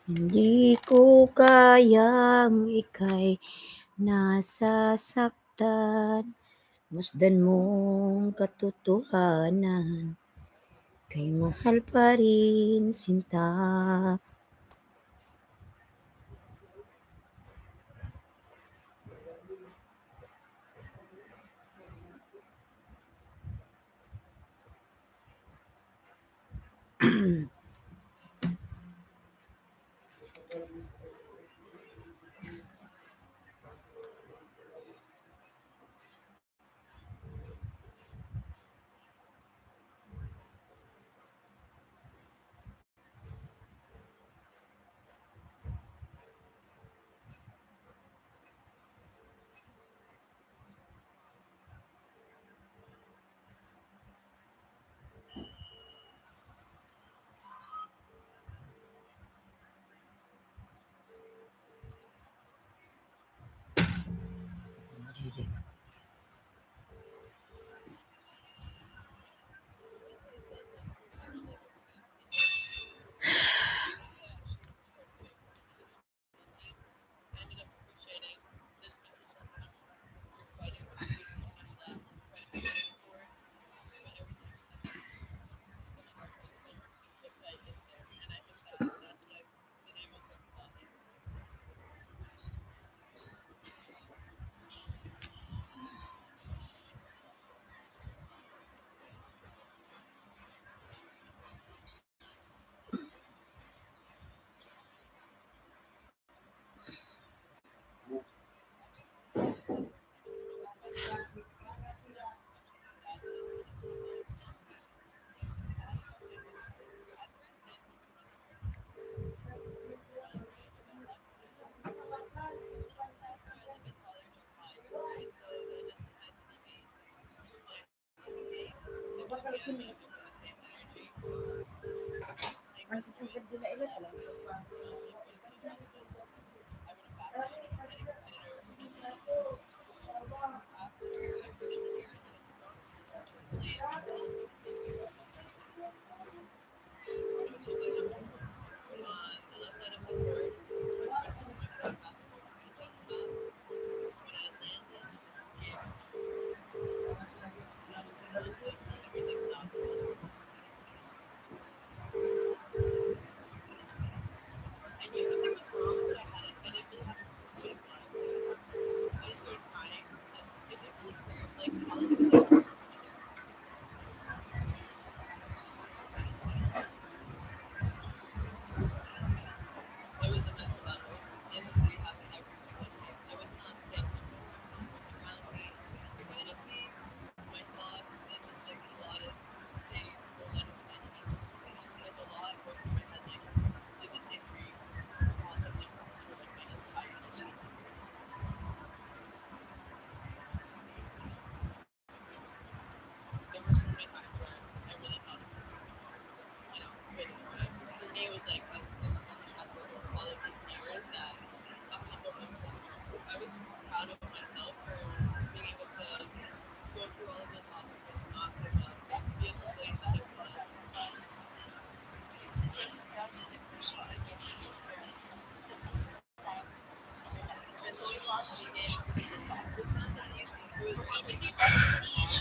Hindi ko kayang ika'y nasasaktan. Masdan mong katotohanan, kay mahal pa rin sinta.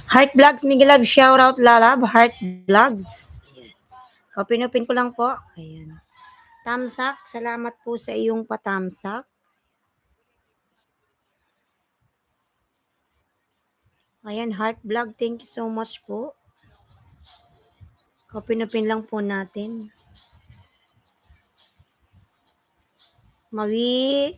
Heart Vlogs, Miguel Love, shout out Lalab, Heart Vlogs. Kapinupin ko lang po. Ayan. Tamsak, salamat po sa iyong patamsak. Ayan, Heart Vlog, thank you so much po. Kapinupin lang po natin. Mawi.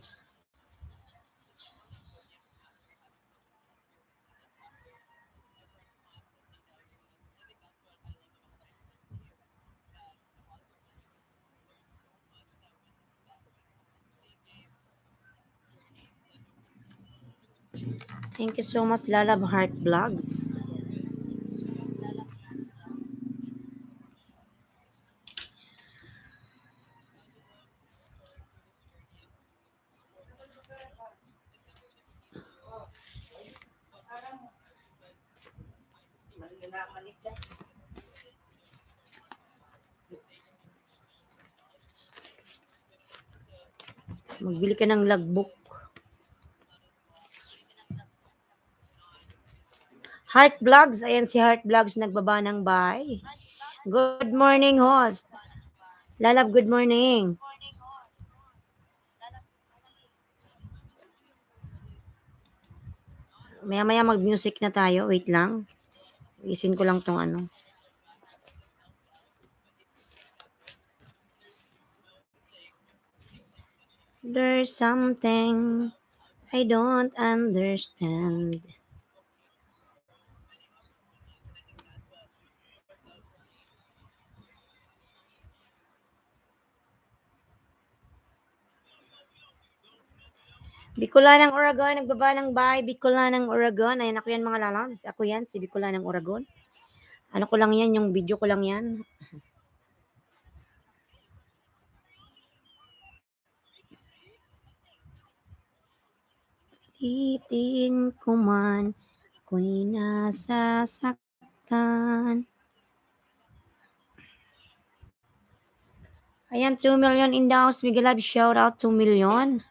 Thank you so much, Lalab Heart Vlogs. Magbili ka ng logbook. Heart Vlogs. Ayan si Heart Vlogs nagbaba ng bahay. Good morning, host. Lalab, good morning. Maya-maya mag-music na tayo. Wait lang. Isin ko lang tong ano. There's something I don't understand. Bicolanang Oragon, nagbaba ng bahay. Bicolanang Oragon. Ayan ako yan mga lalabs. Ako yan, si Bicolanang Oragon. Ano ko lang yan, yung video ko lang yan. Itin ko man, ako'y nasasaktan. Ayan, 2 million in the house. Miguel Love, shout out 2 million.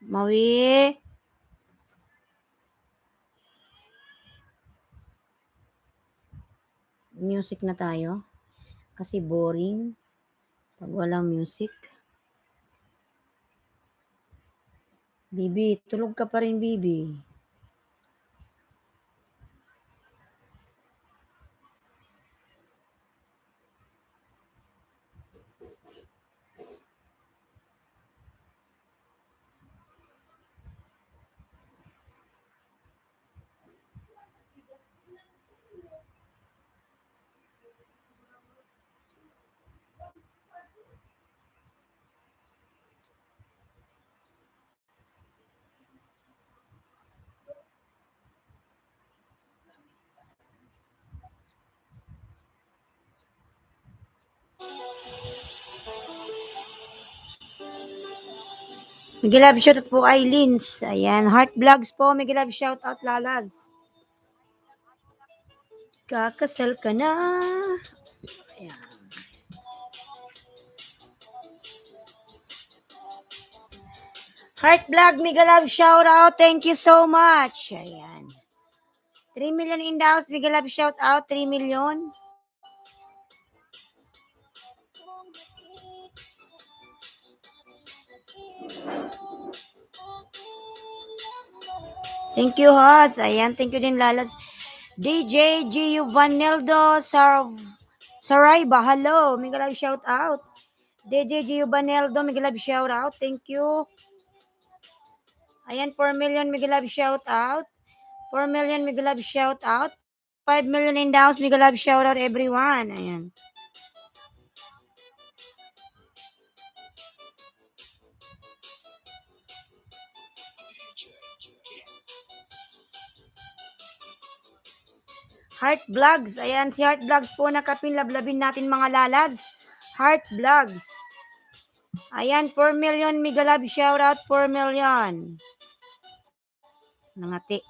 Mawi. Music na tayo. Kasi boring pag walang music. Bibi, tulog ka pa rin, Bibi. Miguel Love, shout out po kay Lins. Ayan, Heart Vlogs po. Miguel Love, shout out lalabs. Kakasal ka na. Ayan. Heart Vlog, Miguel Love, shout out. Thank you so much. Ayan. 3 million in the house. Miguel Love, shout out. 3 million. Thank you, host. Ayan, thank you din, lalas. DJ Gio Vaneldo Saraiba, hello. Miguel Love, shout out. DJ Gio Vaneldo, Miguel Love, shout out. Thank you. Ayan, 4 million, Miguel Love, shout out. 4 million, Miguel Love, shout out. 5 million in the house, Miguel Love, shout out everyone. Ayan. Heart Vlogs. Ayan, si Heart Vlogs po nakapin. Lablabin natin mga lalabs. Heart Vlogs. Ayan, 4 million. Miguel Love, shout out 4 million. Nangati.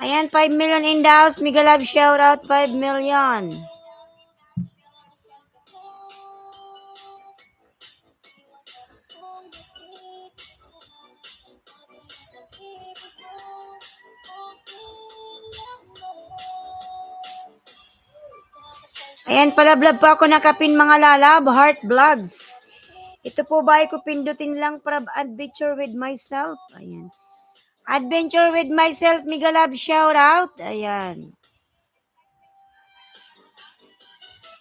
Ayan, 5 million in the house. Miguel Love, shout out 5 million. Ayan, palablab po ako nakapin mga lalab. Heart Vlogs. Ito po ba ay ko pindutin lang para adventure with myself? Ayan. Adventure with myself, Miguel Love, shout out. Ayan.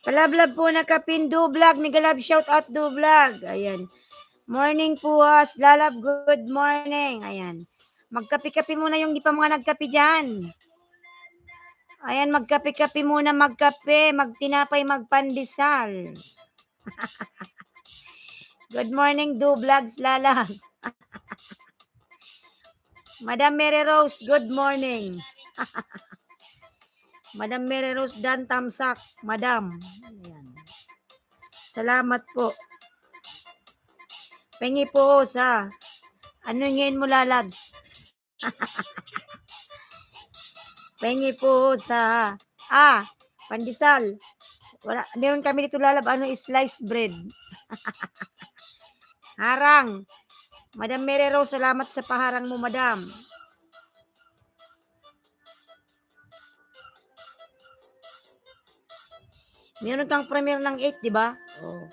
Palablab po na kapin do vlog. Migalab shout out do vlog. Ayan. Morning po lalab. Good morning. Ayan. Magkapi-kapi muna yung di pa mga nagkapi dyan. Ayan, magkape-kape muna, magkape, magtinapay, magpandesal. Good morning, do vlogs, lalas. Madam Mary Rose, good morning. Madam Mary Rose Dan Tamsak, Madam. Ayan. Salamat po. Pengi po sa ano ngayon mo lalabs? Pengi po sa pandesal. Wala, meron kami dito lalab, sliced bread. Harang. Madam Mary Rose, salamat sa paharang mo, madam. Meron kang premiere ng 8, di ba? Oh.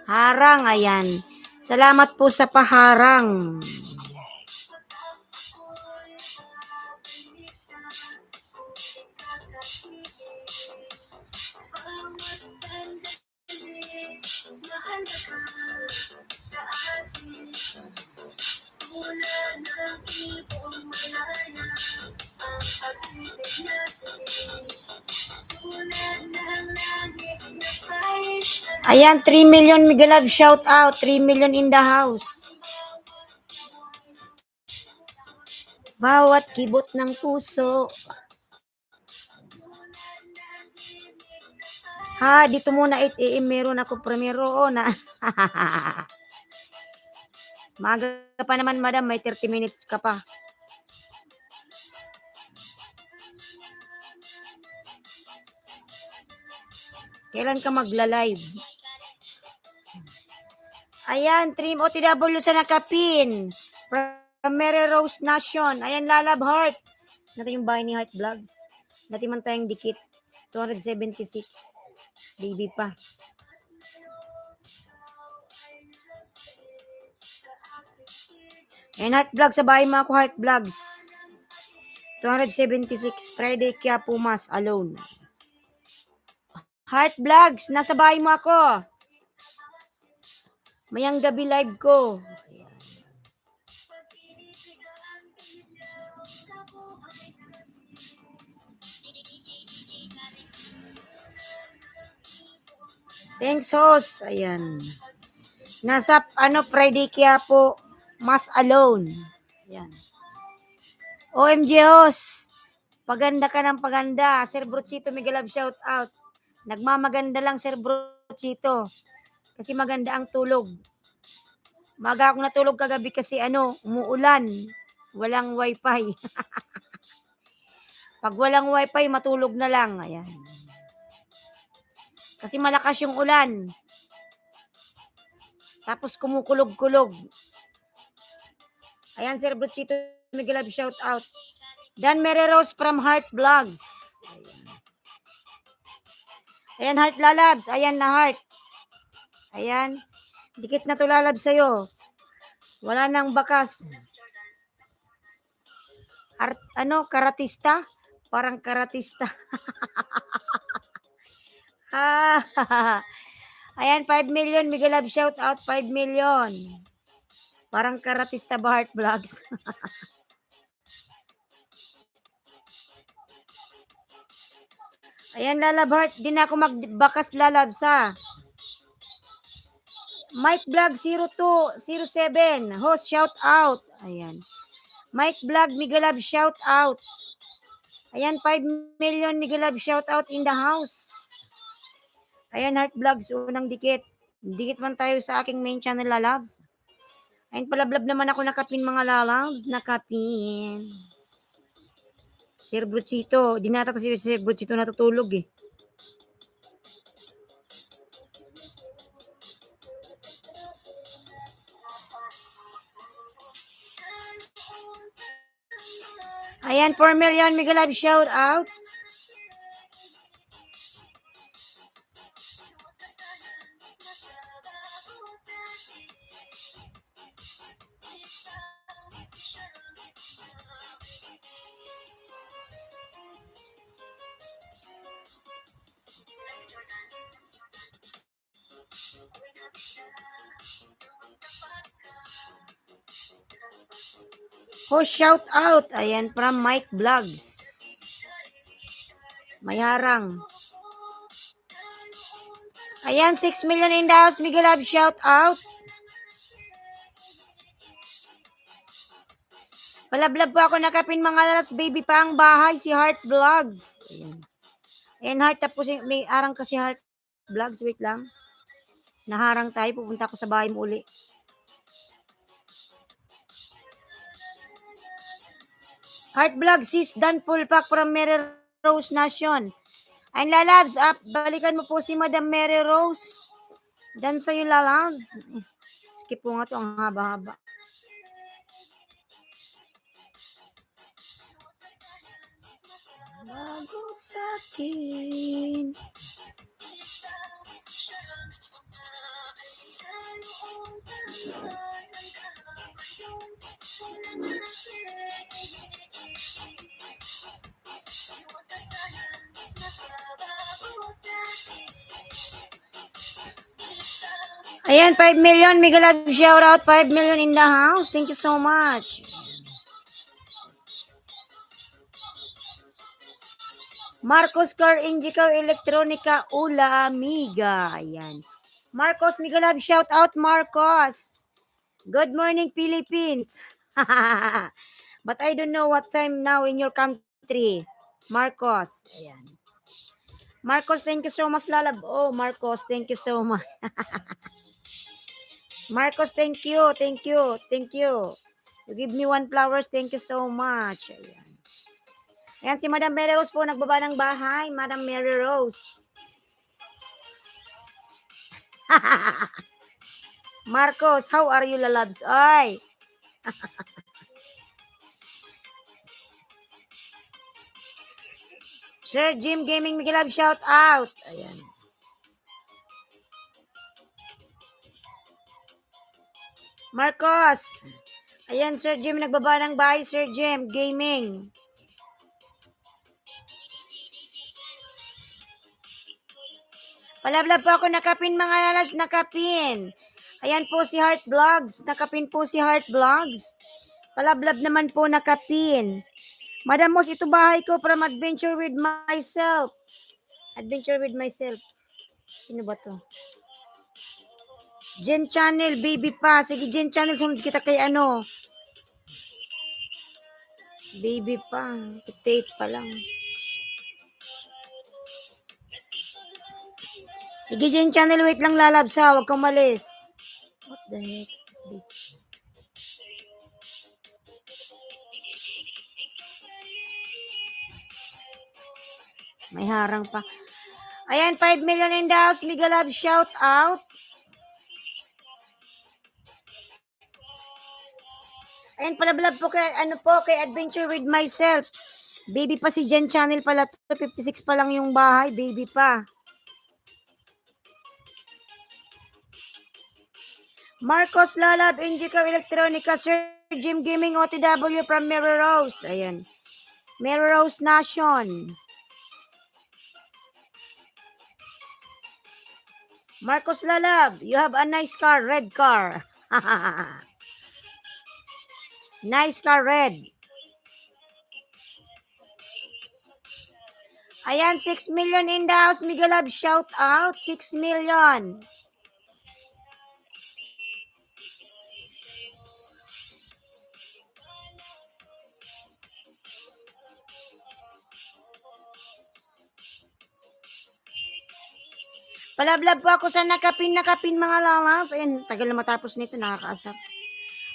Harang, ayan. Salamat po sa paharang. Ayan, 3 million Migalab shout out. 3 million in the house. Bawat kibot ng puso. Dito muna 8 AM meron ako primero na. Maga pa naman, madam, may 30 minutes ka pa. Kailan ka magla-live? Ayan, Trim OTW sa nakapin. From Mary Rose Nation. Ayan, Lalab Heart. Natin yung bahay ni Heart Vlogs. Natin man tayong dikit. 276. Baby pa. Ayan, Heart Vlogs. Sa bahay mo ako, Heart Vlogs. 276. Friday kaya pumas alone. Heart Vlogs. Nasa bahay mo ako. Mayang gabi live ko. Thanks, host. Ayan. Nasa, Friday kaya po, mas alone. Ayan. OMG, host. Paganda ka ng paganda. Sir Brochito, Miguel shout out. Nagmamaganda lang, Sir Brochito. Kasi maganda ang tulog. Maga akong natulog kagabi kasi umuulan. Walang wifi. Pag walang wifi, matulog na lang. Ayan. Kasi malakas yung ulan. Tapos kumukulog-kulog. Ayan, Sir Brochito, Miguel shout out. Dan Mary Rose from Heart Vlogs. Ayan, Heart Lalabs. Ayan na, Heart. Ayan. Dikit na to lalab sa'yo. Wala nang bakas. Karatista? Parang karatista. Ayan, 5 million. Miguel Love shout out, 5 million. Parang karatista ba, Heart Vlogs? Ayan, Lalab Heart. Di na ako magbakas, Lalab, sa Mike Vlog 0207. Host, shout out. Ayan. Mike Vlog, Migalab, shout out. Ayan, 5 million Migalab, shout out in the house. Ayan, Heart Vlogs, unang dikit. Dikit man tayo sa aking main channel, lalabs. Ayan, palablab naman ako nakapin, mga lalabs. Nakapin. Sir Bruchito. Di nata to si Sir Bruchito natutulog eh. Ayan, 4 million Migalab, shout out. Oh, shout out. Ayan, from Mike Vlogs. May harang. Ayan, 6 million in the house. Miguel Love, shout out. Palablab po ako nakapin mga lalas. Baby pa ang bahay. Si Heart Vlogs. Ayan. Ayan, Heart. Tapos may arang kasi Heart Vlogs. Wait lang. Naharang tayo. Pupunta ako sa bahay mo uli. Heart Vlog, sis Dan Pulpak from Mary Rose Nation. Ay, lalabs, balikan mo po si Madam Mary Rose. Dan sa'yo, lalabs. Skip po nga to, ang haba-haba. Bago sa'kin. Ayan, 5 million. Miguel Love, shout out. 5 million in the house. Thank you so much. Marcos Car Indica Electronica Ula Amiga. Ayan. Marcos, Miguel Love, shout out, Marcos. Good morning, Philippines. But I don't know what time now in your country. Marcos. Ayan. Marcos, thank you so much, Lalab. Oh, Marcos, thank you so much. Marcos, thank you. Thank you. Thank you. You give me 1 flowers. Thank you so much. Ayan. Ayan, si Madam Mary Rose po, nagbaba ng bahay. Madam Mary Rose. Marcos, how are you, lalabs? Ay. Sir Jim Gaming, Miguel Love, shout out. Ayan. Marcos. Ayan, Sir Jim, nagbaba ng bahay. Sir Jim Gaming. Palablab po ako, nakapin mga lalas, nakapin. Ayan po si Heart Vlogs. Nakapin po si Heart Vlogs. Palablab naman po nakapin. Madam Mos, ito bahay ko from Adventure with Myself. Adventure with Myself. Sino ba to? Jen Channel, baby pa. Sige, Jen Channel, sunod kita kay ano. Baby pa. Update pa lang. Sige, Jen Channel, wait lang, lalabs ha. Huwag kang malis. What the heck is this? May harang pa. Ayan, 5 million in the house. Miguel Love, shout out. Ayan, palablab po kay, ano po, kay Adventure with Myself. Baby pa si Jen Channel pala. 56 pa lang yung bahay. Baby pa. Marcos Lalab, Indica Electronica, Sir Jim Gaming, OTW from Mary Rose. Ayan. Mary Rose Nation. Marcos Lalab, you have a nice car, red car. Nice car, red. Ayan, 6 million in the house. Miguel Love, shout out. 6 million. Palablab po ako sa nakapin mga lalabs. Ayan, tagal na matapos nito, nakakaasap.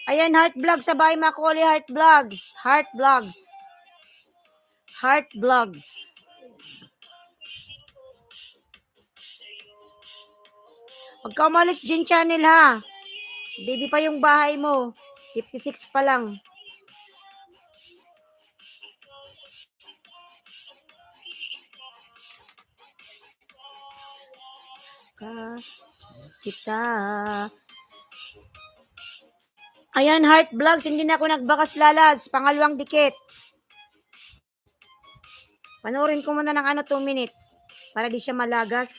Ayan, Heart Vlogs sa bahay Macaulay, Heart Vlogs. Heart Vlogs. Heart Vlogs. Huwag ka umalis, Jen Channel ha. Baby pa yung bahay mo. 56 pa lang. Kita. Ayan, Heart Vlogs. Hindi na ako nagbakas lalas. Pangalawang dikit. Panoorin ko muna ng 2 minutes. Para di siya malagas.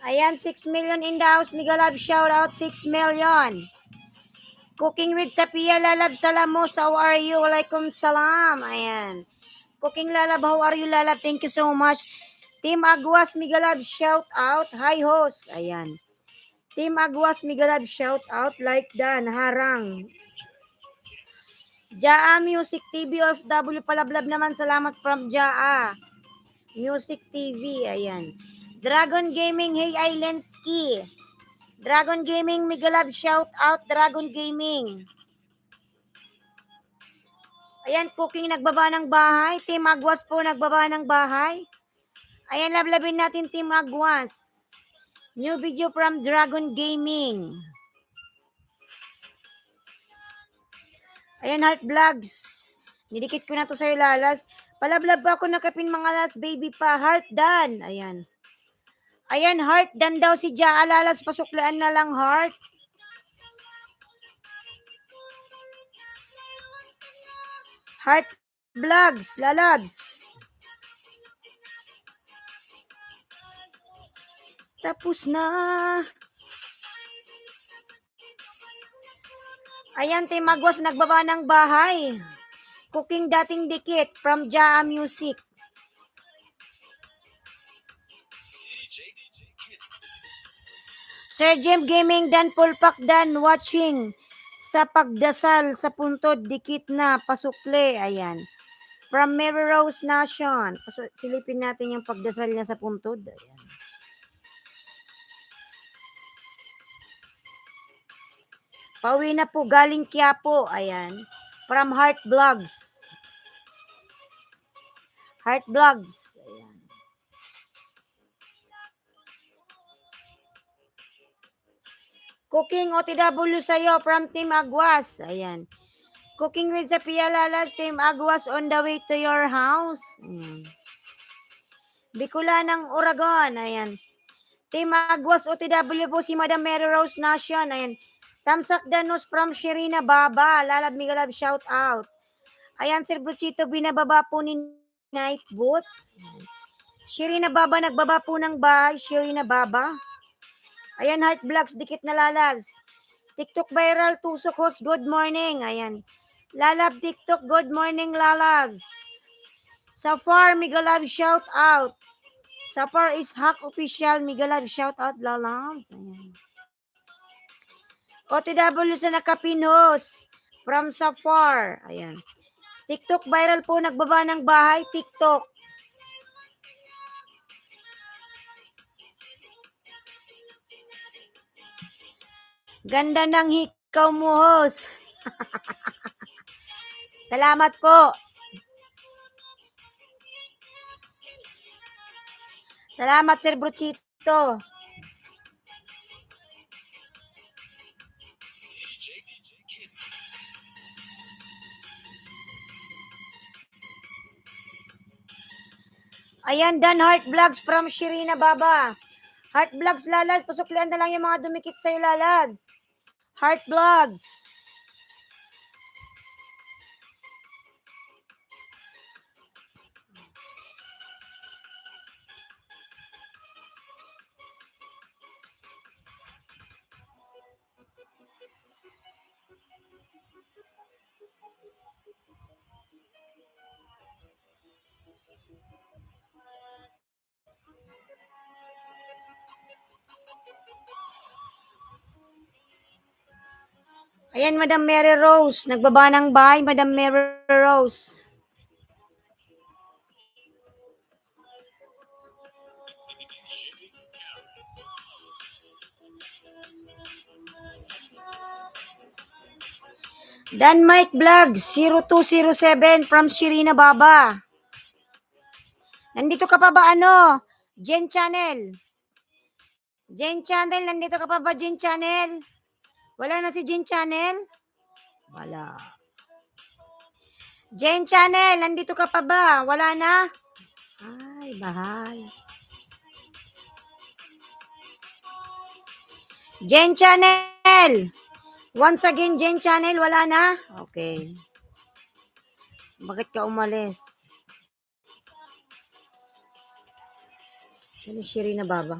Ayan, 6 million in the house. Mega love shout out, 6 million. Cooking with Sapia Lalab Salamos, how are you? Walaikum salam. Ayan. Cooking Lalab, how are you Lalab? Thank you so much. Team Aguas Migalab, shout out. Hi host. Ayan. Team Aguas Migalab, shout out. Like Dan, harang. Jaa Music TV of W Palablab naman. Salamat from Jaa Music TV. Ayan. Dragon Gaming, hey Islandski. Dragon Gaming, Migalab, shout out. Dragon Gaming. Ayan, cooking nagbaba ng bahay. Team Agwas po nagbaba ng bahay. Ayan, lablabin natin Team Agwas. New video from Dragon Gaming. Ayan, Heart Vlogs. Nidikit ko na to sa'yo, Lalas. Palablab ako nakapin mga Lalas, baby pa. Heart done. Ayan. Ayan, Heart done daw si Jaa, Lalas. Pasuklaan na lang, Heart. Heart Vlogs, Lalabs. Tapos na. Ayan, Team Agwas nagbaba ng bahay. Cooking dating dikit from Jaa Music. Sir Jim Gaming dan Pulpak dan watching sa pagdasal sa puntod dikit na pasukle. Ayan. From Mary Rose Nation. Silipin natin yung pagdasal niya sa puntod. Ayan. Pauwi na po galing Quiapo. Ayan. From Heart Vlogs. Heart Vlogs. Ayan. Cooking OTW sa'yo from Team Agwas. Ayan. Cooking with Sapia Lalab, Team Agwas on the way to your house. Ayan. Bicolanang Oragon. Ayan. Team Agwas OTW po si Madam Mary Rose Nation. Ayan. Tamsak Danos from Sherina Baba. Lalab Migalab shout out. Ayan, Sir Bruchito, binababa po ni Nightboot. Sherina Baba, nagbaba po ng bahay. Sherina Baba. Ayan, Heart Vlogs, dikit na Lalabs. TikTok viral, Tusok host, good morning. Ayan. Lalab TikTok, good morning Lalabs. Safar, Migalab shout out. Safar is Hack Official, Migalab shout out Lalabs. Ayan. OTW sa nakapinos from Safar. Ayan. TikTok viral po, nagbaba ng bahay, TikTok. Ganda ng hikaw mo, host. Salamat po. Salamat, Sir Bruchito. Ayan, Dan Heart Vlogs from Sherina Baba. Heart Vlogs, Lalad. Pasuklian na lang yung mga dumikit sa'yo, Lalad. Heart Vlogs. Ayan, Madam Mary Rose. Nagbaba ng bahay, Madam Mary Rose. Dan Mike Vlogs 0207 from Sherina Baba. Nandito ka pa ba Jen Channel? Jen Channel, nandito ka pa ba Jen Channel? Wala na si Jen Channel? Wala. Jen Channel, nandito ka pa ba? Wala na? Ay, bahal. Jen Channel. Once again, Jen Channel, wala na? Okay. Bakit ka umalis? Ano Sherina Baba?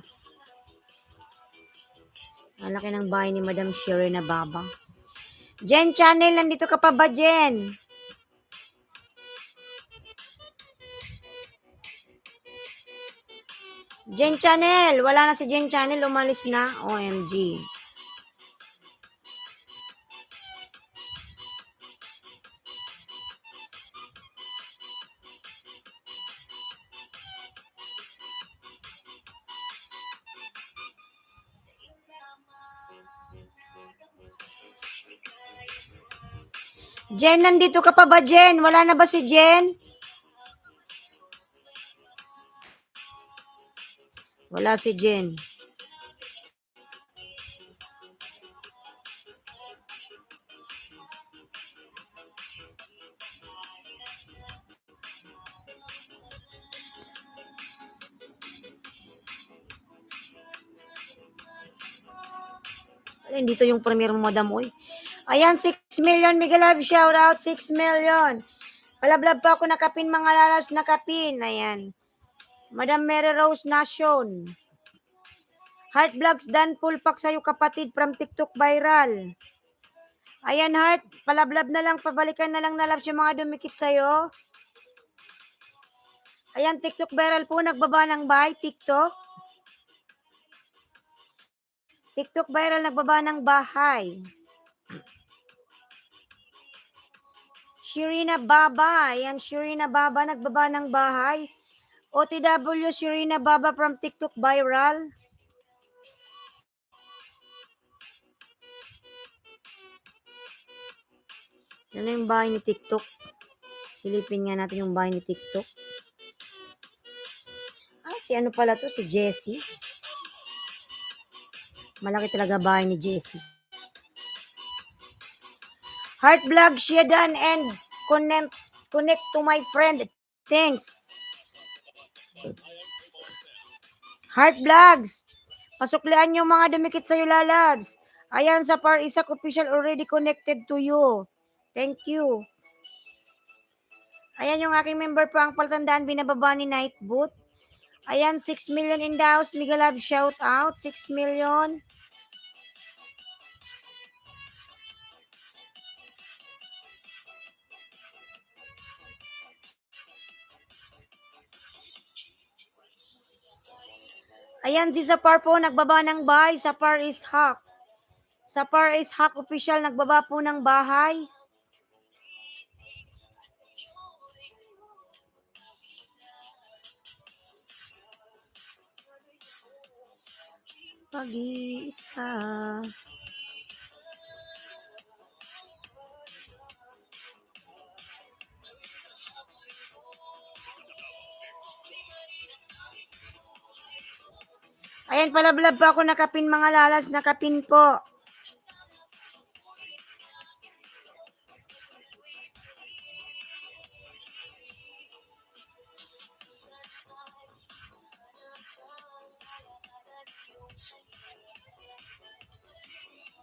Ang laki ng bahay ni Madam Sherry na Baba. Jen Channel, nandito ka pa ba, Jen? Jen Channel, wala na si Jen Channel, umalis na. OMG. Jen, nandito ka pa ba, Jen? Wala na ba si Jen? Wala si Jen. Ay, dito yung premier mo, Madam Uy. Ayan, 6 million. Mega Love, shout out, 6 million. Palablab pa ako nakapin, mga lalas, nakapin. Ayan. Madam Mary Rose Nation. Heart Vlogs, Dan Pulpak sa'yo kapatid from TikTok viral. Ayan, Heart, palablab na lang, pabalikan na lang na loves yung mga dumikit sa'yo. Ayan, TikTok viral po, nagbaba ng bahay, TikTok. TikTok viral, nagbaba ng bahay. Shirina Baba, ayan, Shirina Baba, nagbaba ng bahay. OTW, Shirina Baba from TikTok viral. Ano yung bahay ni TikTok? Silipin nga natin yung bahay ni TikTok. Ah, si ano pala to? Si Jessie. Malaki talaga bahay ni Jessie. Heart Vlog, Shedan, and connect to my friend. Thanks. Heart Vlogs, pasuklian yung mga dumikit sa'yo, lalabs. Ayan, sa Par Isak official already connected to you. Thank you. Ayan yung aking member po ang paltandaan, binababa ni Nightboot. Ayan, 6 million in the house. Mega Love, shout out. 6 million. Ayan, si Sapar po, nagbaba ng bahay. Sapar is hack. Sapar is hack official, nagbaba po ng bahay. Pag-iisa. Ayan, palablab pa ako nakapin, mga lalas, nakapin po.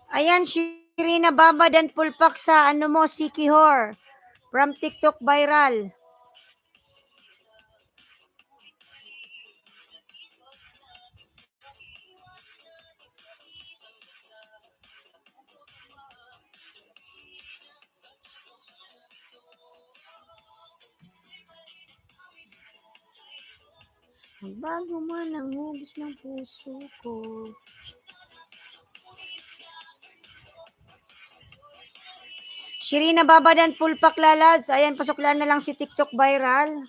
Ayan, Shirina Baba dan Pulpak sa ano mo, Sikihor. From TikTok viral. Bago man ang hugis ng puso ko. Shirina Baba dan Pulpak, lalaz. Ayan, pasuklan na lang si TikTok viral.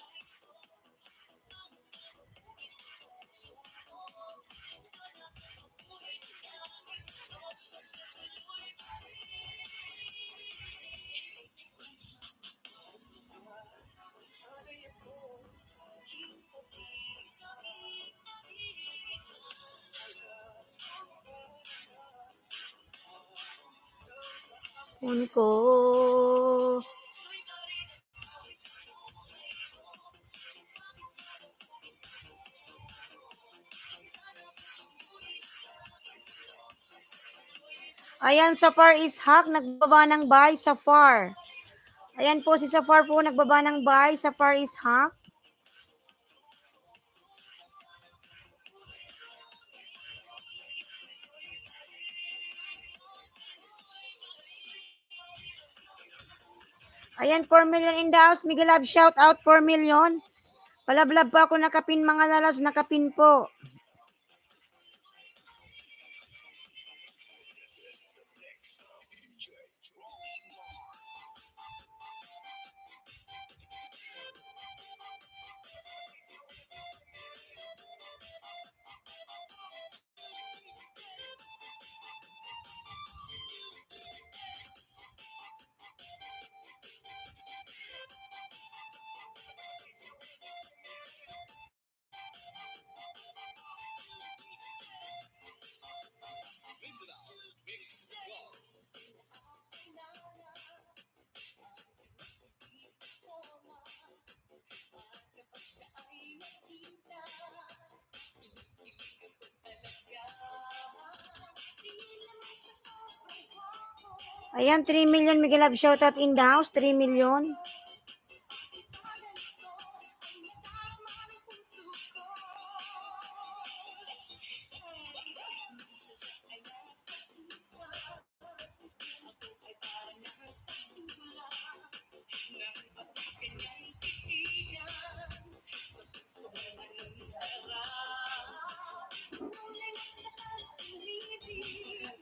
Unko. Ayan, Safar is hack, nagbaba ng bahay, Safar. Ayan po, si Safar po, nagbaba ng bahay, Safar is hack. Ayan, 4 million in the house. Miguel Love, shout out 4 million. Palablab po ako nakapin mga lalabs, nakapin po. Ayan, 3 million. Miguel Love, shout out in the house. 3 million.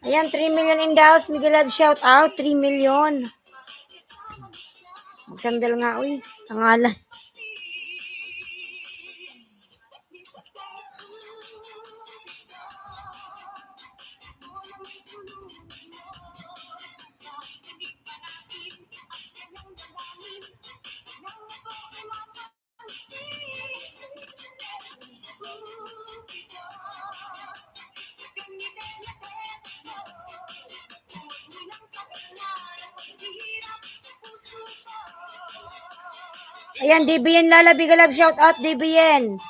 Ayan, 3 million in the house. Miguel Love, shout out. 3 million. Magsandal nga, uy. Tangalan. Ayan, DBN Lala, Miguel Love, shout out DBN.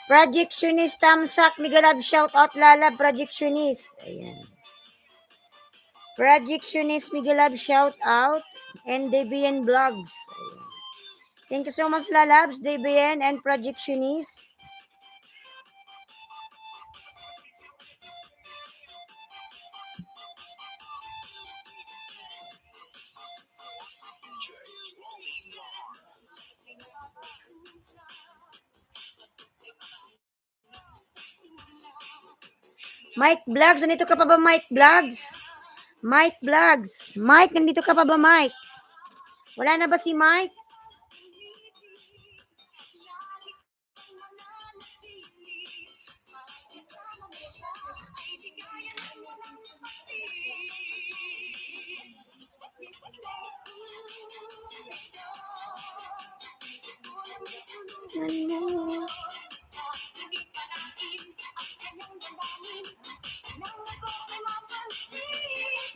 Projectionist Tamsak, Miguel Love, shout out Lala, Projectionist. Ayan. Projectionist, Miguel Love, shout out. And DBN Vlogs. Ayan. Thank you so much, Lalabs, DBN, and Projectionist. Mike Vlogs, nandito ka pa ba, Mike Vlogs? Mike Vlogs. Mike, nandito ka pa ba, Mike? Wala na ba si Mike?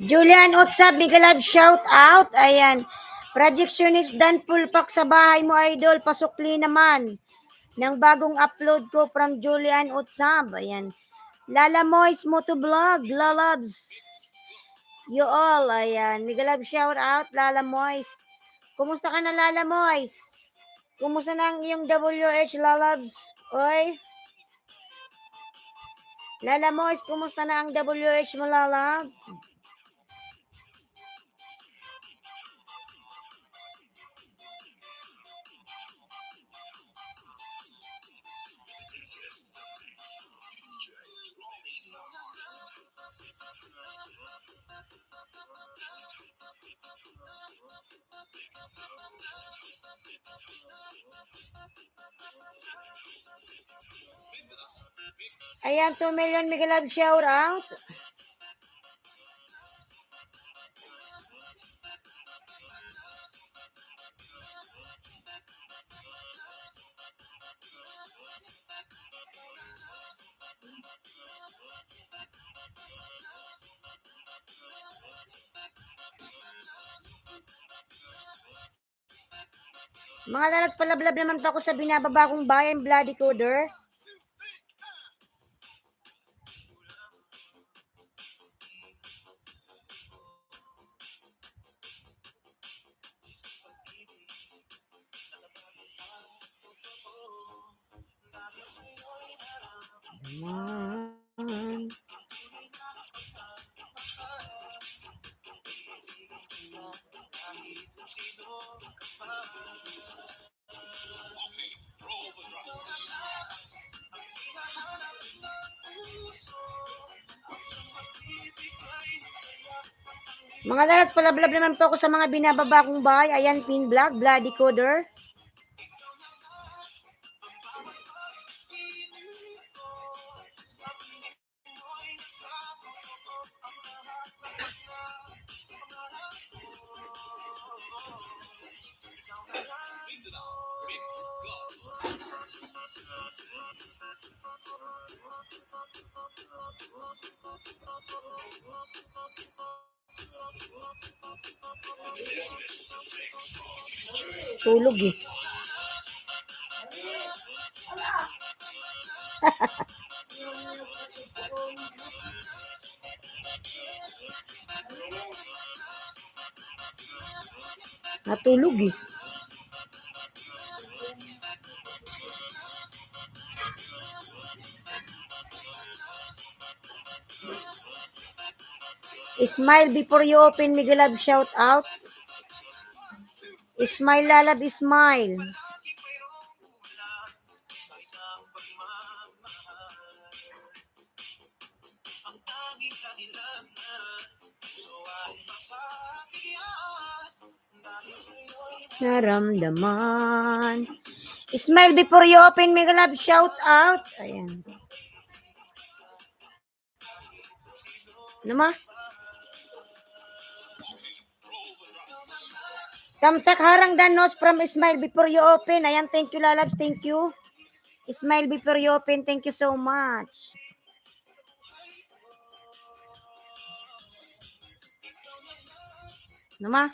Julian Otsab, Miguel Love, shout out. Ayan. Projectionist Dan Pulpak sa bahay mo, idol. Pasukli naman ng bagong upload ko from Julian Otsab. Ayan. Lala Mois Motovlog, Lalabs. You all, ayan. Miguel Love, shout out. Lala Mois. Kumusta ka na, Lala Mois? Kumusta na ang iyong WH, Lalabs? Oy. Lala Mois, kumusta na ang WH mo, Lalabs? Ayan, 2 million Miguel Love, shout out. Mga lalas, palablab naman pa ako sa binababa kong bayan, Bloody Coder. Mga dalas, palablab naman po ako sa mga binababa kong bahay. Ayan, pin vlog, bloody coder. Tulog eh. Natulog eh. Smile before you open, Miguel Love, shout out. Smile, lalab, smile. Naramdaman. Smile before you open, Miguel Love, shout out. Ayan. Ano ma? Kamsak harang danos from Smile before you open. Ayan, thank you, lalabs, thank you. Smile before you open, thank you so much. Ano ma?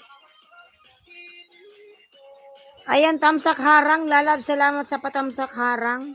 Ayan, tamsak harang, lalab, salamat sa patamsak harang.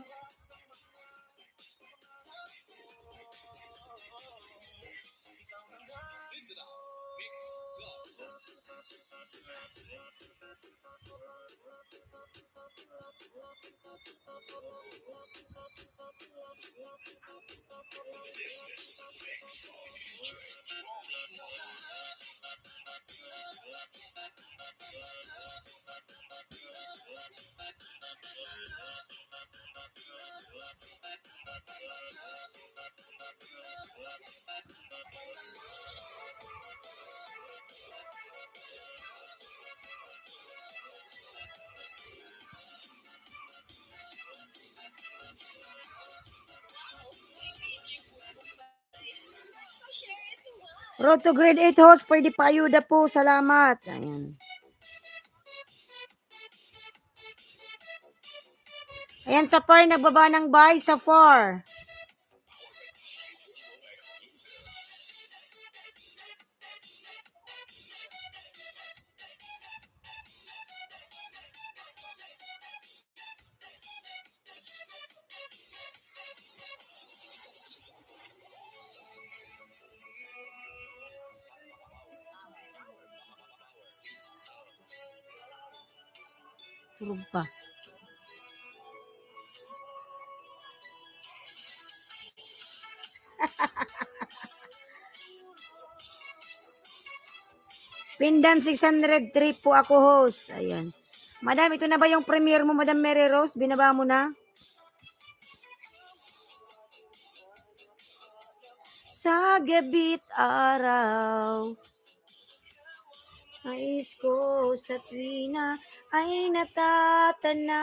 Road to grade 8 host, pwede pa ayuda po, salamat. Ayan. Ayan, sa 4, nagbaba ng buy sa 4. Tulog pa. Pindan 603 po ako, host. Ayan. Madam, ito na ba yung premiere mo, Madam Mary Rose? Binaba mo na? Sa gabit araw, nais ko sa tuwina ay natatanaw.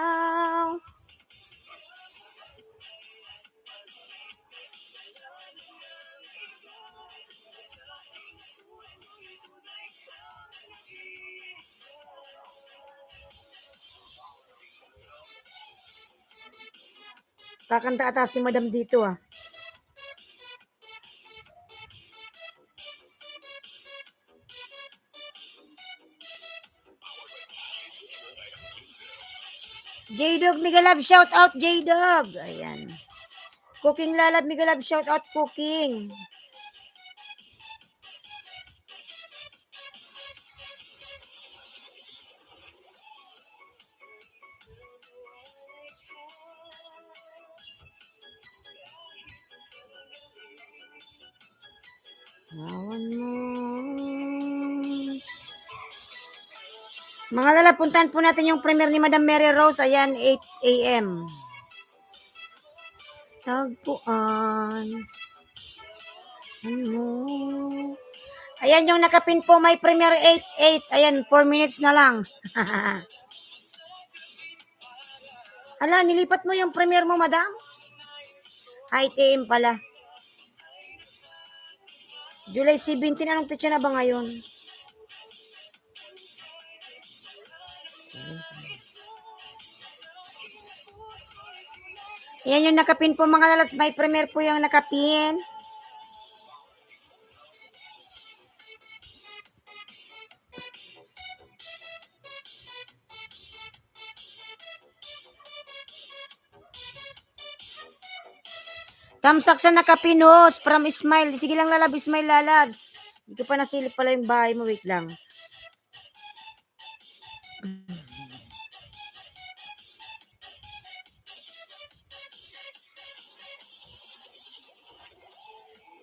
Kakanta ata si Madam dito ah. J-Dog, Migalab, shout out J-Dog. Ayan. Cooking Lalab, Migalab, shout out Cooking. Awan mo. Mga lala, puntahan po natin yung premiere ni Madam Mary Rose. Ayan, 8 a.m. Tagpuan. Ano? Ayan yung nakapin po, may Premier 8-8. Ayan, 4 minutes na lang. Hala, nilipat mo yung Premier mo, madam? ITM pala. July 17, anong petsa na ba ngayon? Ayan yung nakapin po mga lalas. May Premier po yung nakapin. Tamsak sa nakapinos from Smile. Sige lang lalab, Smile lalabs. Hindi ko pa nasilip pala yung bahay mo. Wait lang.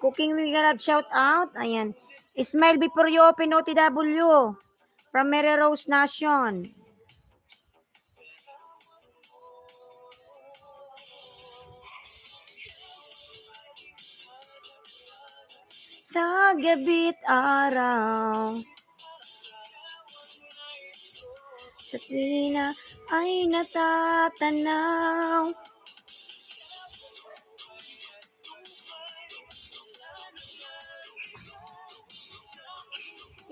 Cooking with love, shout out. Ayan. Smile before you open OTW. From Mary Rose Nation. Sa gabi't araw, sa tuwina ay natatanaw.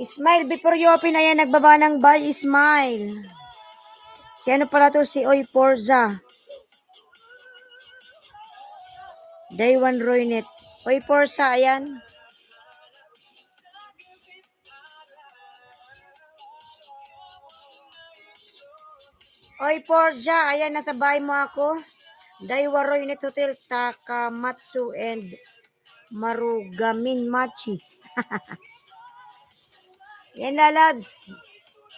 Smile before you open. Ayan, nagbaba ng buy, Smile. Si ano pala to? Si Oy Forza. Day 1 Roynet. Oy Forza, ayan. Oy Forza, ayan, nasa bahay mo ako. Daiwa Roynet Hotel, Takamatsu and Marugamin Machi. Yan lalads.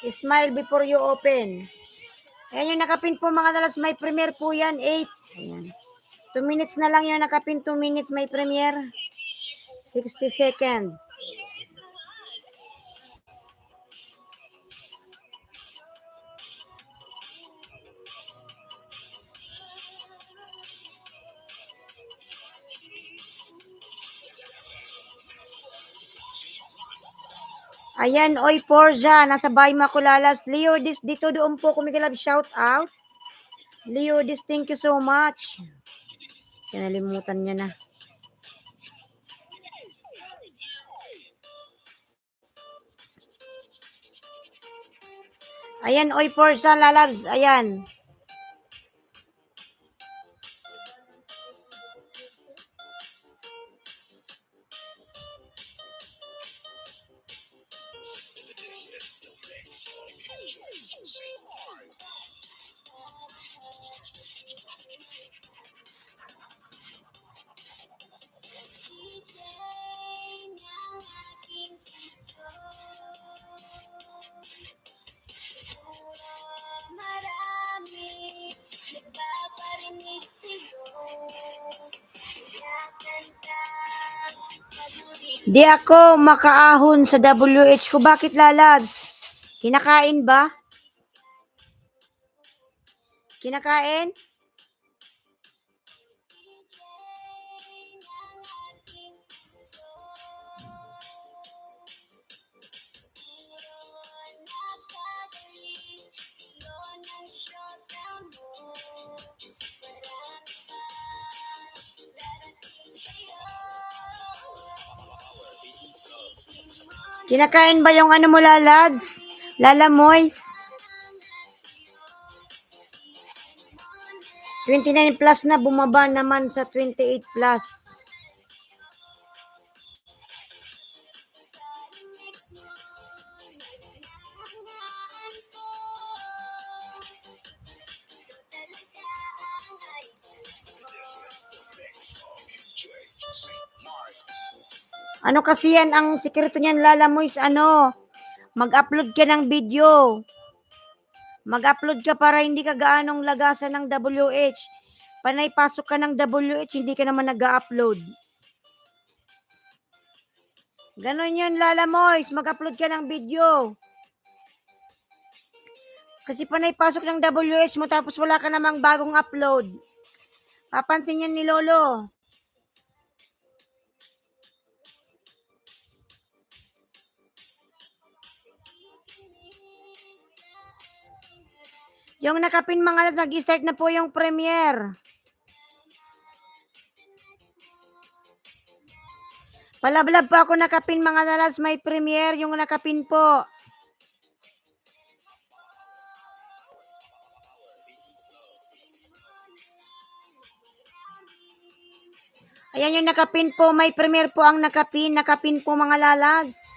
Smile before you open. Ayan yung nakapin po mga lalads. May premiere po yan. 8. Ayan. 2 minutes na lang yung nakapin. 2 minutes may premiere. 60 seconds. Ayan, Oy Forza, nasa bahay mo ako lalabs. Leo, dito doon po kumigalab, shout out. Leo, thank you so much. Kinalimutan niya na. Ayan, Oy Forza, lalabs, ayan. Di ako makaahon sa WH ko. Bakit lalabs? Kinakain ba? Kinakain? Kinakain ba yung ano mo lalabs? Lalamoys? 29 plus na, bumaba naman sa 28 plus. Ano kasi yan, ang sikreto niyan lalamoys, ano, mag-upload ka ng video. Mag-upload ka para hindi ka gaanong lagasan ng WH. Panay pasok ka ng WH, hindi ka naman nag-upload. Ganon yun, lalamoys, mag-upload ka ng video. Kasi panay pasok ng WH mo tapos wala ka namang bagong upload. Papansin yan ni Lolo. Yung nakapin mga lads, nag-start na po yung premiere. Palablab po ako nakapin mga lads, may premiere yung nakapin po. Ayan yung nakapin po, may premiere po ang nakapin po mga lalads.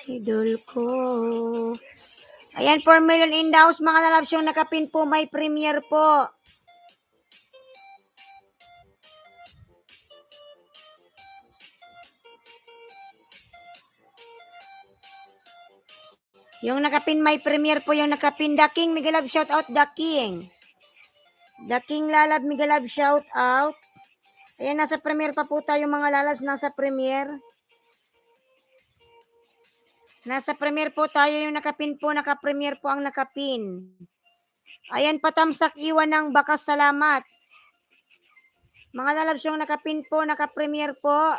Idol ko. Ayan, 4 million in the house mga lalabs, yung nakapin po, may premiere po. Yung nakapin may premiere po, yung nakapin The King, Migalab shout out The King. The King lalab, Migalab shout out. Ayan, nasa premiere pa po tayo mga lalas, nasa premiere. Nasa premiere po tayo, yung nakapin po, naka-premiere po ang nakapin. Ayan, patamsak iwan ng bakas, salamat. Mga lalabs, yung nakapin po, naka-premiere po.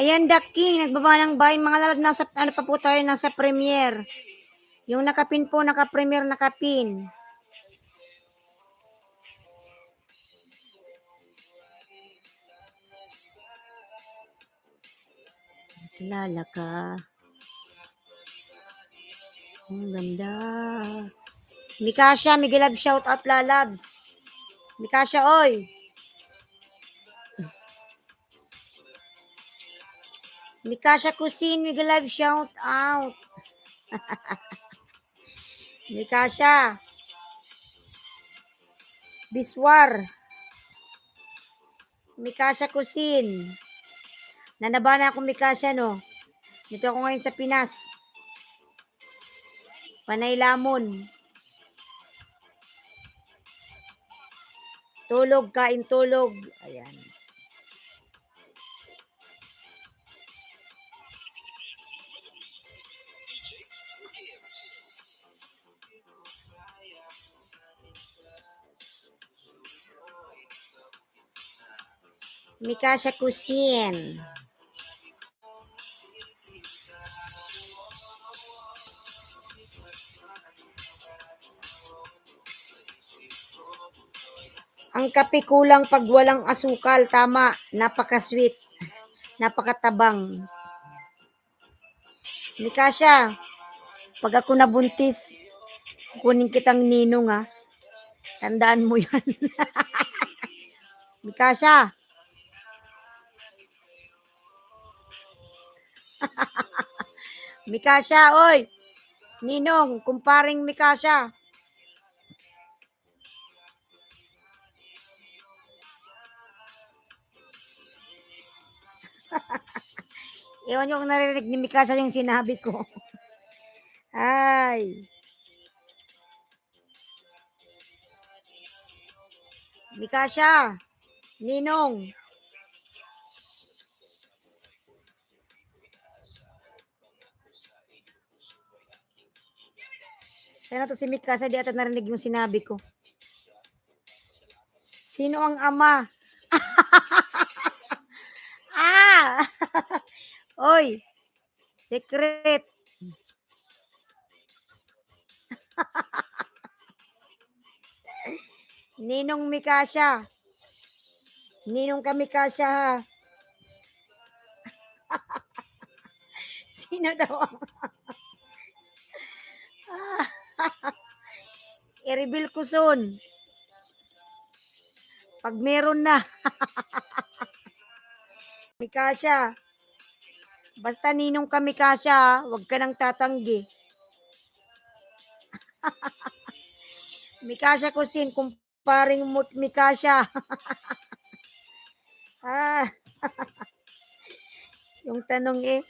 Ayan, The King, nagbaba ng bayan. Mga lalab, nasa, ano pa po tayo, nasa premiere. Yung nakapin po, naka-premiere, nakapin. Kilala ka. Ang ganda. Mikasha, Miguelab, shout out lalabs. Mikasha, oy. Mikasha Kusin, Miguelab, shout out. Mikasha. Biswar. Mikasha Kusin. Nanaba na ako Mikasha, no? Dito ako ngayon sa Pinas. Panay Lamon. Tulog, kain tulog. Ayan. Mikasha Kusin. Ang kape kulang pag walang asukal. Tama. Napaka-sweet. Napakatabang. Mikasha, pag ako nabuntis, kukunin kitang ninong, ha. Tandaan mo yan. Mikasha. Mikasha, oy. Ninong, kumparing Mikasha. Ewan nyo kung naririnig ni Mikasha yung sinabi ko. Ay. Mikasha. Ninong. Sana to si Mikasha, di ata narinig yung sinabi ko. Sino ang ama? Ah! Oy. Secret. Ninong Mikasha. Ninong ka Mikasha, ha. Sino daw ang i-reveal ko soon. Pag meron na. Mikasha. Basta ninong ka Mikasha, wag ka nang tatanggi. Mikasha Kusin, kumparing Mikasha. Yung tanong eh.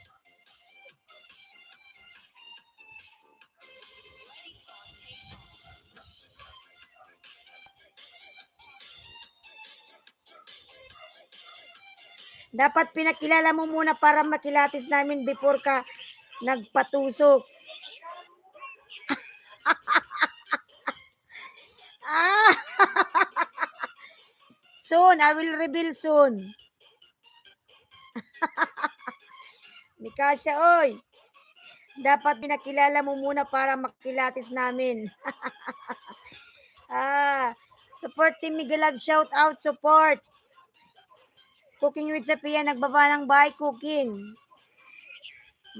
Dapat pinakilala mo muna para makilatis namin before ka nagpatusok. Soon, I will reveal soon. Mikasha, oy. Dapat pinakilala mo muna para makilatis namin. Support Team Miguelab, shout out, support. Cooking with Sophia, nagbaba ng bahay, cooking.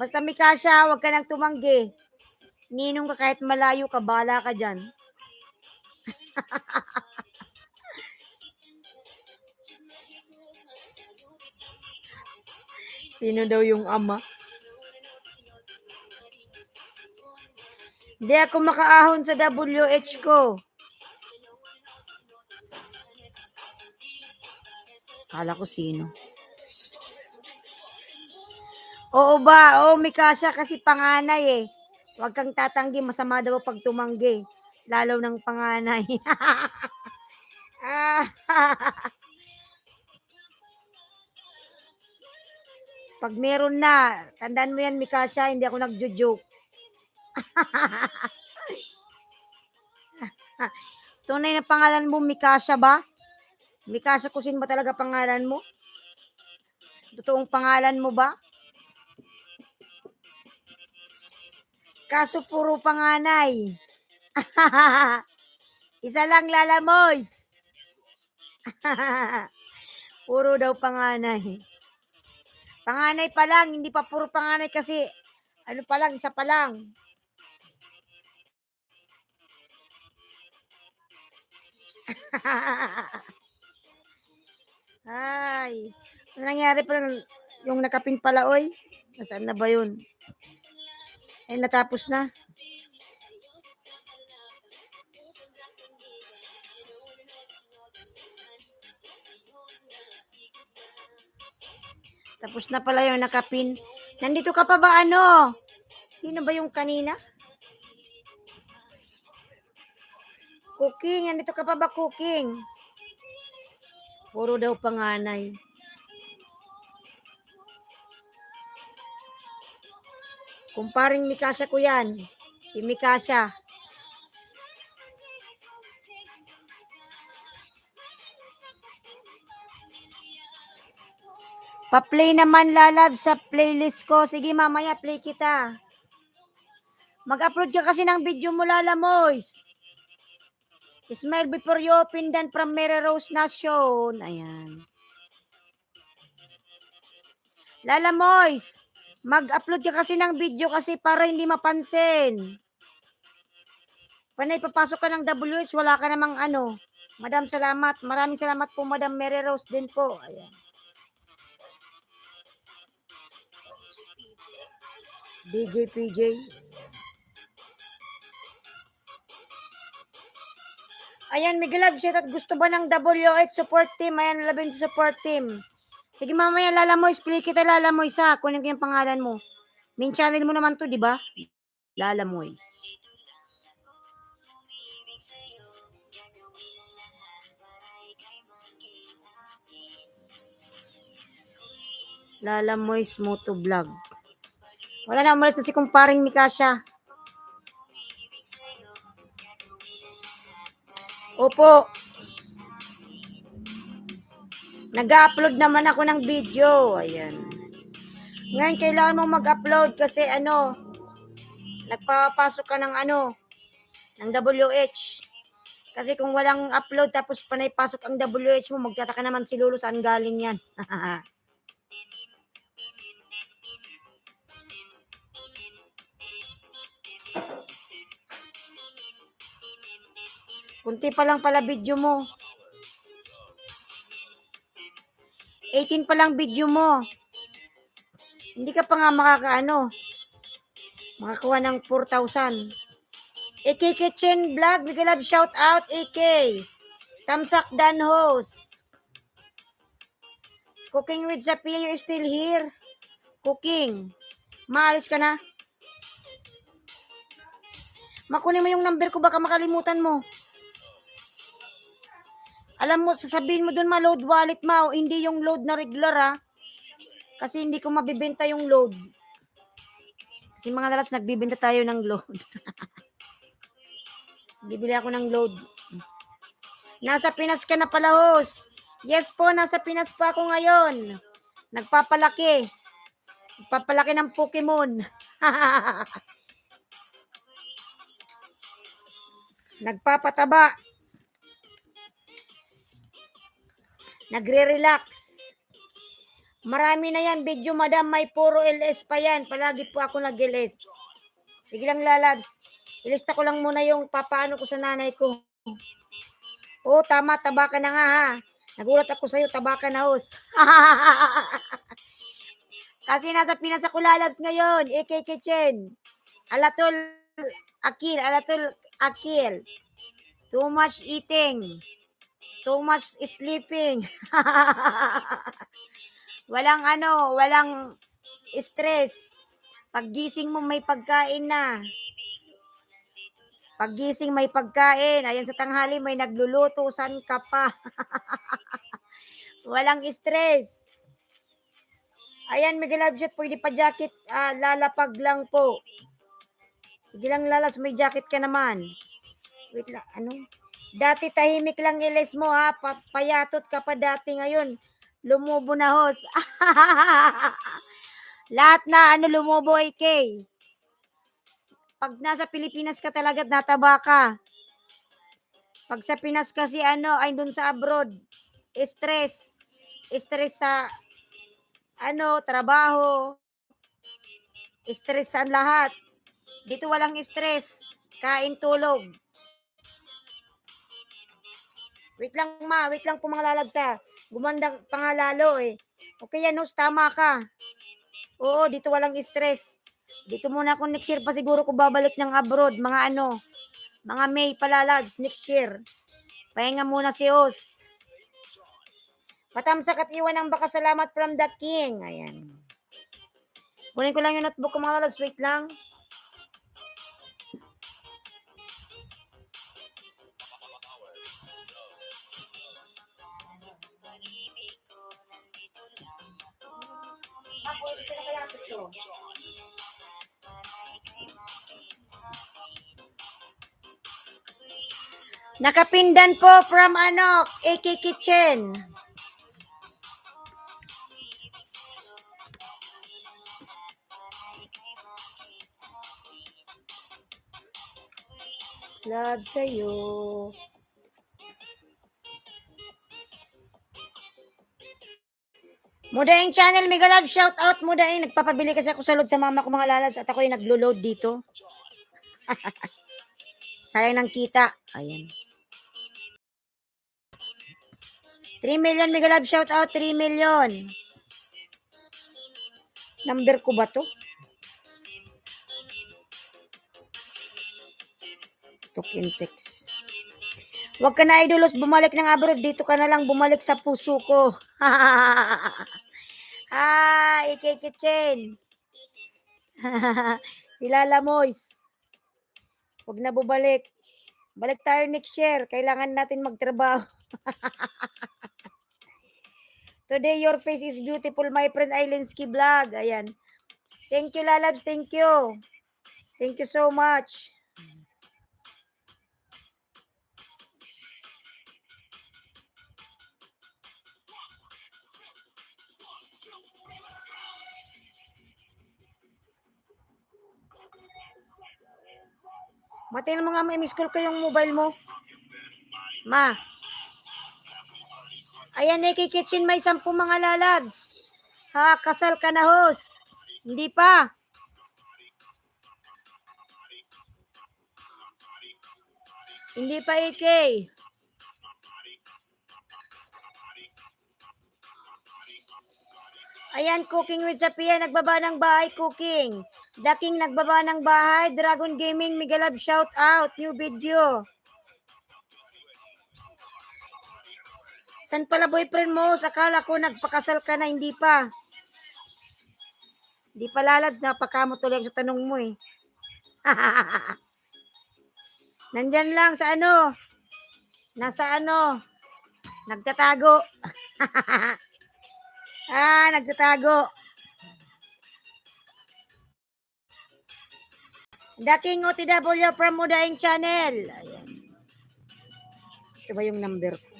Basta Mikasha, wag ka nang tumanggi. Ninong ka kahit malayo ka, bala ka dyan. Sino daw yung ama? Hindi ako makaahon sa WH ko. Kala ko sino. Oo ba? Oo, Mikasha, kasi panganay eh. Huwag kang tatanggi, masama daw pag tumanggi. Lalo ng panganay. Pag meron na, tandaan mo yan, Mikasha, hindi ako nagjo-joke. Tunay na pangalan mo, Mikasha ba? Mikasha Kusin ba talaga pangalan mo? Totoong pangalan mo ba? Kaso puro panganay. Isa lang, Lala Moys. Puro daw panganay. Panganay pa lang, hindi pa puro panganay kasi ano pa lang, isa pa lang. Ay, ano nangyari pa yung nakapin pala, oy? Nasaan na ba yun? Ay, natapos na. Tapos na pala yung nakapin. Nandito ka pa ba, ano? Sino ba yung kanina? Cooking, nandito ka pa ba, cooking? Puro daw panganay. Kumparing Mikasha ko yan. Si Mikasha. Pa-play naman, Lalab, sa playlist ko. Sige, mamaya play kita. Mag-upload ka kasi ng video mo, Lala Moys. Smile before you open dan from Mary Rose Nation. Ayan. Lala Moys, mag-upload ka kasi ng video kasi para hindi mapansin. Panay papasok ka ng WH, wala ka namang ano. Madam, salamat. Maraming salamat po, Madam Mary Rose din po. Ayan. DJ PJ. Ayan, Miguelab, shit at gusto ba ng WH support team? Ayan, labing support team. Sige, mamaya, Lala Moys, play kita, Lala Moys, ha? Kunin ko yung pangalan mo. Main channel mo naman to, di ba? Lala Moys. Lala Moys Moto Vlog. Wala na, umalis na si kumparing Mikasha. Opo. Nag-upload naman ako ng video. Ayan. Ngayon, kailangan mo mag-upload kasi ano, nagpapasok ka ng ano, ng WH. Kasi kung walang upload tapos panay pasok ang WH mo, magtataka naman si Lolo saan galing yan. Kunti pa lang pala video mo. 18 pa lang video mo. Hindi ka pa nga makakuha ng 4,000. AK Kitchen Vlog, big love shout out, AK. Tamsak Dan host. Cooking with Zapia, you still here? Cooking. Maalis ka na? Makunin mo yung number ko, baka makalimutan mo. Alam mo, sasabihin mo dun ma-load wallet mo, hindi yung load na regular ha. Kasi hindi ko mabibenta yung load. Kasi mga dalas nagbibenta tayo ng load. Bibili ako ng load. Nasa Pinas ka na pala, host. Yes po, nasa Pinas pa ako ngayon. Nagpapalaki. Nagpapalaki ng Pokemon. Nagpapataba. Nagre-relax. Marami na yan video, madam. May puro LS pa yan. Palagi po ako nag-LS. Sige lang, lalabs. Ilista ko lang muna yung papaano ko sa nanay ko. Oo, tama. Taba ka na nga, ha. Nagulat ako sa'yo. Taba ka na, host. Kasi nasa Pinas ako, lalabs ngayon. AK Kitchen. Alatol Akil. Alatol Akil. Too much eating. Too much sleeping. Walang stress. Paggising mo may pagkain na. Paggising may pagkain. Ayan sa tanghali may nagluluto. San ka pa? Walang stress. Ayan, Miguel Abject, pwede pa jacket. Lalapag lang po. Sige lang, lalas, may jacket ka naman. Wait lang, ano? Dati tahimik lang ilis mo, ha? Payatot ka pa dati ngayon. Lumubo na, host. Lahat na lumubo, AK. Pag nasa Pilipinas ka talaga, nataba ka. Pag sa Pinas kasi ay dun sa abroad. Stress. Stress sa trabaho. Stress sa lahat. Dito walang stress. Kain, tulog. Wait lang, ma. Wait lang po mga lalabsa. Gumanda pa nga lalo eh. Okay yan, host. Tama ka. Oo, dito walang stress. Dito muna ako next year pa siguro ko babalik ng abroad. Mga May palalabs next year. Pahinga muna si host. Patamsak at iwan ang baka salamat from the king. Ayan. Kunin ko lang yung notebook ko mga lalabs. Wait lang. Nakapindan po from AK Kitchen. Love sa'yo. Mudaing channel, mega love, shout out Mudaing. Nagpapabili kasi ako sa load sa mama ko mga lalabs at ako yung naglo-load dito. Sayang ng kita. Ayan. 3 million mega love, shout out 3 million. Number ko ba to? Token text. Huwag ka na idolos bumalik ng abroad. Dito ka na lang bumalik sa puso ko. AK Kitchen. Si Lala Mois. Huwag na bubalik. Balik tayo next year. Kailangan natin magtrabaho. Today, your face is beautiful, my friend Ailinski Vlog. Ayan. Thank you, Lalabs. Thank you. Thank you so much. Matiin mo nga, may miss call ko yung mobile mo. Ma. Ayan, Neki Kitchen, may 10 mga lalabs. Ha, kasal ka na, host. Hindi pa. Hindi pa, AK. Ayan, cooking with Sapia. Nagbaba ng bahay, cooking. Daking nagbaba ng bahay. Dragon Gaming, Migalab, shout out. New video. San pala boyfriend mo? Akala ko nagpakasal ka na, hindi pa. Hindi pa lalabs, napakamo tuloy sa tanong mo eh. Nandyan lang sa ano. Nasa ano. Nagtatago. Nagtatago. Daking OTW from Mudaing Channel. Ayan. Ito ba yung number ko?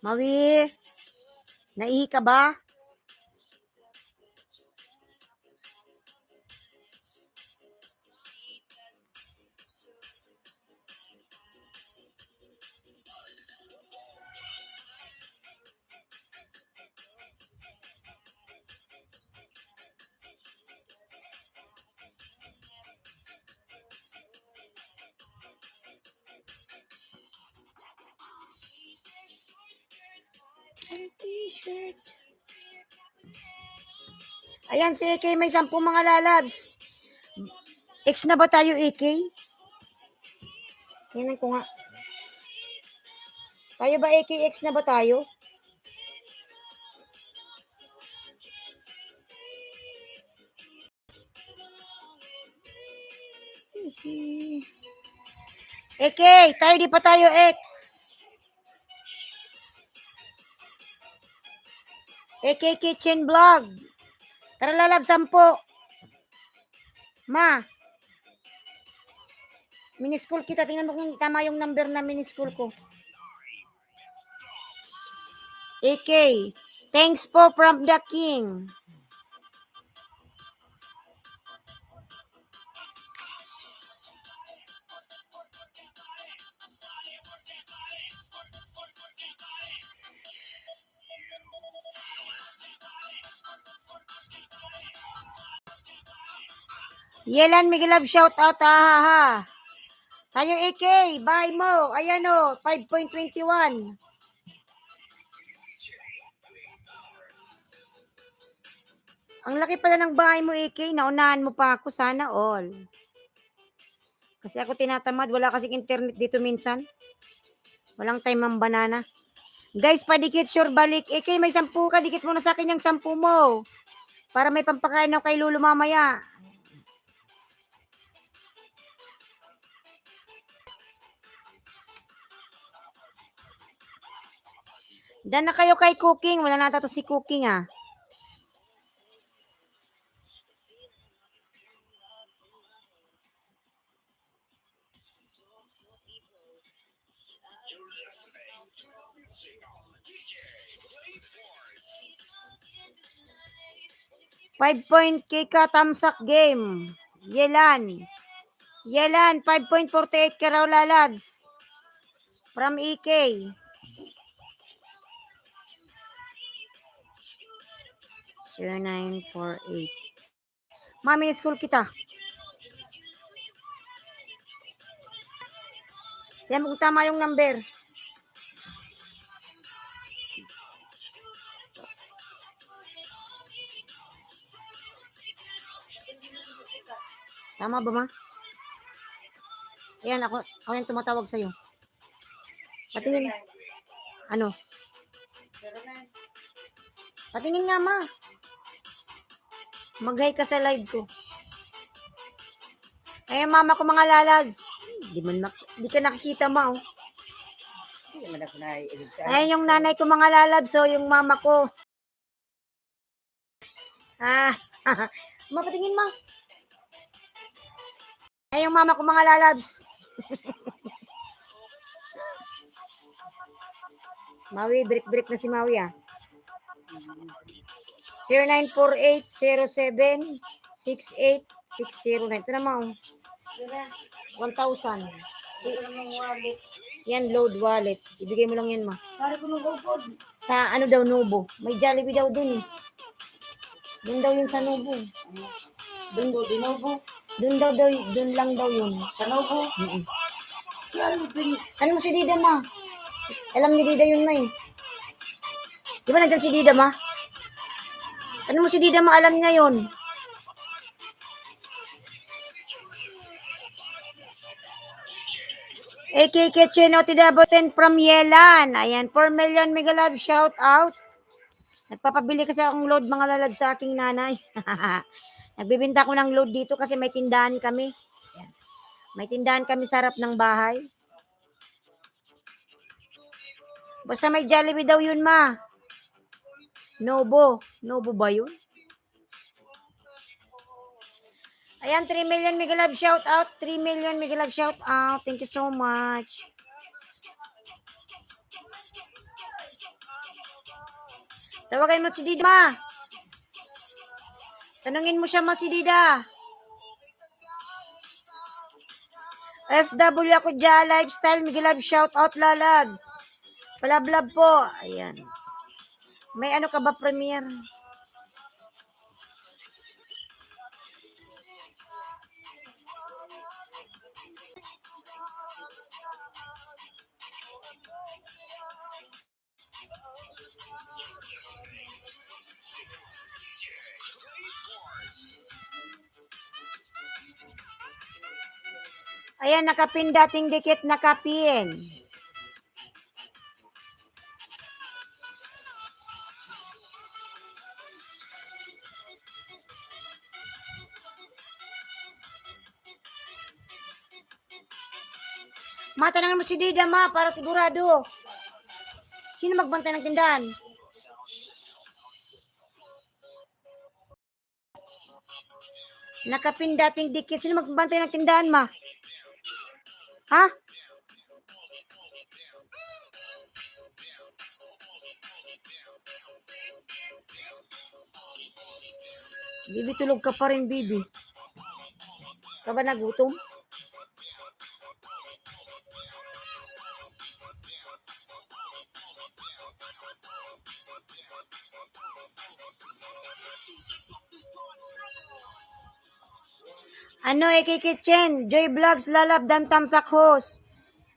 Mawi, naihi ka ba? T-shirt. Ayan, si AK may 10 mga lalabs. X na ba tayo, AK? Tingnan ko nga. Tayo ba, AK, X na ba tayo? AK, tayo di pa tayo X. AK Kitchen Vlog. Tara lalab, 10. Ma. Minischool kita. Tingnan mo kung tama yung number na minischool ko. AK. Thanks po from the King. Yelan Miguelab, shout out, ha. Tayo AK, bye mo. Ayan o, 5.21. Ang laki pala ng bahay mo, AK. Naunahan mo pa ako, sana all. Kasi ako tinatamad, wala kasing internet dito minsan. Walang time ang banana. Guys, padikit, sure balik. AK, may 10 ka, dikit mo na sa akin yung 10 mo. Para may pampakain ako kay Lulu mamaya. Dan na kayo kay Cooking. Wala nata to si Cooking, ah. $5 ka tamsak game. Yelan. 5.48 ka raw lalabs. From EK. Sir 948. Mami, school kita. Yan kung tama yung number. Tama ba, ma? Ayan, ako yung tumatawag sa'yo. Patingin. Ano? Patingin nga, ma. Mag-hi ka sa live ko. Ayan, mama ko mga lalads. Di ka nakikita, ma, oh. Ayan yung nanay ko mga lalabs, so yung mama ko. Mapatingin, ma. Ayan yung mama ko mga lalabs. Maui, break na si Maui, ah. 0948-07-68-609. Ito naman, 1,000. Yan, load wallet. Ibigay mo lang yan, ma. Sa ano daw, Nubo. May Jollibee daw dun, eh. Dun daw yun sa Nubo. Dun lang daw yun. Sa Nubo? Ano mo si Dida, ma? Alam ni Dida yun, ma eh. Di ba nandyan si Dida, ma? Ano mo si Dida, ma? Alam niya yun. AKK Chino Tidaboten from Yelan. Ayan, 4 million mega love shout out. Nagpapabili kasi akong load mga lalab sa aking nanay. Nagbibinta ko ng load dito kasi may tindahan kami. Ayan. May tindahan kami sa harap ng bahay. Basta may Jollibee daw yun, ma. Nobo. Nobo ba yun? Ayan, 3 million mega love shout out. 3 million mega love shout out. Thank you so much. Tawagin mo si Dida, ma. Tanungin mo siya, ma, si Dida. FW ako dyan, lifestyle, mega love shout out, lalabs. Palablab po. Ayan. May ano ka ba, Premier? Ayan, nakapin dating dikit, nakapin. Matanangan mo si Dida, ma, para sigurado. Sino magbantay ng tindahan? Nakapin dating dikit. Sino magbantay ng tindahan, ma? Ha? Bibi, tulog ka pa rin, Bibi. Ka ba nagutom? Ano, Kitchen, Joy Vlogs, Lalab, Dan Tamsak Host.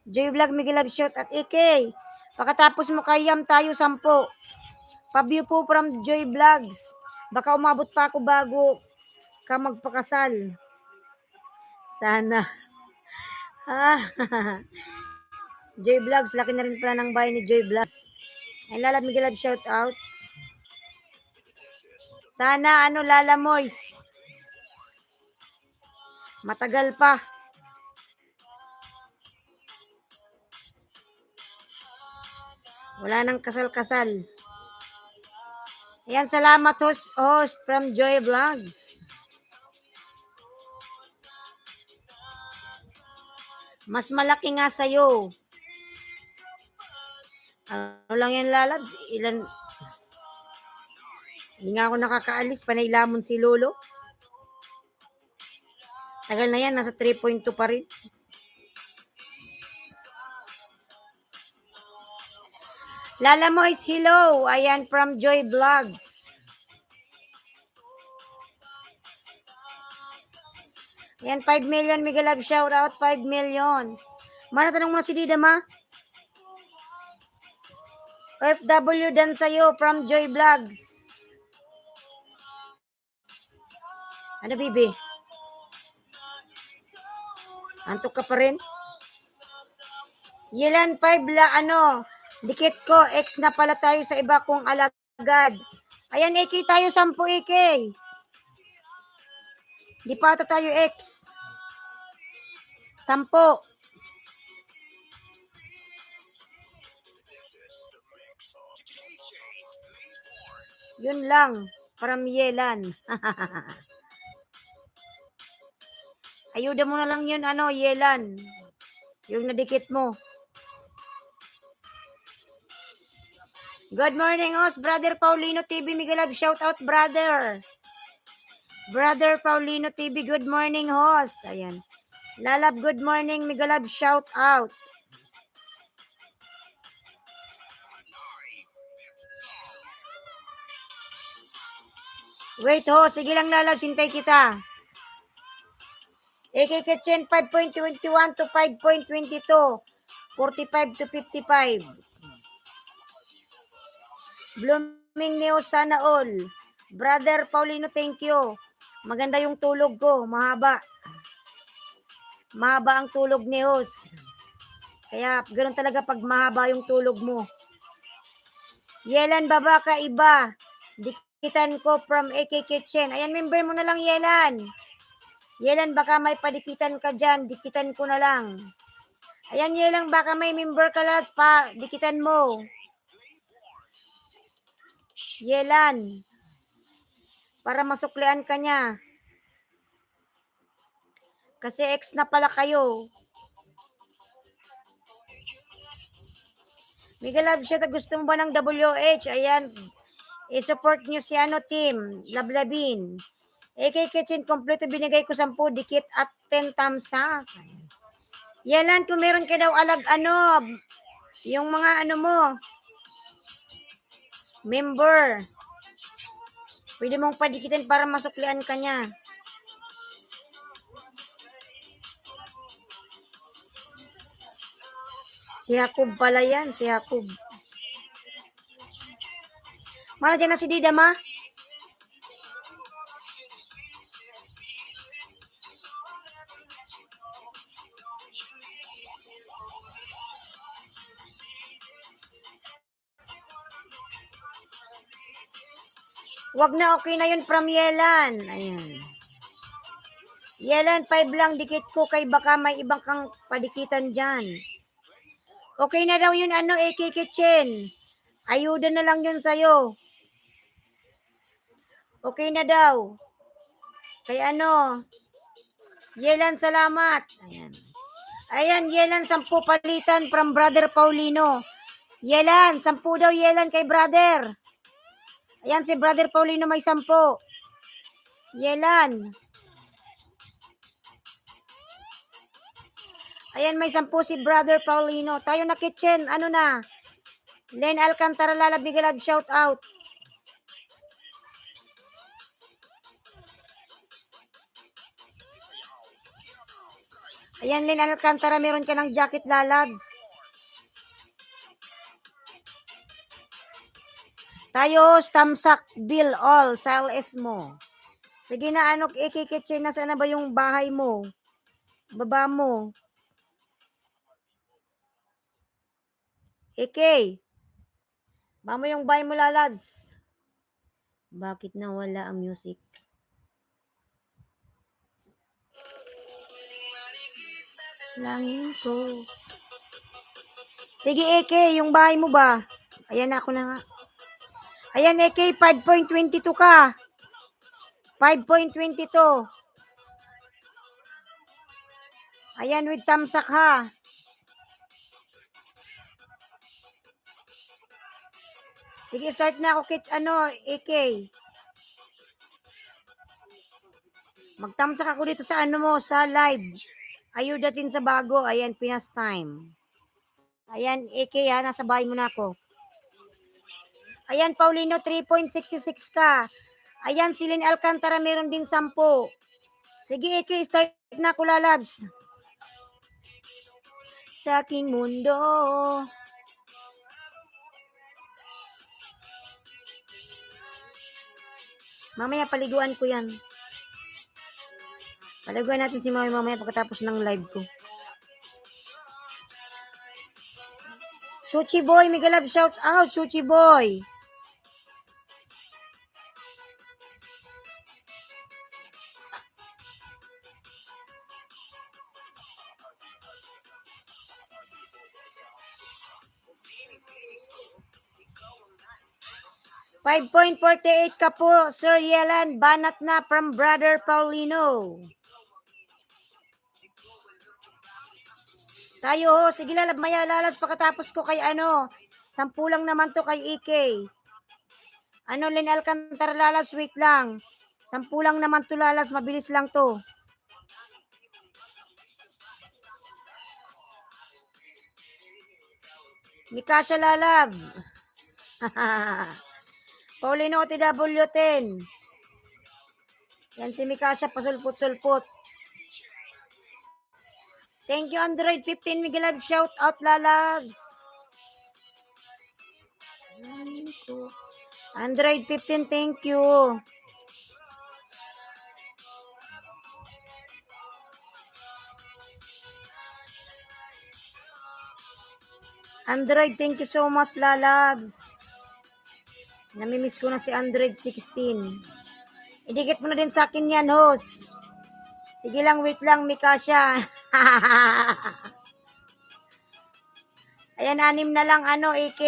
Joy Vlog, Miguel Love Shot at AK. Pagkatapos mo kayam tayo 10. Pa-view po from Joy Vlogs. Baka umabot pa ako bago ka magpakasal. Sana. Joy Vlogs, laki na rin pala ng bahay ni Joy Vlogs. Ay, Lalab, Miguel Love Shout out. Sana, Lala Mois. Matagal pa. Wala nang kasal-kasal. Ayan, salamat host from Joy Vlogs. Mas malaki nga sa'yo. Ano lang yan, lalabs? Hindi nga ako nakakaalis. Panay lamon si Lolo. Tagal na yan. Nasa 3.2 pa rin. Lala Mois, hello. Ayan, from Joy Vlogs. Ayan, 5 million. Mega love shout out, 5 million. Manatanong mo na si Dida, ma? OFW dan sa'yo from Joy Vlogs. Ano, Bibi? Antok ka pa rin? Yelan 5 dikit ko, X na pala tayo sa iba kong alagad. Ayan, AK tayo 10 AK. Di pa ata tayo X. 10. Yun lang, from Yelan. Ayuda mo na lang yun, Yelan. Yung nadikit mo. Good morning, host. Brother Paulino TV, Miguel Love, shout out, brother. Brother Paulino TV, good morning, host. Ayan. Lalab, good morning, Miguel Love, shout out. Wait, host. Sige lang, Lalab, sintay kita. AK Kitchen, 5.21 to 5.22. 45 to 55. Blooming News, sana all. Brother Paulino, thank you. Maganda yung tulog ko, mahaba. Mahaba ang tulog ni Hos. Kaya ganoon talaga pag mahaba yung tulog mo. Yelan Baba ka iba. Dikitan ko from AK Kitchen. Ayan, member mo na lang, Yelan. Yelan, baka may padikitan ka dyan. Dikitan ko na lang. Ayan, Yelan, baka may member ka lang pa. Dikitan mo. Yelan. Para masuklian ka niya. Kasi ex na pala kayo. Miguel Love siya, gusto mo ba ng WH? Ayan, i-support nyo si team, Lablabin. AK Kitchen, kompleto binigay ko 10, dikit at 10 thumbs up. Yalan, kung meron ka daw yung mga mo, member, pwede mong padikitin para masuklian ka niya. Si Jacob pala yan, si Jacob. Mara dyan na si Dida, ma? Wag na, okay na yun from Yelan. Ayan. Yelan, 5 lang dikit ko kay baka may ibang kang padikitan dyan. Okay na daw yun, AK Kitchen. Ayuda na lang yun sa'yo. Okay na daw. Kay Yelan, salamat. Ayan. Ayan, Yelan, 10 palitan from Brother Paulino. Yelan, 10 daw Yelan kay brother. Ayan, si Brother Paulino may 10. Yelan. Ayan, may 10 si Brother Paulino. Tayo na kitchen, na? Len Alcantara Lalabigalab, shout out. Ayan, Len Alcantara, meron ka ng jacket lalabs. Tayo, Stamsak Bill All, sa LS mo. Sige na, ikikitchen na sana ba yung bahay mo? Baba mo. Baba mo yung bahay mo, lalabs. Bakit nawala ang music? Langin ko. Sige, yung bahay mo ba? Ayan, ako na nga. Ayan, 5.22 ka. 5.22. Ayan, with tamsak ha. Sige, start na ako Magtamsak ako dito sa sa live. Ayuda din sa bago. Ayan, Pinas Time. Ayan, ha, nasa bahay mo na ako. Ayan, Paulino, 3.66 ka. Ayan, Silin Alcantara, meron din 10. Sige, start na ako, lalabs. Sa aking mundo. Mamaya paliguan ko yan. Paliguan natin si Mami mamaya pagkatapos ng live ko. Suchi Boy, Miguel Love, shout out, Suchi Boy. $5.48 ka po, Sir Yelan. Banat na from Brother Paulino. Tayo, sige lalab, maya lalas pagkatapos ko kay 10 lang naman to kay EK. Len Alcantara lalas, wait lang. 10 lang naman to lalas, mabilis lang to. Mikasha lalab. Paulino TW10. Yan si Mikasha, pasulpot-sulpot. Thank you, Android 15. Miguel Love, shout out, lalabs. Android 15, thank you. Android, thank you so much, lalabs. Namimiss ko na si Android 16. Idikit mo na din sa akin yan, host. Sige lang, wait lang, Mikasha. Ayan, 6 na lang, AK.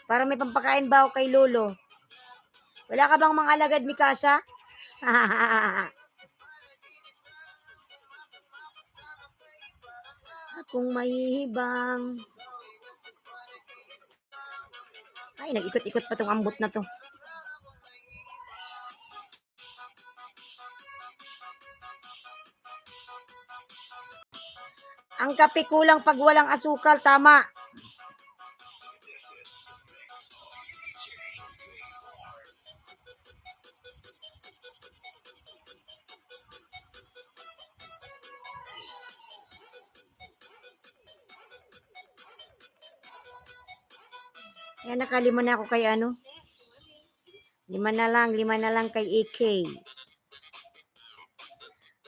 Para may pampakain ba ako kay Lolo? Wala ka bang mga alagad, Mikasha? Akong mahihibang. Ay, nag-ikot-ikot pa tong ambot na to. Ang kape kulang pag walang asukal, tama. Yan, nakalima na ako kay ano. 5 na lang kay AK.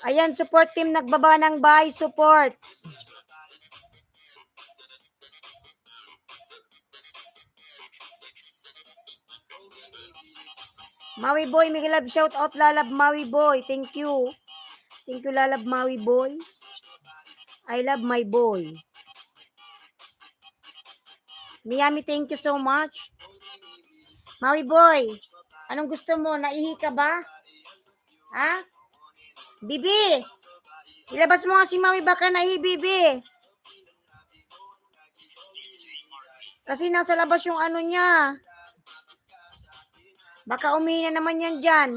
Ayan, support team, nagbaba ng buy, support. Maui Boy, may love shout out, lalab Maui Boy. Thank you. Thank you, lalab Maui Boy. I love my boy. Miami, thank you so much. Maui Boy, anong gusto mo? Naihi ka ba? Ha? Bibi, ilabas mo nga si Maui, baka naihi, Bibi. Kasi nasa labas yung ano niya. Baka umihi na naman yan dyan.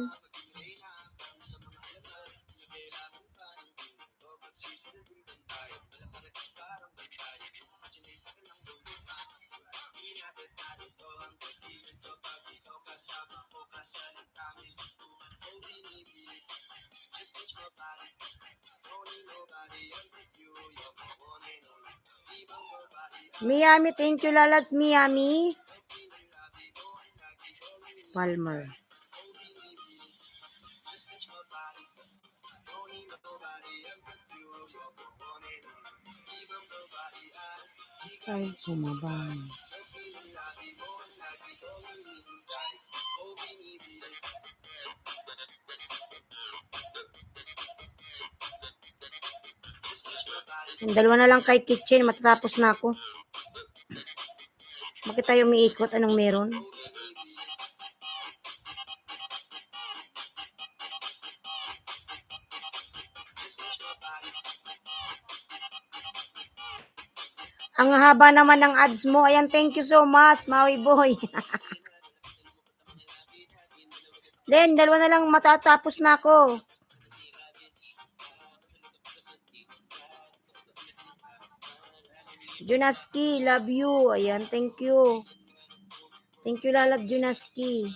Miami, thank you, lalas Miami. Palmer. Ay, sumabay. Yung dalawa na lang kay kitchen, matatapos na ako. Bakit tayo umiikot? Anong meron? Ang haba naman ng ads mo. Ayan, thank you so much, Maui Boy. Len, dalawa na lang matatapos na ako. Junaski, love you. Ayan, thank you. Thank you, lalab Junaski.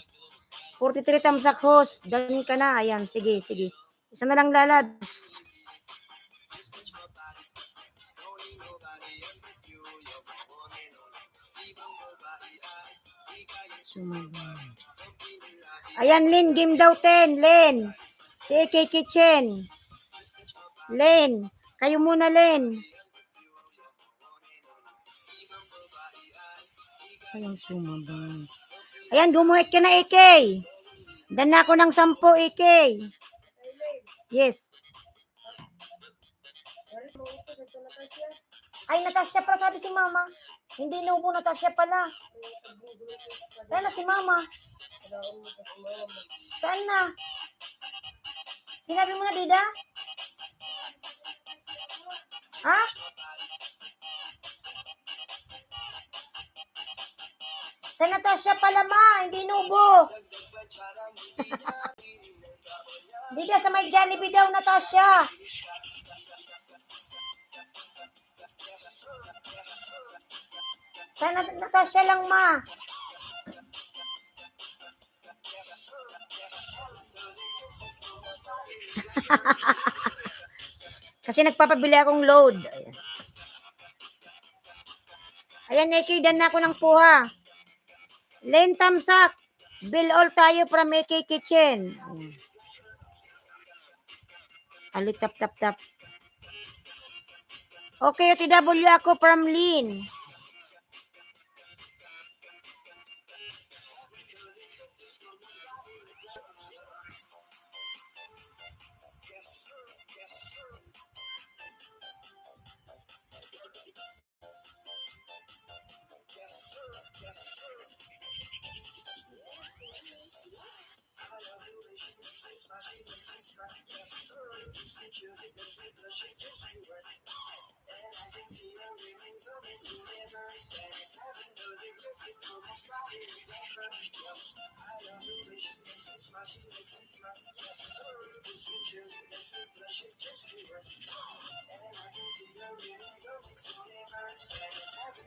43 thumbs up, host. Done ka na. Ayan, sige, sige. Isa na lang, lalabs. Ayan, Lin, game daw 10. Len. Si AK Kitchen. Len. Kayo muna, Len. Ayan, sumabay. Ayan, gumuhit ka na, AK. Dan na ako ng 10, AK. Yes. Ay, Natasha pala, sabi si Mama. Hindi nubo, Natasha pala. Sana si Mama. Saan na? Sinabi mo na, Dida? Ha? Sa Natasha pala, Ma. Hindi nubo. Dida, sa may Jollibee daw, Natasha. Sana Natasha lang, Ma. Kasi nagpapabili akong load. Ayan, AK, dan na ako ng puha. Len, tamsak. Bill all tayo from AK Kitchen. Alit tap tap tap. Okay, OTW ako from Lynn.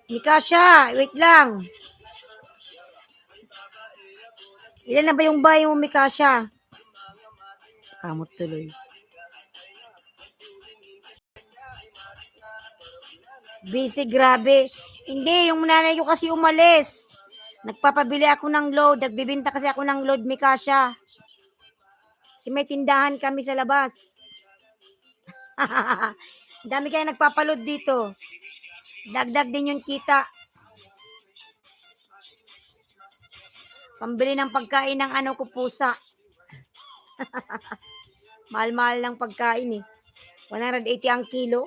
Mikasha, wait lang. Ilan na ba yung bahay mo, Mikasha? Kamot tuloy. Busy, grabe. Hindi, yung nanay ko kasi umalis. Nagpapabili ako ng load. Nagbibinta kasi ako ng load, Mikasha. Kasi may tindahan kami sa labas. Dami kayo nagpapaload dito. Dagdag din yung kita. Pambili ng pagkain ng ano ko pusa. Mahal-mahal ng pagkain eh. 180 ang kilo.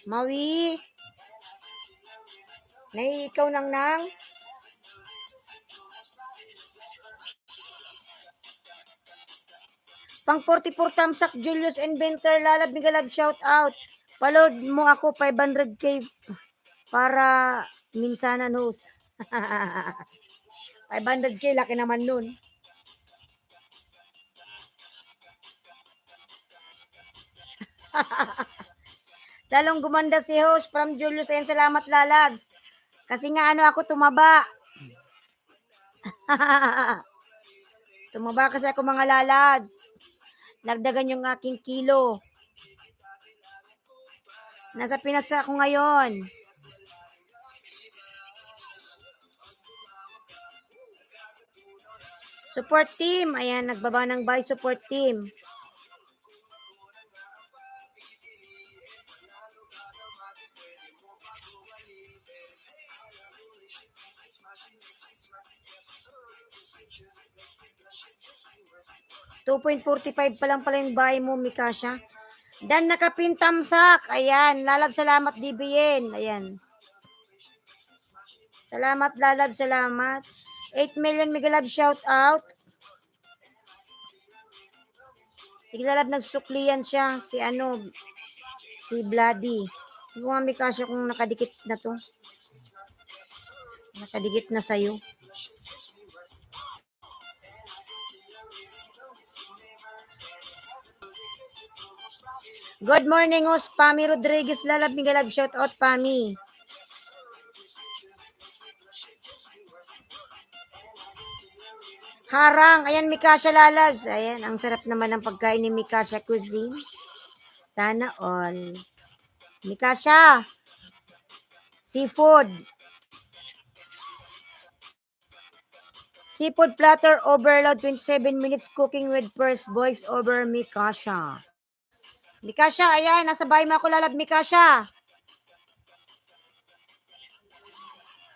Mawi. Nay, ikaw nang. Pang 44 tamsak, Julius Inventor, Lalab, Migalab, shout out. Paload mo ako 500k para minsanan host. 500k, laki naman nun. Lalong gumanda si host from Julius. Ayan, salamat Lalabs. Kasi nga ano ako tumaba. Tumaba kasi ako mga Lalabs. Nagdagan yung aking kilo. Nasa Pinas ako ngayon. Support team. Ayan, nagbaba ng buy support team. $2.45 pa lang pala yung buy mo, Mikasha. Dan nakapintamsak. Ayan, Lalab, salamat DBN. Ayan. Salamat Lalab, salamat. 8 million Migalab, shout out. Sige Lalab, nagsusuklian siya. Si Bloody. Hindi ko nga Mikasha kung nakadikit na to. Nakadikit na sa'yo. Good morning, host Pami Rodriguez, Lalab, Migalab, shout out Pami. Harang, ayan Mikasha Lalabs. Ayan, ang sarap naman ng pagkain ni Mikasha Cuisine. Sana all. Mikasha, seafood. Seafood platter overload, 27 minutes cooking with first voice over Mikasha. Mikasha, ayan, nasa bahay mo ako Lalab, Mikasha.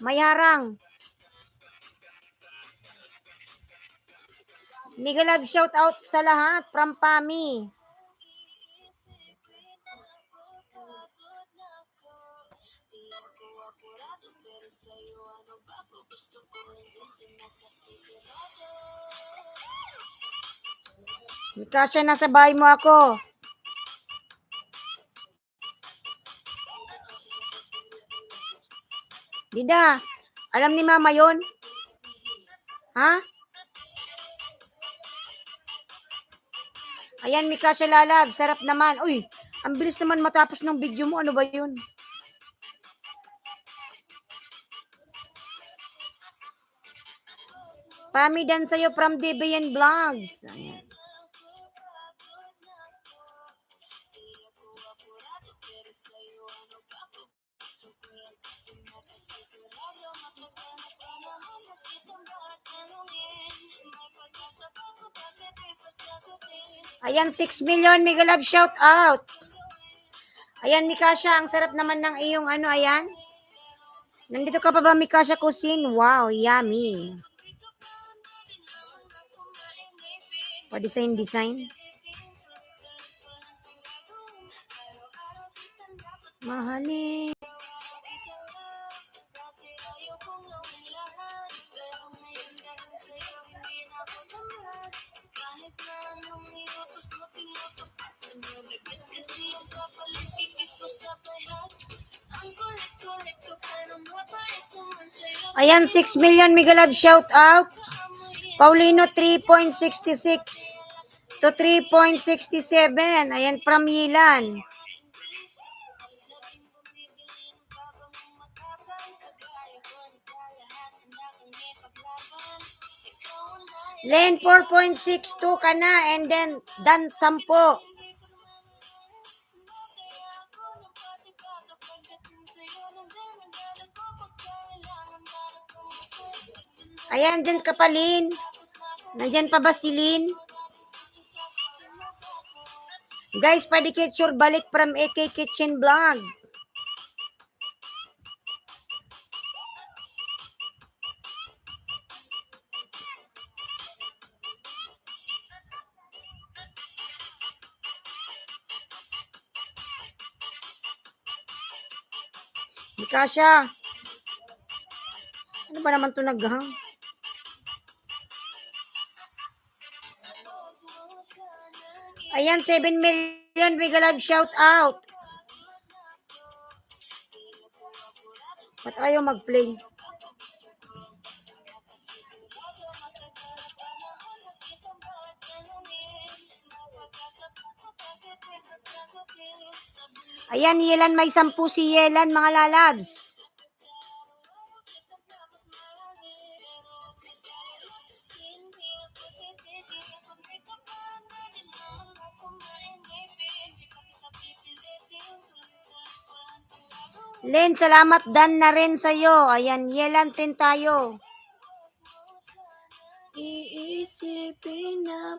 May harang. Migalab, shout out sa lahat from Pami. Mikasha, nasa bahay mo ako. Dida, alam ni Mama yon? Ha? Ayan, Mikasha Lalab, sarap naman. Uy, ang bilis naman matapos ng video mo. Ano ba yun? Pami dan sa'yo from DBN Vlogs. Ayan. Ayan, 6 million, Mega Love, shout out. Ayan, Mikasha, ang sarap naman ng iyong ano, ayan. Nandito ka pa ba, Mikasha Cuisine? Wow, yummy. Pa-design. Mahalin. Ayan, 6 million, Mega Love, shout out. Paulino, 3.66 to 3.67. Ayan, from Yilan. Len, 4.62 ka na, and then, Dan, 10. Ayan, dyan ka pa, Lin. Nandyan pa ba si Lin? Guys, padikit sure balik from AK Kitchen Vlog. Mikasha. Ano ba naman ito naghang? Ayan, 7 million, Mega Love, shout out. Ba't ayaw mag-play? Ayan, Yelan, may 10 si Yelan, mga lalabs. Len, salamat Dan na rin sa'yo. Ayan, Yelan, 10 tayo. Iisipin na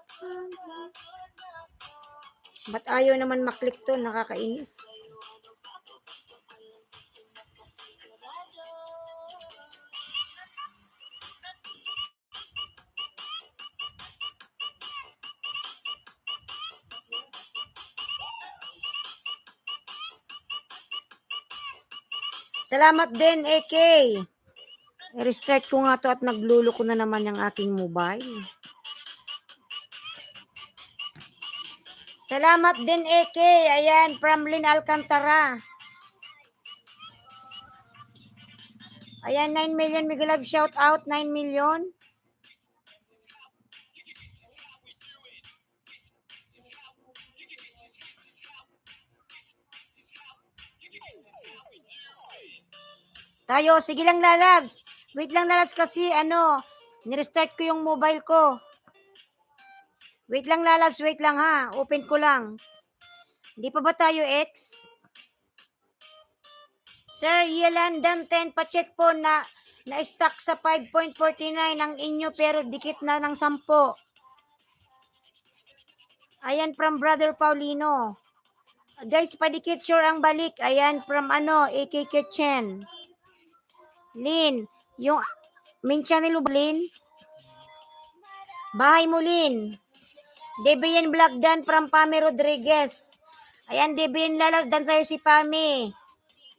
ba't ayaw naman maklik to? Nakakainis. Salamat din, AK. I-restart ko nga to at naglulo ko na naman yung aking mobile. Salamat din, AK. Ayan, from Lynn Alcantara. Ayan, 9 million, Mega Love, shout out, 9 million. Tayo, sige lang lalabs. Wait lang lalabs kasi nirestart ko yung mobile ko. Wait lang lalabs, wait lang ha. Open ko lang. Hindi pa ba tayo X? Sir Yelandan 10, pa-check po na na-stack sa 5.49 ang inyo pero dikit na ng 10. Ayan from Brother Paulino. Guys, padikit sure ang balik. Ayan from AK Kitchen. Lin, yung main channel mo, Lin? Bahay mo, Lin. Debian Vlog Dan from Pami Rodriguez. Ayan, Debian Lalag Dan sa'yo si Pami.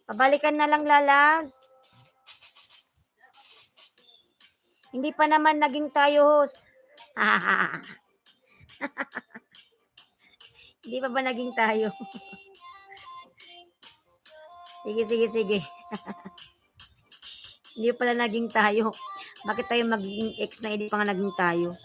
Pabalikan na lang lalab. Hindi pa naman naging tayo host. Hindi pa ba naging tayo? Sige. Hindi pala naging tayo. Bakit tayo magiging ex na hindi pa nga naging tayo?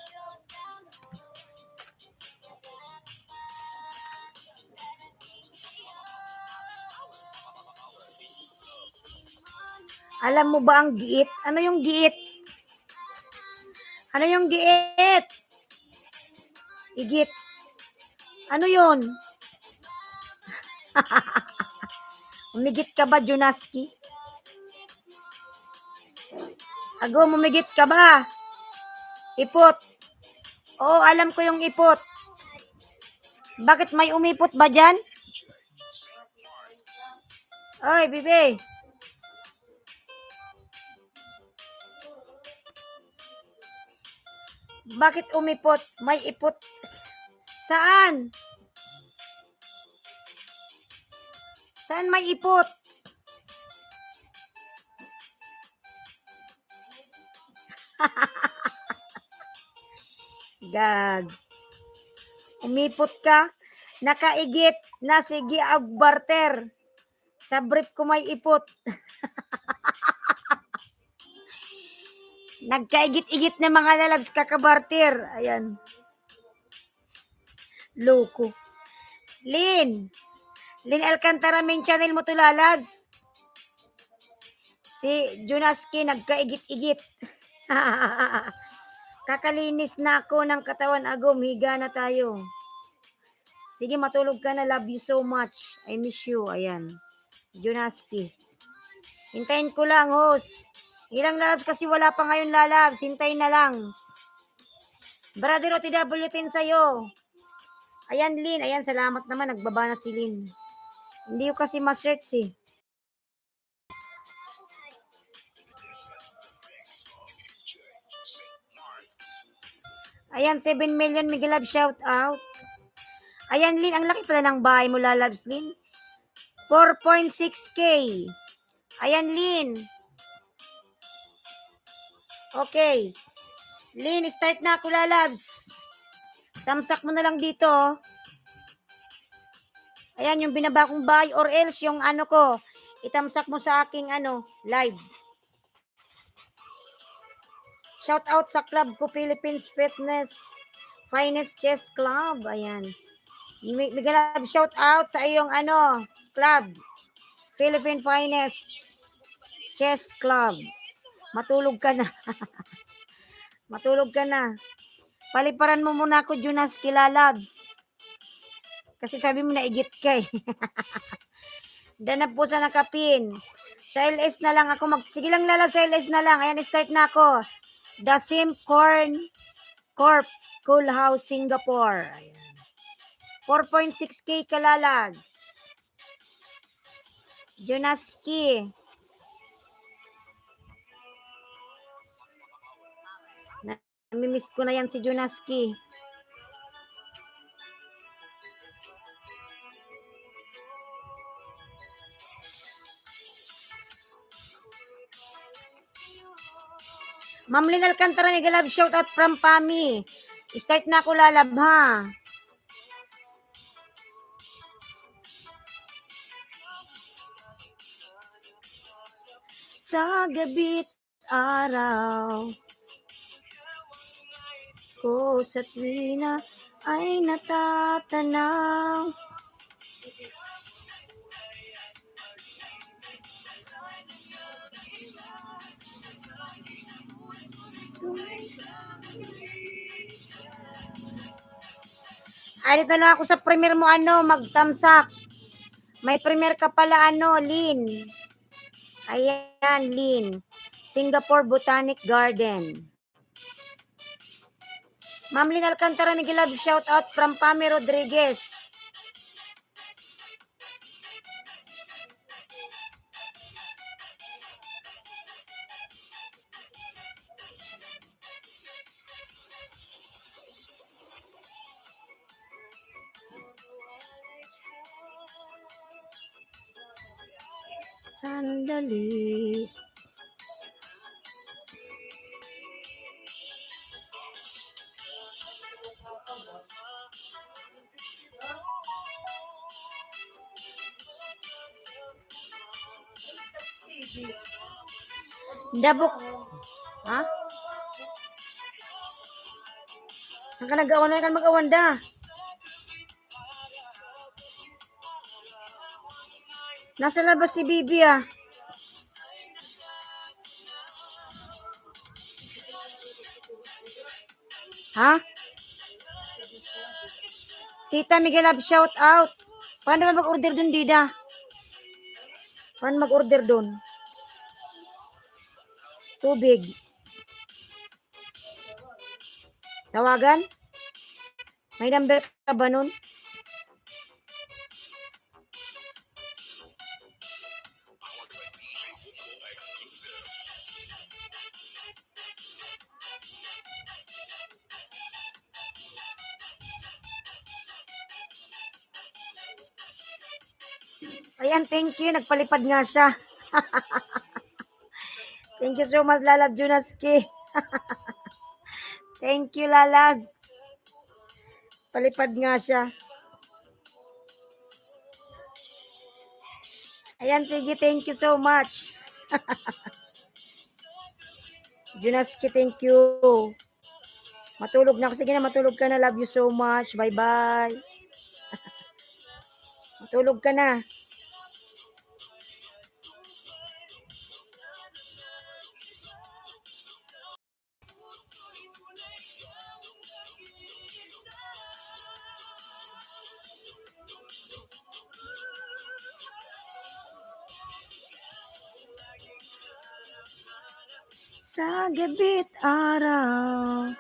Alam mo ba ang giit? Ano yung giit? Ano yung giit? Igit. Ano yun? Umigit ka ba, Junaski? Ago, mumigit ka ba? Ipot. Oo, alam ko yung ipot. Bakit may umipot ba dyan? Oy, bibi. Bakit umipot? May ipot. Saan? Saan may ipot? Gag. Umipot ka? Nakaigit na sige ag barter. Sa brief ko may ipot. Nagkaigit-igit na mga lalabs kakabarter. Ayan. Loko. Lin Alcantara main channel mo to lalabs. Si Junaski nagkaigit-igit. Kakalinis na ako ng katawan agom. Higa na tayo. Sige, matulog ka na. Love you so much. I miss you. Ayan. Junaski. Hintayin ko lang, host. Ilang lalabs kasi wala pa ngayon lalabs. Hintayin na lang. Brother OTW10 sa'yo. Ayan, Lin. Ayan, salamat naman. Nagbaba na si Lin. Hindi ko kasi ma-search eh. Ayan, 7 million Miguel Love shout out. Ayan, Lin. Ang laki pala ng bahay mo, lalabs, Lin. 4.6K. Ayan, Lin. Okay. Lin, start na ako, lalabs. Tamsak mo na lang dito. Ayan, yung binaba kong bahay or else yung ano ko, itamsak mo sa aking live. Shout out sa club ko, Philippines Fitness Finest Chess Club. Ayan. Miguel Love shout out sa iyong club. Philippine Finest Chess Club. Matulog ka na. Matulog ka na. Paliparan mo muna ako, Junas Kilalabs. Kasi sabi mo naigit ka eh. Danap po sa nakapin. Sa LS na lang ako. Sige lang lala, sa LS na lang. Ayan, start na ako. The Sim Corn Corp. Cool House, Singapore. Ayan. 4.6K kalalag. Junaski. Namimiss ko na yan si Junaski. Ma'am Lynn Alcantara, mega love shout out from Pami. Start na ako lalab ha. Sa gabi't araw ko sa tuwina ay natatanaw. Ay, dito na ako sa premier mo magtamsak. May premier ka pala Lin. Ayan, Lin. Singapore Botanic Garden. Ma'am Lynn Alcantara, mega love shout out from Pami Rodriguez. Sandali. Dabok. Ha? Saan ka nag-awan? Saan ka mag-awan da? Nasa labas si Bibi ah. Ha? Tita Miguel Love shout out. Paano ba mag-order dun, Dida? Paano mag-order dun? Tubig. Tawagan? May number ka ba nun? Ayan, thank you. Nagpalipad nga siya. Thank you so much, Lalab Junaski. Thank you, Lalabs. Palipad nga siya. Ayan, sige, thank you so much. Junaski, thank you. Matulog na ako. Sige na, matulog ka na. Love you so much. Bye-bye. Matulog ka na. Sa gabi't araw.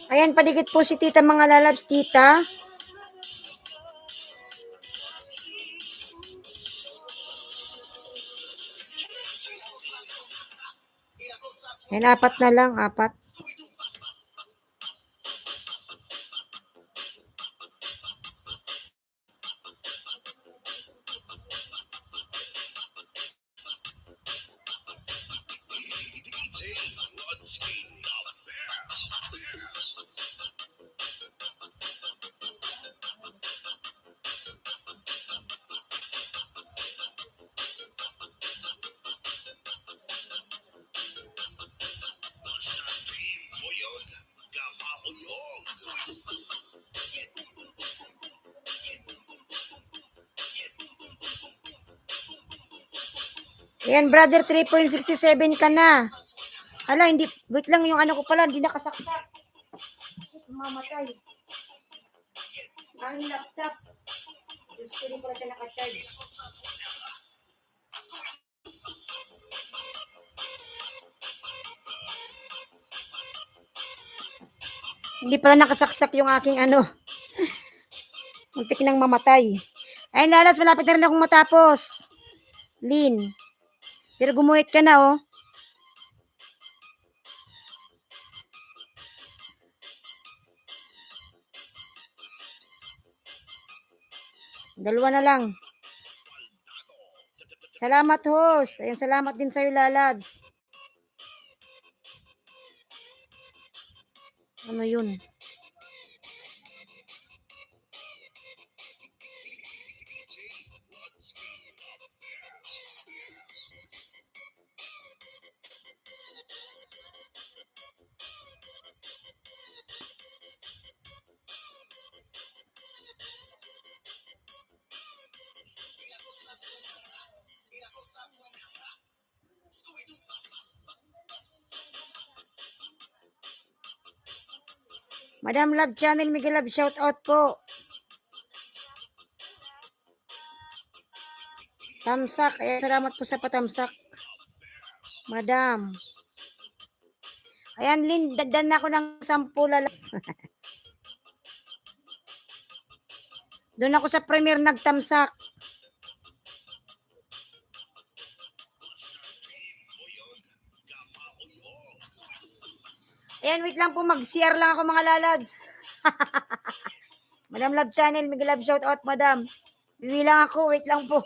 Ayan, padikit po si tita mga lalabs, tita. Ayan, apat na lang, apat. Ayan, brother, 3.67 ka na. Hala, hindi, wait lang, yung ano ko pala, hindi nakasaksak. Mamatay. Ang laptop. Gusto rin pala siya nakacharge. Hindi pala nakasaksak yung aking ano. Muntik nang mamatay. Ayun, lalas, malapit na rin akong matapos. Lin. Pero gumuhit ka na, oh. Dalawa na lang. Salamat, host. Ayun, salamat din sa'yo, lalabs. Ano yun? Madam Love Channel, Miguel Love, shout out po. Tamsak, salamat po sa patamsak. Madam. Ayan, Lin, dadan ako ng 10 lalas. Doon ako sa premier nagtamsak. Ayan, wait lang po, mag-share lang ako mga lalabs. Madam Love Channel, Miguel Love, shout out, madam. Biwi lang ako, wait lang po.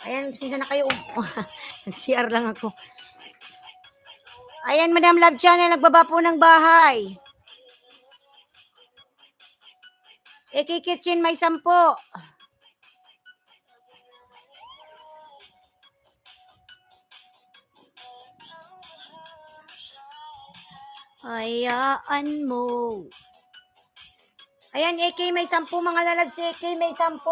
Ayan, sisa na kayo. Nag-CR lang ako. Ayan, Madam Love Channel, nagbaba po ng bahay. Eki Kitchen may 10. Hayaan mo. Ayan, AK may 10 mga lalabs. AK may 10.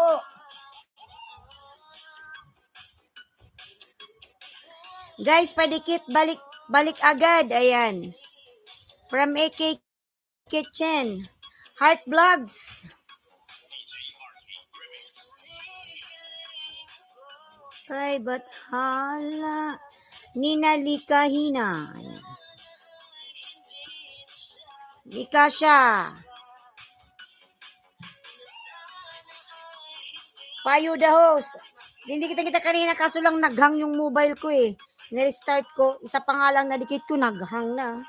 Guys, padikit, balik agad. Ayan. From AK Kitchen. Heart Vlogs. Kay ba't hala? Nina Likahina. Likasha. Payo the host. Hindi kita kanina kaso lang naghang yung mobile ko eh. Nirestart ko. Isa pa nga lang nadikit ko, naghang na.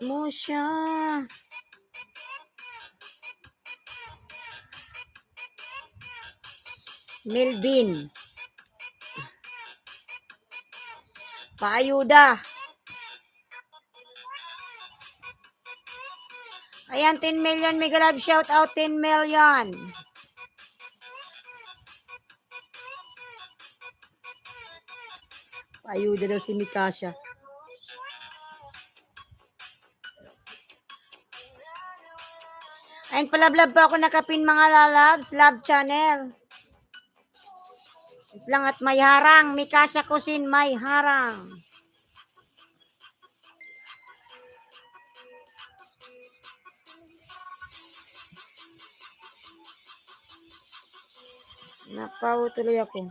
Mo siya. Melvin. Paayuda. Ayan, 10 million mega love shout out, 10 million. Paayuda daw si Mikasha. Ayan, palablab pa ako nakapin mga lalabs, love channel. Lang at may harang, Mikasha Kusin may harang. Napaw tuloy ako.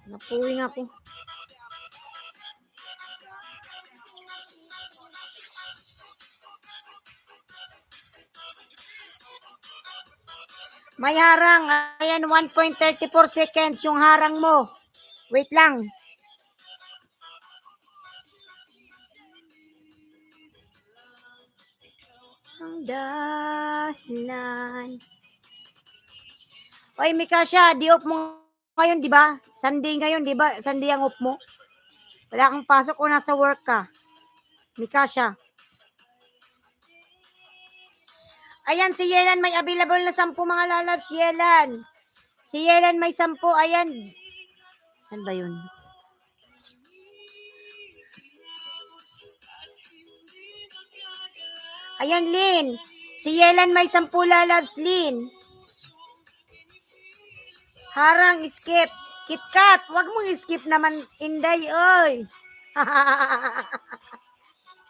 Napuwing ako. May harang. Ayan, 1.34 seconds yung harang mo. Wait lang. Ang dahilan. Oy, Mikasha, di off mo ngayon, di ba? Sunday ngayon, di ba? Sunday ang off mo. Wala kang pasok o nasa work ka. Mikasha. Ayan, si Yelan may available na 10 mga lalabs. Yelan. Si Yelan may 10. Ayan. Saan ba yun? Ayan, Lynn. Si Yelan may 10 lalabs, Lynn. Harang, skip. KitKat, wag mong skip naman, Inday, oy.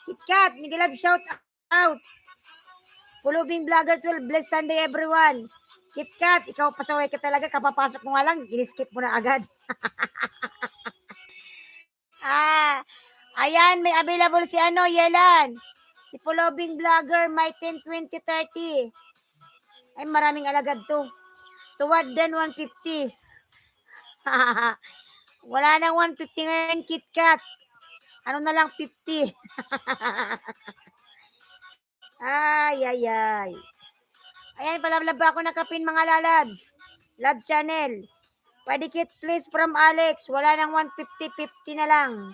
KitKat, nagilab shout out. Pulubing Vlogger 12, blessed Sunday everyone. KitKat, ikaw pasaway ka talaga, kapapasok mo nga lang, in-skip mo na agad. Ayan, may available si Yelan. Si Pulubing Vlogger, may 10, 20, 30. Ay, maraming alagad to. Tuwad din 150. Wala nang 150 ngayon, KitKat. Ano na lang 50. ay. Ayan, palablab ako nakapin mga lalabs. Love channel. Padikit please from Alex. Wala nang 150, 50 na lang.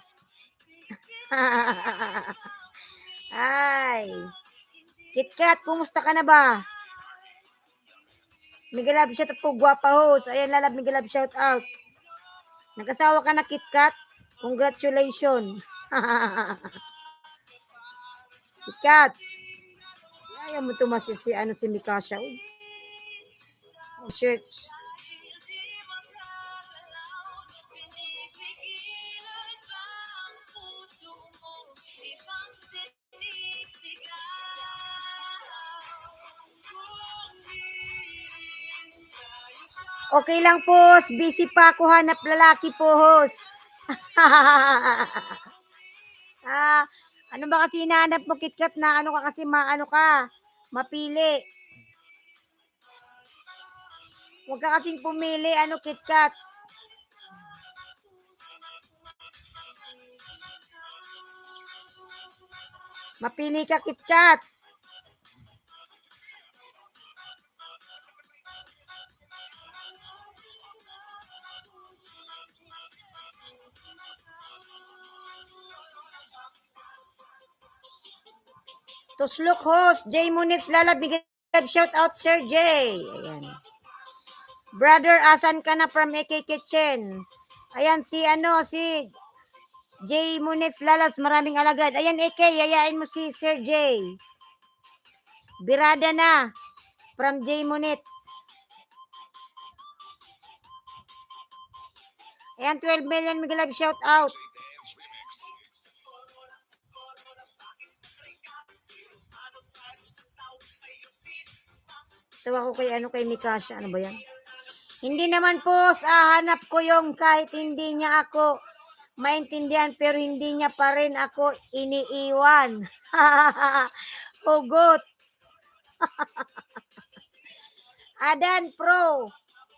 ay. KitKat, kumusta ka na ba? Mega love shout out po, guwapa host. Ayan, lalab, mega love shout out. Nag-asawa ka na, KitKat? Congratulations. KitKat. Ayaw mo tumasi si Mikasha. Search. Okay lang po, busy pa ako, hanap lalaki po, host. Ano ba kasi hinahanap mo, KitKat, na ano ka kasi mapili. Huwag ka kasing pumili, KitKat. Mapili ka, KitKat. Tuslok host, J. Muniz Lala, bigay shout out, Sir J. Ayan. Brother, asan ka na from AK Kitchen? Ayan, si J. Muniz Lalas, maraming alagad. Ayan, AK, yayain mo si Sir J. Birada na from J. Muniz. Ayan, 12 million, Migalab, shout out. Tawa ko kay Mikasha. Ano ba yan? Hindi naman po, hanap ko yung kahit hindi niya ako maintindihan pero hindi niya pa rin ako iniiwan. Hugot. Adan Pro.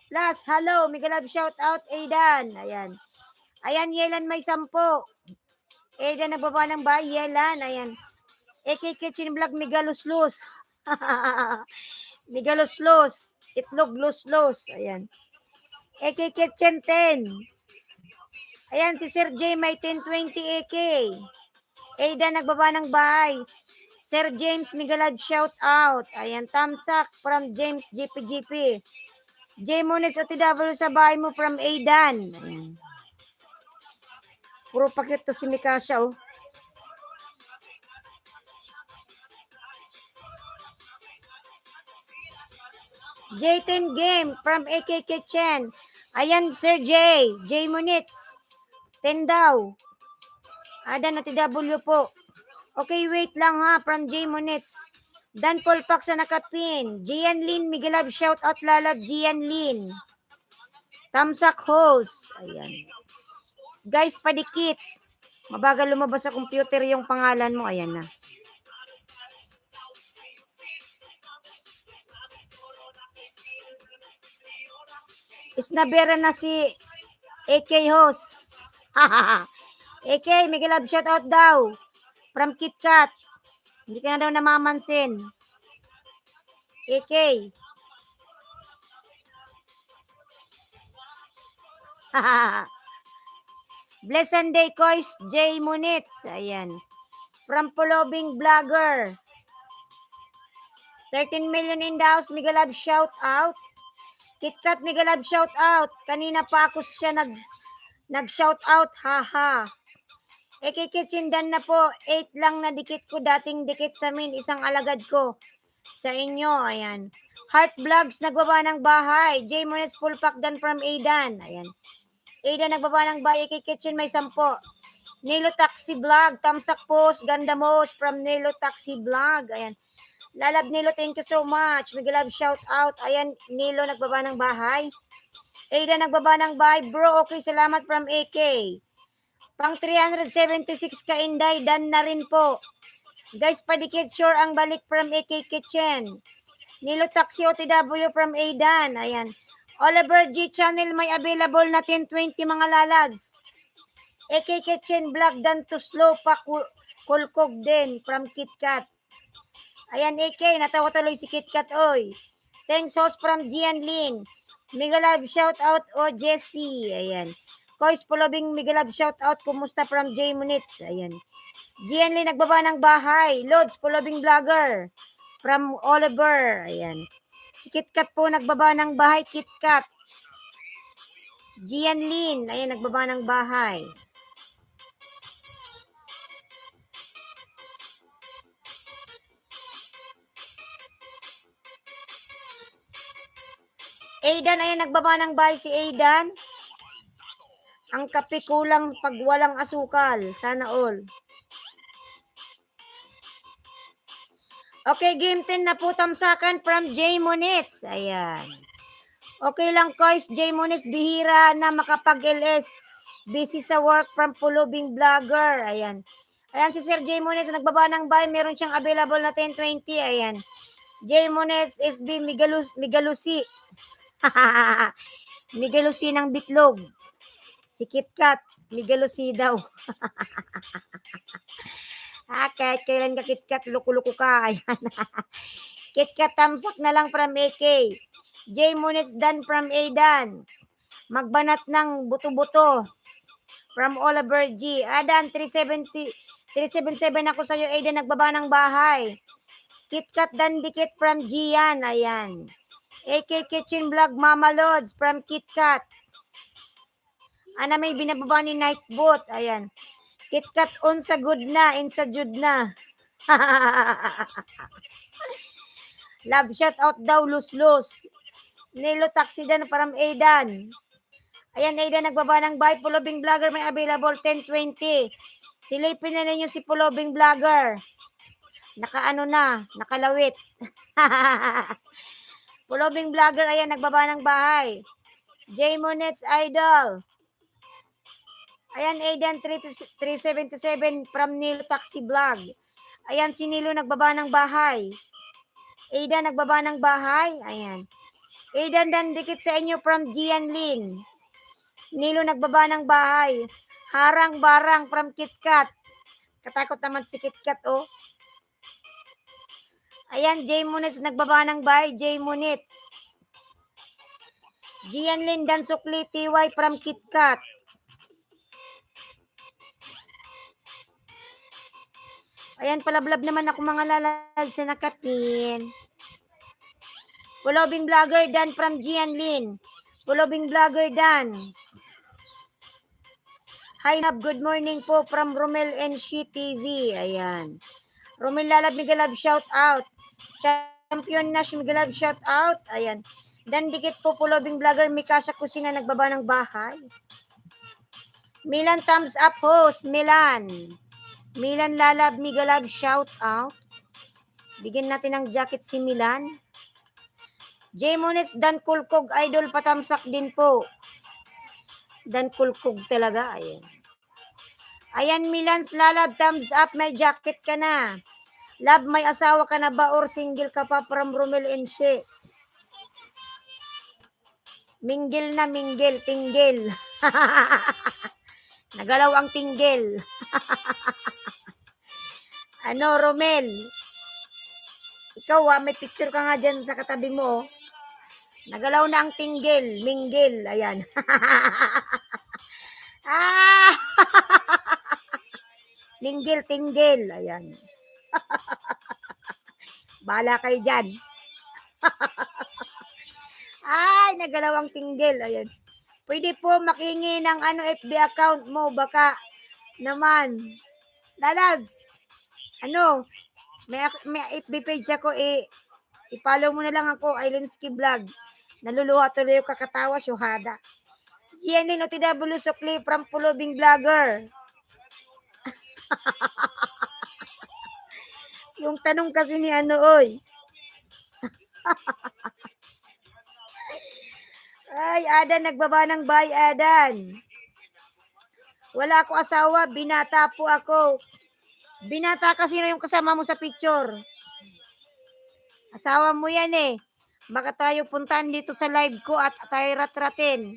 Plus, hello, Migalab, shout out, Aidan. Ayan. Ayan, Yelan may 10. Aidan nagbaba ng bahay, Yelan. Ayan. AK Kitchen Vlog, Migaluslus. Migaluslus. Itlog luslus. Ayan. AK Kitchen 10. Ayan, si Sir J may 1020 AK. Aidan nagbaba ng bahay. Sir James Migalad, shout out. Ayan, tamsak from James GPGP. J. Muniz OTW sa bahay mo from Aidan. Ayan. Puro pakit to si Mikasha, oh. J10 Game from AK Kitchen. Ayan, Sir J. J. Muniz. 10 daw. Adan OTW po. Okay, wait lang ha, from J. Muniz. Dan Paul Pax sa nakapin. Gian Lin, Migalab, shout out lalab, Gian Lin. Tamsak host. Ayan. Guys, padikit. Mabagal lumabas sa computer yung pangalan mo. Ayan na. Isnabera na si AK host. AK, Migalab, shout out daw. From KitKat. Hindi ka na daw namamansin. AK. Bless Sunday, Kois, J. Muniz. Ayan. From Pulobing Vlogger. 13 million in the house. Migalab, shout out. KitKat, Migalab, shout out. Kanina pa ako siya nag-shout out. Haha. AK Kitchen dan na po. 8 lang na dikit ko. Dating dikit sa min. Isang alagad ko. Sa inyo. Ayan. Heart Vlogs, nagbaba ng bahay. J. Muniz, full pack dan from Aidan. Ayan. Aidan, nagbaba ng bahay. AK Kitchen, may 10. Nilo Taxi Vlog. Tamsak post. Ganda most from Nilo Taxi Vlog. Ayan. Lalab Nilo, thank you so much. Migalab, shout out. Ayan, Nilo, nagbaba ng bahay. Aidan, nagbaba ng bahay. Bro, okay, salamat from AK. Pang 376 ka, Inday, dan na rin po. Guys, padikit, sure ang balik from AK Kitchen. Nilo Taxi OTW from Aidan. Ayan. Oliver G channel may available na 1020 mga lalads. AK Kitchen Vlog dan to slow pa kulkog din from KitKat. Ayan, AK, natawa tuloy si KitKat, oy. Thanks, host from Gian Lin. Migalab, shout out, o Jessie. Ayan. Kois Pulobing, Migalab, shout out. Kumusta from J. Muniz. Ayan. Gian Lin, nagbaba ng bahay. Lods, Pulobing Vlogger. From Oliver. Ayan. Si KitKat po, nagbaba ng bahay. KitKat. Gian Lin. Ayan, nagbaba ng bahay. Aidan, ayan, nagbaba ng bahay si Aidan. Ang kape kulang pag walang asukal. Sana all. Okay, game 10 na po tamsakan from J. Muniz. Ayan. Okay lang, Kois. J. Muniz, bihira na makapag-LS. Busy sa work from Pulubing Vlogger. Ayan. Ayan si Sir J. Muniz, nagbaba ng bahay. Meron siyang available na 1020. Ayan. J. Muniz, SB, Migalusi. Migalusi ng bitlog. Si KitKat, Migalusi daw. Kahit kailan ka KitKat, luko-luko ka. Ayan. KitKat tamsak na lang from AK. J Munits Dan from Aidan. Magbanat ng buto-buto from Oliver G. Adan 377 ako sa'yo. Aidan nagbaba ng bahay. KitKat Dan Dikit from Gian. Ayan. AK Kitchen Vlog Mama Lods from KitKat. Ana may binababa ni Nightbot. Ayan. KitKat on sa good na, in sa jud na. Love shout out daw, lus-lus. Nilo Taxidan from Aidan. Ayan, Aidan, nagbaba ng buy. Pulobing Vlogger may available 1020. Silipin na ninyo si Pulobing Vlogger. Nakaano na, nakalawit. Pulobing Vlogger, ayan, nagbaba ng bahay. J Monets Idol. Ayan, Aidan 377 from Nilo Taxi Vlog. Ayan, si Nilo nagbaba ng bahay. Aidan nagbaba ng bahay. Ayan. Aidan Dan Dikit sa inyo from Gian Lin. Nilo nagbaba ng bahay. Harang Barang from KitKat. Katakot naman si KitKat, oh. Ayan, J Munits nagbaba ng bahay. J Munits. Gian Lin Dan Sukli TY from KitKat. Ayan, palablab naman ako mga lalal sa nakapin. Pulobing Vlogger Dan from Gian Lin. Pulobing Vlogger Dan. Hi, good morning po from Romel NC TV. Ayan. Romel Lalab Migalab shout out. Champion Nash Migalab shout out. Ayan. Dan Dikit po Pulobing Vlogger Mikasa Kusina nagbaba ng bahay. Milan thumbs up host. Milan Lalab Migalab shout out. Bigyan natin ng jacket si Milan. J Monets Dan Kulkog Idol patamsak din po. Dan Kulkog talaga. Ayan. Ayan, Milans Lalab, thumbs up, may jacket ka na. Love, may asawa ka na ba or single ka pa from Romel NC? Mingle na, mingle, tinggil. Nagalaw ang tinggil. Ano, Romel? Ikaw, may picture ka nga dyan sa katabi mo. Nagalaw na ang tinggil, mingle, ayan. Mingle, tinggil, ayan. Bahala kayo dyan. Ay, nagalaw ang tinggil, ayan. Pwede po makingi ng FB account mo, baka naman. Lalads, may FB page ako, i-follow mo na lang ako, Islandsky Vlog. Naluluha tuloy yung kakatawa, syuhada. GNN OTW Sukli from Pulobing Vlogger. Yung tanong kasi ni oy. Ay, Adan, nagbaba ng bay, Adan. Wala ako asawa, binata po ako. Binata kasi na yung kasama mo sa picture. Asawa mo yan eh. Baka tayo puntahan dito sa live ko at tayo rat-ratin.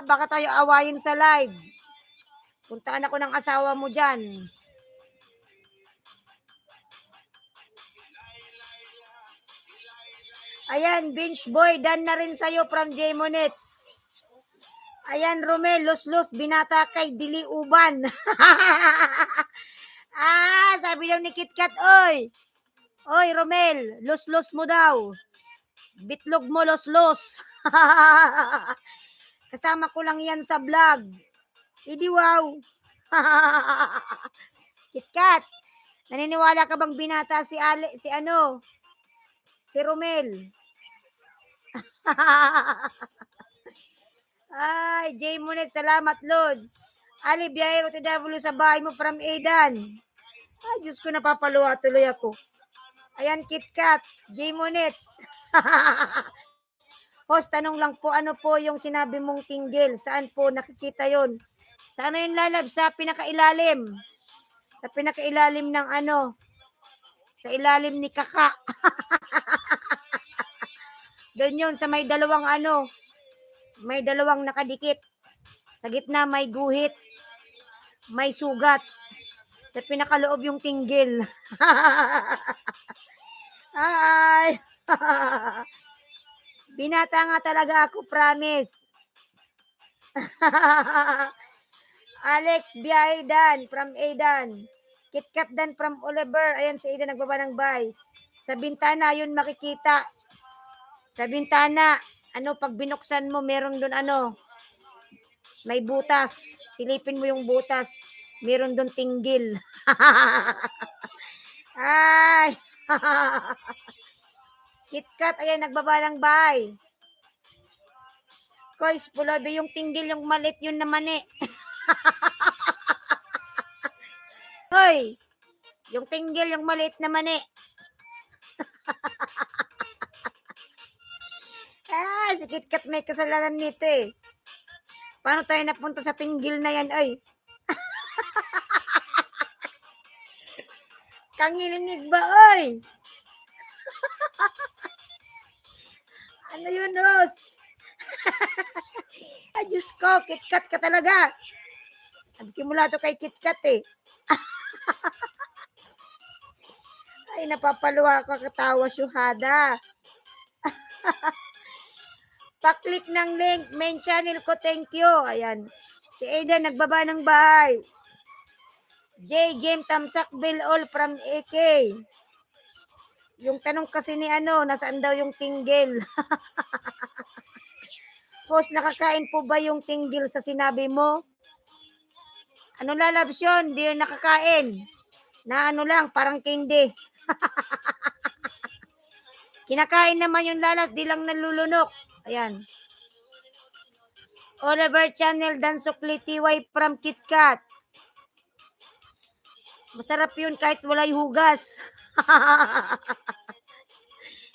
Baka tayo awayin sa live. Puntaan ako ng asawa mo dyan. Ayan, Bench Boy, dan na rin sa'yo from J Monets. Ayan, Romel, los-los, binata kay Dili Uban. Sabi daw ni KitKat, oy. Oy, Romel, los-los mo daw. Bitlog mo, los-los. Kasama ko lang yan sa vlog. Idi wow. KitKat, naniniwala ka bang binata si si Romel? Ay, J Monet, salamat, Lods. Ali Biyahero TW sa bahay mo from Aidan. Ay, Diyos ko, napapaluha tuloy ako. Ayan, KitKat, J Monet. Host, tanong lang po, ano po yung sinabi mong tinggil? Saan po nakikita yon? Sa yung lalab? Sa pinakailalim. Sa pinakailalim ng sa ilalim ni Kaka. Doon yun, sa may dalawang may dalawang nakadikit. Sa gitna may guhit. may sugat. Sa pinakaloob yung tinggil. Ay! Binata nga talaga ako, promise. Alex Biaidan from Aidan. KitKat Dan from Oliver. Ayan si Aidan nagbaba ng bay. Sa bintana yun makikita. Sa bintana, ano pag binuksan mo meron doon ano, may butas. Silipin mo yung butas. Meron doon tinggil. Ay! KitKat, ayan, nagbaba ng bahay. Koys, pulabi yung tinggil, yung malit yun naman eh. Hoy, yung tinggil, yung maliit naman eh. Si KitKat may kasalanan nito eh. Paano tayo napunta sa tinggil na yan, ay? Kangilinig ba, ay? Ano yun, Ros? Ay, Diyos ko, KitKat ka talaga. Nagsimula to kay KitKat eh. Ay, napapaluwa ka, katawa, syuhada. Pa-click ng link, main channel ko, thank you. Ayan. Si Aidan, nagbaba ng bahay. J Game Tamsak Bill All from AK. Yung tanong kasi ni ano, nasaan daw yung tinggil? Boss, nakakain po ba yung tinggil sa sinabi mo? Ano lalabs yun? Di nakakain. Na ano lang, parang candy. Kinakain naman yung lalas, di lang nalulunok. Ayan. Oliver Channel Dan Sukli TY from KitKat. Masarap yun kahit walay hugas.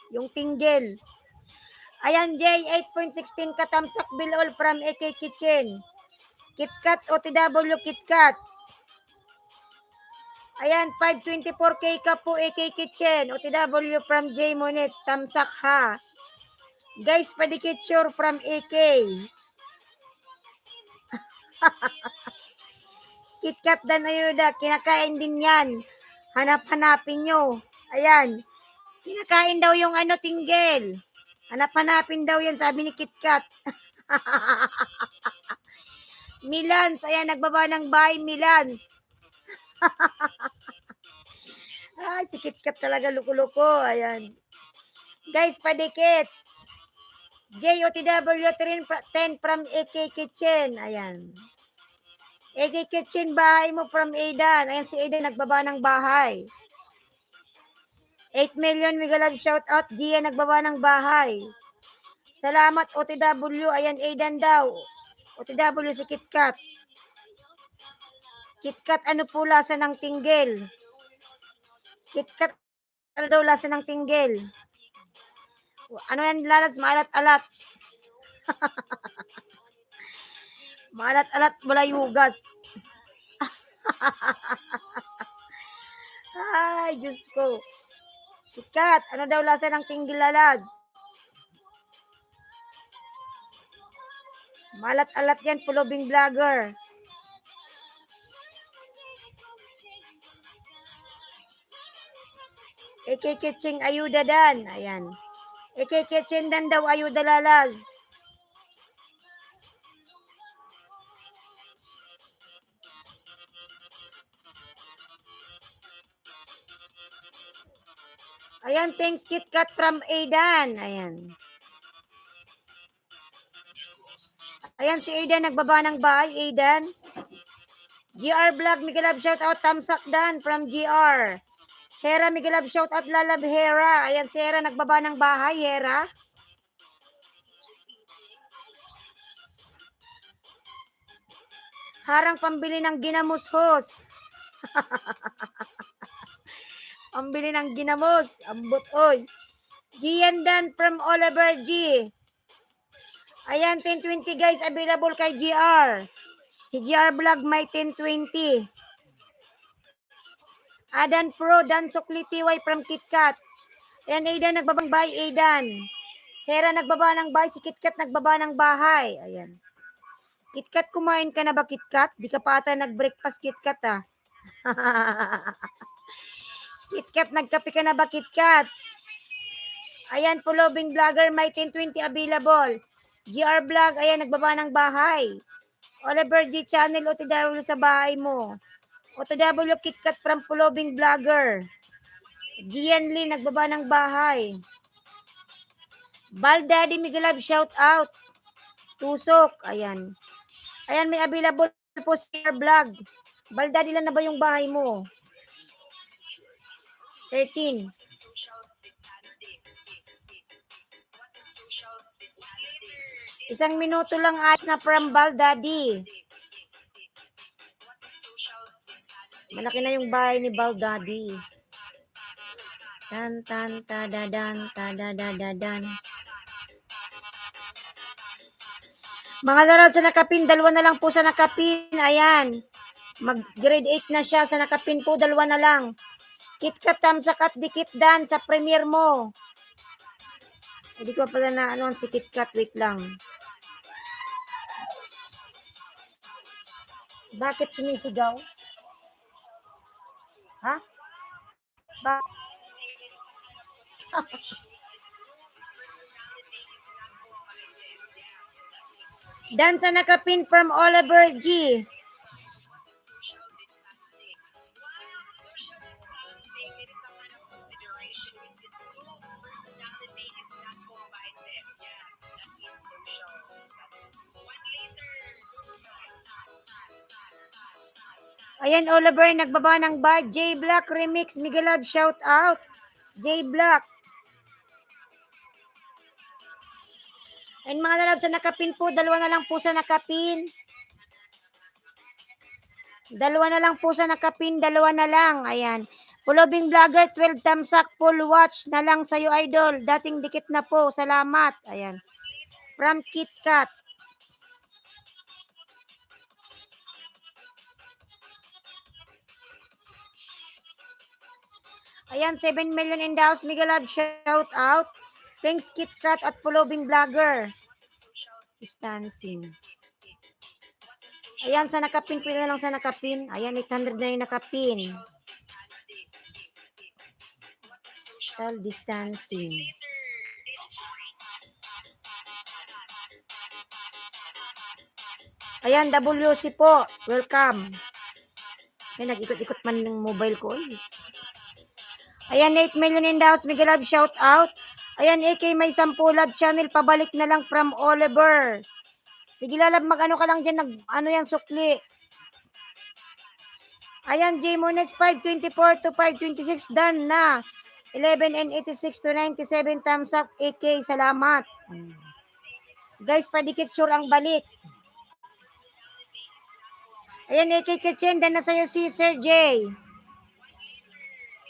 Yung tinggil. Ayan, J, 8.16 katamsak bilol from AK Kitchen. KitKat, OTW KitKat. Ayan, 524K ka po AK Kitchen. OTW from J Monets, tamsak ha. Guys, padikitsure from AK. KitKat Dan Ayuda, kinakain din yan. Hanap-hanapin nyo. Ayan, kinakain daw yung ano, tinggil. Hanap-hanapin daw yan, sabi ni KitKat. Milans, ayan, nagbaba ng bahay, Milans. Ay, si KitKat talaga, luko-luko. Ayan. Guys, padikit. JOTW 10 from AK Kitchen. Ayan. AK Kitchen, bahay mo from Aidan. Ayan si Aidan, nagbaba ng bahay. 8 million, mega love shout out. Gia, nagbaba ng bahay. Salamat, OTW. Ayan, Aidan daw. OTW si KitKat. KitKat, ano po lasa ng tinggil? KitKat, ano daw lasa ng tinggil? Ano yan, lalas? Maalat-alat. Maalat-alat, wala yugas. Ay, Diyos ko. KitKat, ano daw lasa ng tinggil, lalas? Maalat-alat yan, pulobing vlogger. AK Kitchen, ayuda dan. Ayan. AK Kitchen dan daw, ayuda lalas. Ayan, thanks KitKat from Aidan. Ayan. Ayan si Aidan, nagbaba ng bahay, Aidan. GR Vlog, Miguel Love shout out, Tamsak Dan from GR. Hera, Miguel Love shout out, Lalab Hera. Ayan si Hera, nagbaba ng bahay, Hera. Harang pambili ng ginamushos. Pambili ng ginamos. Ambot, oy. Gian Dan from Oliver G. Ayan, 1020 guys, available kay GR. Si GR Vlog may 1020. Adan Pro, Dan Sukli TY from KitKat. Ayan, Aidan, nagbabang bahay, Aidan. Hera, nagbaba ng bahay. Si KitKat, nagbaba ng bahay. Ayan. KitKat, kumain ka na ba KitKat? Di ka pa ata nag-breakfast KitKat ah. KitKat, nagkape ka na ba KitKat? Ayan, Pulobing Vlogger, may 1020 available. GR Vlog, ayan, nagbaba ng bahay. Oliver G Channel, OTW sa bahay mo. OTW KitKat from Pulobing Vlogger. Gian Lee, nagbaba ng bahay. Bal Daddy Miguelab, shout out. Tusok, ayan. Ayan, may available po sa GR Vlog. Bal Daddy, lang na ba yung bahay mo? 13. Isang minuto lang ayos na from Bal Daddy. Malaki na yung bahay ni Bal Daddy. Tan tan tadadan tadadadadan. Mga lalaw sa nakapin, dalawa na lang po sa nakapin. Ayan. Mag grade 8 na siya sa nakapin po, dalawa na lang. KitKat tamsak at dikit dan sa premiere mo. Hindi ko pala na ano si KitKat, wait lang. Bakit sumisigaw? Ha? Dan sa nakapin from Oliver G. Ayan, Oliver, nagbaba ng ba? J Black Remix, Miguel Love, shout out. J Black. Ayan, mga lalab sa nakapin po, dalawa na lang po sa nakapin. Dalawa na lang po sa nakapin, dalawa na lang. Ayan. Pulobing Vlogger, 12 tamsak, full watch na lang sa'yo, idol. Dating dikit na po, salamat. Ayan. From KitKat. Ayan, 7 million in the house. Miguel Love, shout out. Thanks, KitKat at Pulobing Vlogger. Distancing. Ayan, sa nakapin, pila lang sa nakapin. Ayan, 800 na yung nakapin. Social distancing. Ayan, WC po. Welcome. Ayan, nag-ikot-ikot man ng mobile ko. Ayan, 8 million in the house. Miguel Love, shout out. Ayan, AK, may 10 love channel. Pabalik na lang from Oliver. Sige, lalab, mag-ano ka lang dyan. Ano yan, sukli. Ayan, J Mones, 524 to 526. Done na. 11 and 86 to 97 thumbs up. AK, salamat. Guys, padikit sure ang balik. Ayan, AK Kitchen. Done na sa'yo si Sir J.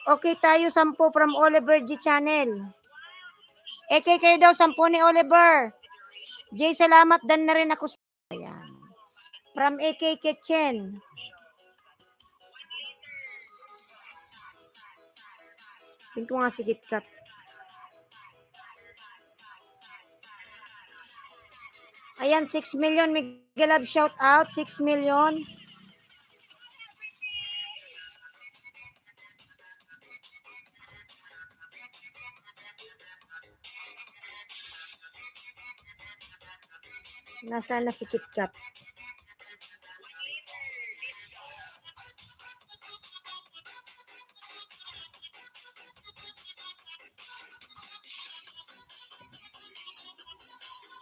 Okay tayo, 10 from Oliver G Channel. AK kayo daw, 10 ni Oliver. J, salamat. Dan na rin ako. Ayan. From AK Kitchen. Pin ko nga si KitKat. Ayan, 6 million. Miguel Love, shout out. 6 million. Nasaan na si KitKat?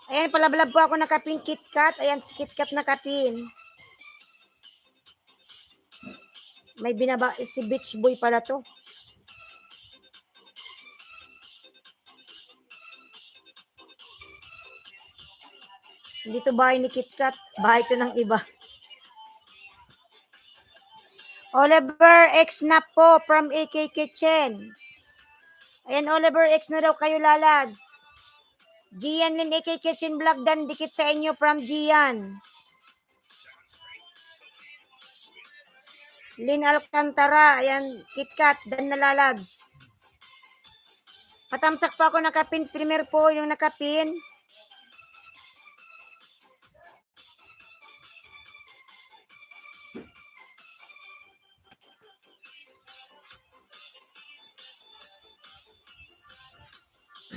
Ayan, palablab po ako nakapin KitKat. Ayan, si KitKat nakapin. May binaba, si Beach Boy pala to. Hindi to bahay ni KitKat. Bahay to ng iba. Oliver X na po from AK Kitchen. Ayan, Oliver X na daw kayo, lalads. Gian Lin AK Kitchen Vlog, dan dikit sa inyo from Gian. Lin Alcantara, ayan, KitKat, dan na, lalads. Patamsak pa ako nakapin, premier po yung nakapin.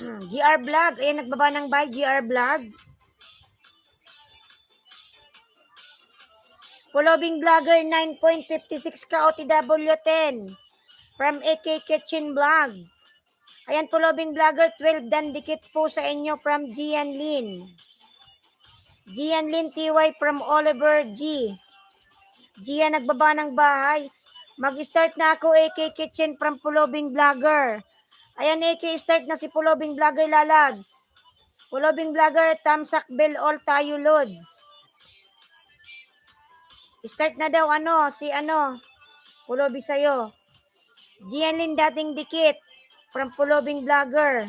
GR Vlog. Ayan, nagbaba ng buy. GR Vlog. Following Vlogger 9.56 ka OTW 10. From AK Kitchen Vlog. Ayan, following Vlogger 12. Dan dikit po sa inyo from Gian Lin. Gian Lin TY from Oliver G. Gian nagbaba ng bahay. Mag-start na ako AK Kitchen from following Vlogger. Ayan, AK start na si following Vlogger Lalads. Following Vlogger Tamsak Bell All tayo Lods. Start na daw following sa'yo. Gianlin dating dikit from following Vlogger.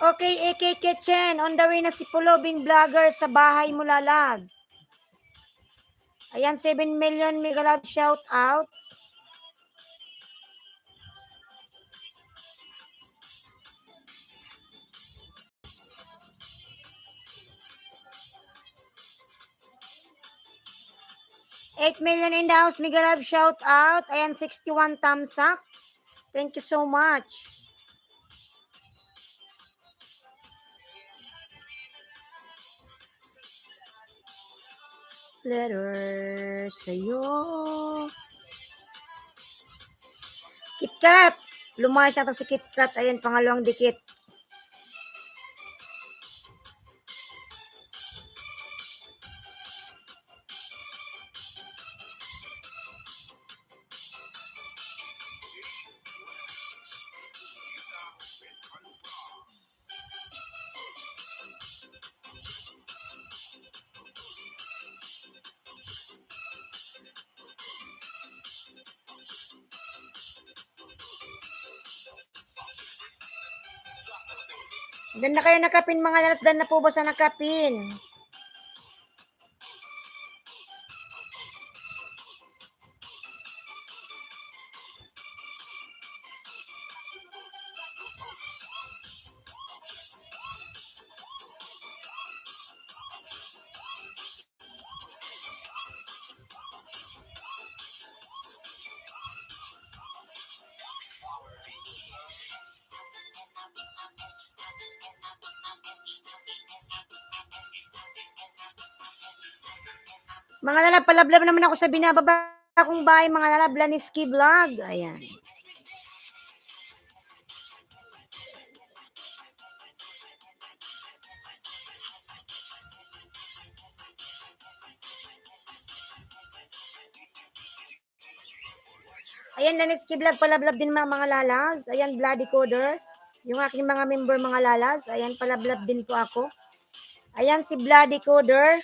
Okay, AK Kitchen. On the way na si following Vlogger sa bahay mo Lalads. Ayan, 7 million mega love shout out. $8 million in the house, mega love shout out. Ayan, 61 thumbs up. Thank you so much. Letter sa'yo. KitKat. Lumayas natin si KitKat. Ayan, pangalawang dikit. Dan na kayo nakapin mga lalat. Dan na po ba sa nakapin? Mga lalab, palablab naman ako sa binababa kong bahay, mga lalab, Laniski Vlog. Ayan. Ayan, Laniski Vlog, palablab din mga lalas. Ayan, Bloody Coder. Yung aking mga member mga lalas. Ayan, palablab din po ako. Ayan, si Bloody Coder.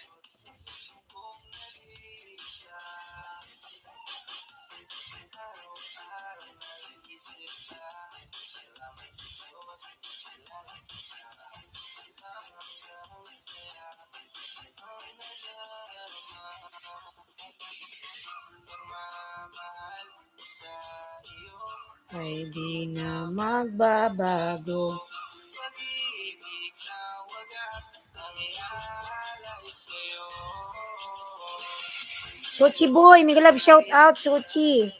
Ay di na magbabago. Sochi boy, may love shout out, Sochi.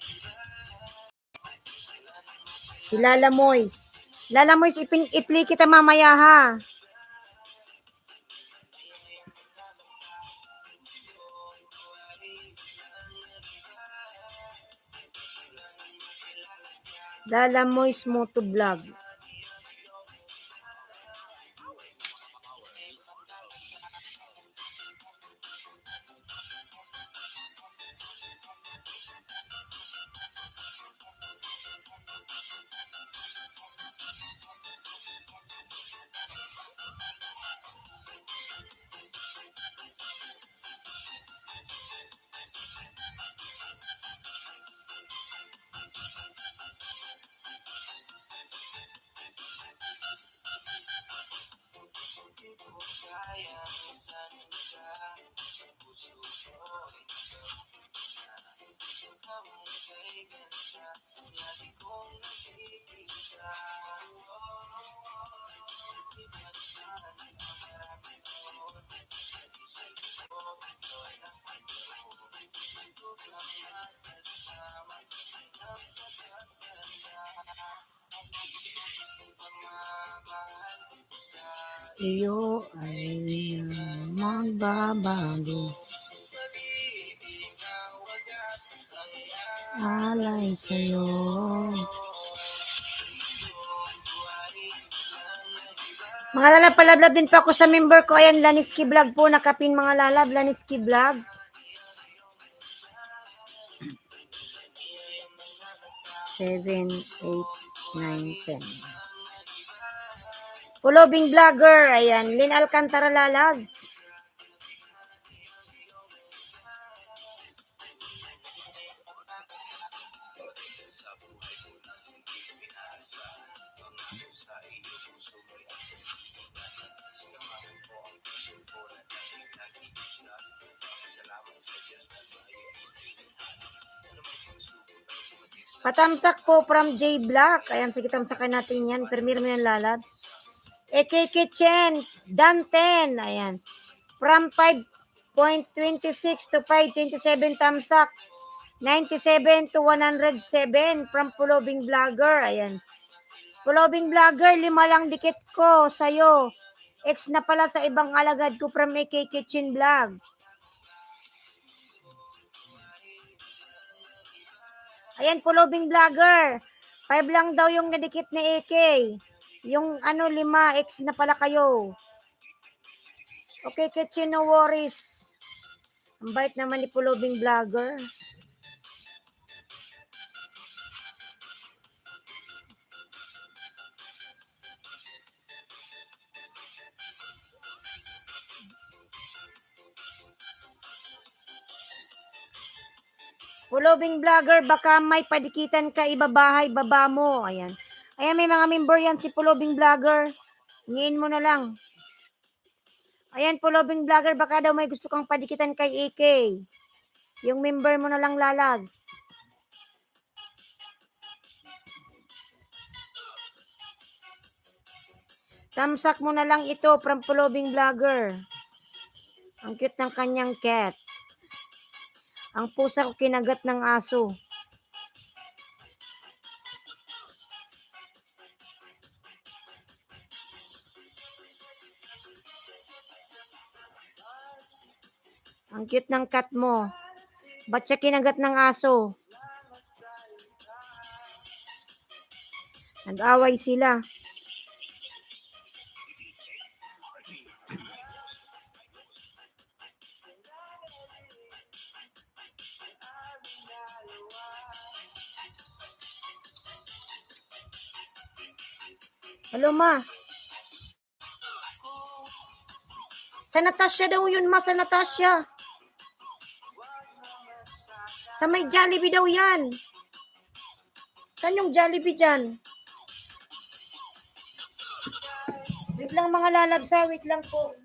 Si Lala Mois. Lala Mois, ipli kita mamaya ha. Lala Mois Moto Vlog. iyo ay magbabago. Alay sa'yo. Mga lalab, palablab din pa ako sa member ko. Ayan, Laniski Vlog po. Nakapin mga lalab, Laniski Vlog. Seven, 8, 9, 10. Pulobing Vlogger. Ayan, Lynn Alcantara lalab. Patamsak po from J Black. Ayan, sige, tamsakan natin yan. Permir mo yan lalab. AK Kitchen, Dan10. Ayan. From 5.26 to 5.27 tamsak. 97 to 107 from Pulobing Vlogger. Ayan. Pulobing Vlogger, 5 lang dikit ko sa'yo. Ex na pala sa ibang alagad ko from AK Kitchen Vlog. Ayan, Pulobing Vlogger. 5 lang daw yung nadikit ni AK. Yung 5, ex na pala kayo. Okay, Kitchen, no worries. Ang bait naman ni Pulobing Vlogger. Pulobing Vlogger, baka may padikitan ka, ibabahay, baba mo. Ayan. Ayan, may mga member yan si Pulobing Vlogger. Ngayon mo na lang. Ayan, Pulobing Vlogger, baka daw may gusto kang padikitan kay AK. Yung member mo na lang lalag. Tamsak mo na lang ito from Pulobing Vlogger. Ang cute ng kanyang cat. Ang pusa ko kinagat ng aso. Ang cute ng cat mo. Ba't siya kinagat ng aso? Nag-away sila. Hello, ma. Sa Natasha daw yun, ma. Sa Natasha. Sa may Jollibee daw yan. Saan yung Jollibee dyan? Wait lang mga lalabsa. Wait lang po.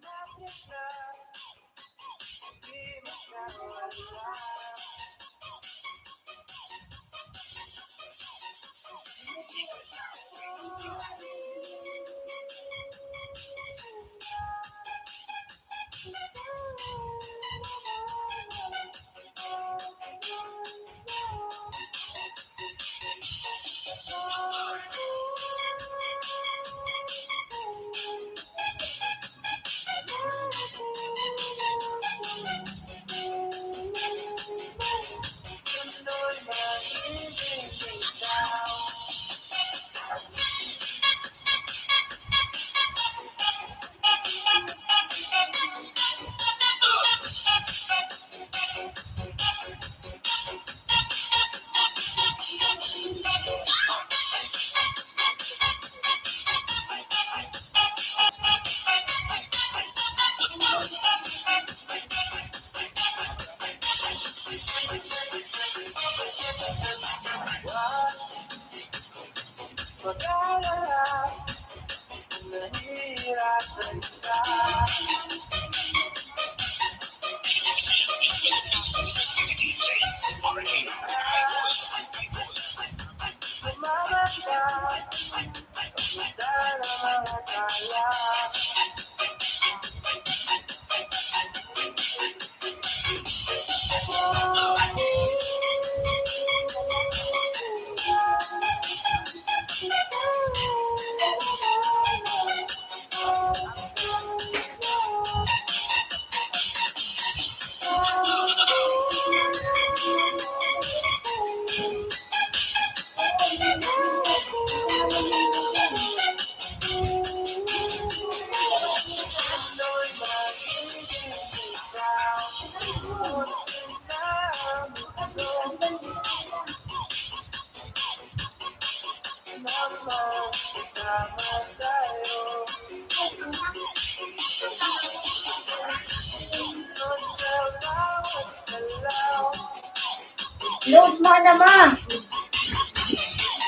Load mo naman.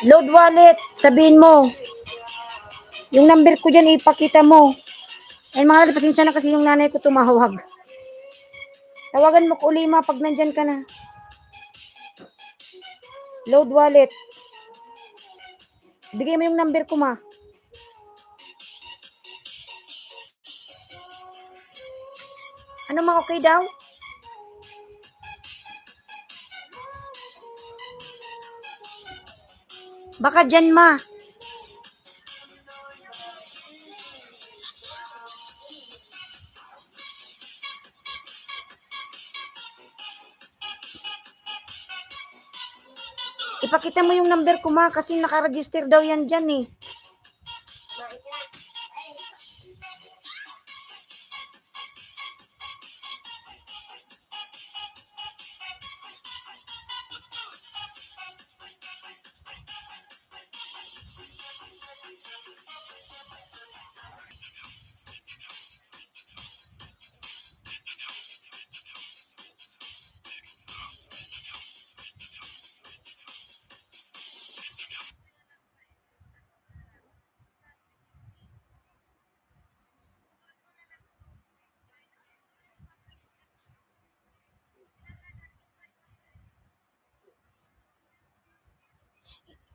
Load wallet. Sabihin mo. Yung number ko dyan, ipakita mo. Eh mga pasensya na kasi yung nanay ko tumawag. Tawagan mo ko Ulima pag nandyan ka na. Load wallet. Bigay mo yung number ko, ma. Ano ma, okay daw? Baka dyan, ma. Ipakita mo yung number ko, ma, kasi nakaregister daw yan dyan eh.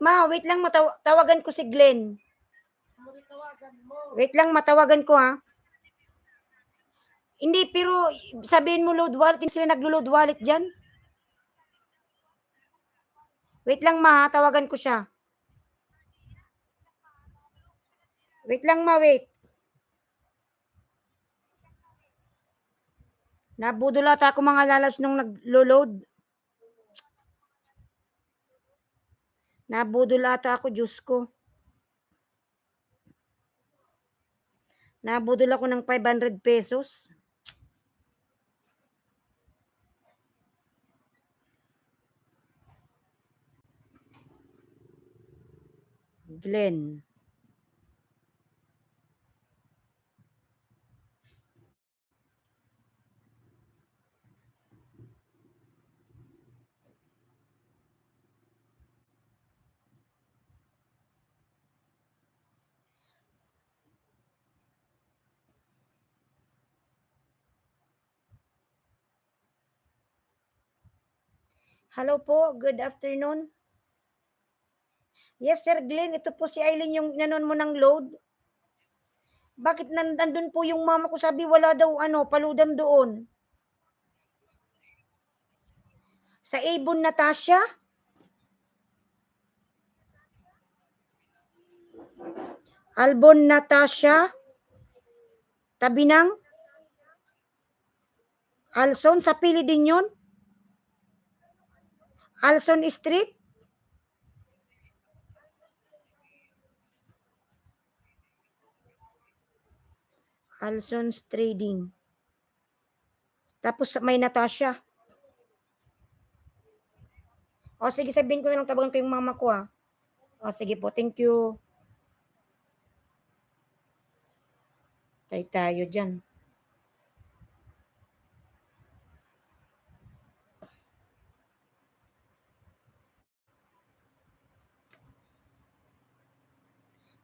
Ma, wait lang, tawagan ko si Glenn. Wait lang, matawagan ko ha. Hindi, pero sabihin mo load wallet, hindi sila naglo-load wallet dyan. Wait lang, ma, tawagan ko siya. Wait lang, ma, wait. Nabudol ata ako mga lalas nung naglo-load. Nabudol ata ako, Diyos ko. Nabudol ako ng 500 pesos. Glenn. Hello po, good afternoon. Yes, Sir Glenn, ito po si Aileen yung nanon mo ng load. Bakit nandun po yung mama ko, sabi wala daw paludan doon. Sa Avon, Natasha? Albon, Natasha? Tabi ng Alson, sa pili din yun? Alson Street? Alson's Trading. Tapos may Natasha. O sige, sabihin ko na lang, tawagan ko yung mama ko ha. O sige po, thank you. Tayo dyan.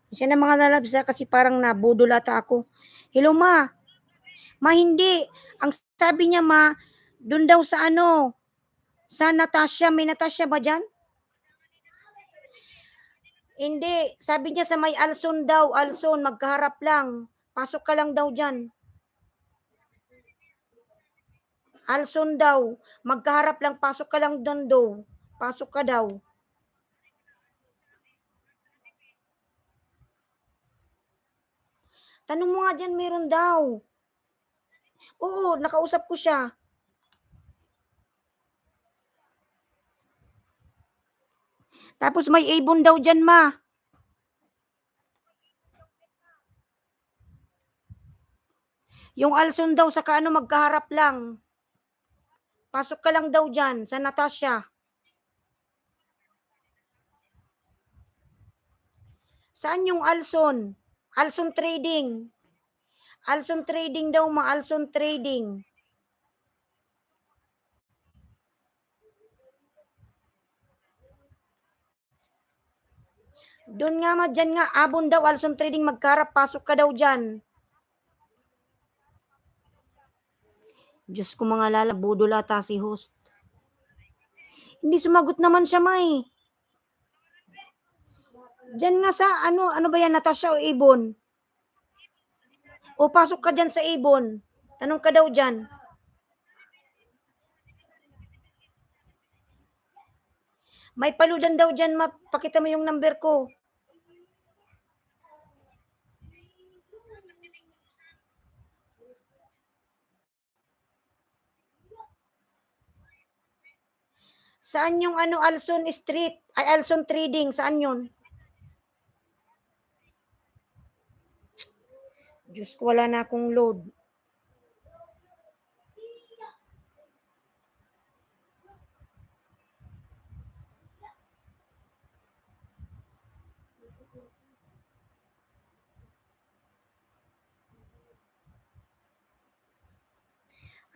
Siya na mga lalabs kasi parang nabudol ata ako. Hello ma. Ma hindi. Ang sabi niya ma, doon daw sa sa Natasha. May Natasha ba dyan? Hindi. Sabi niya sa may Alson daw. Alson, magkaharap lang. Pasok ka lang daw dyan. Alson daw. Magkaharap lang. Pasok ka lang doon daw. Pasok ka daw. Tanong mo nga dyan, meron daw. Oo, nakausap ko siya. Tapos may Avon daw dyan, ma. Yung Alson daw, sa magkaharap lang. Pasok ka lang daw dyan, sa Natasha. Saan yung Alson? Alson Trading. Alson Trading daw, Alson Trading. Doon nga dyan nga, abon daw, Alson Trading, magkarap, pasok ka daw dyan. Diyos ko mga lala, budol ata si host. Hindi sumagot naman siya, May. Diyan nga sa, ano ba yan, Natasha o Ibon? O pasok ka dyan sa Ibon. Tanong ka daw dyan. May paludan daw dyan, pakita mo yung number ko. Saan yung Alson Street? Ay, Alson Trading, saan yun? Diyos ko, wala na akong load.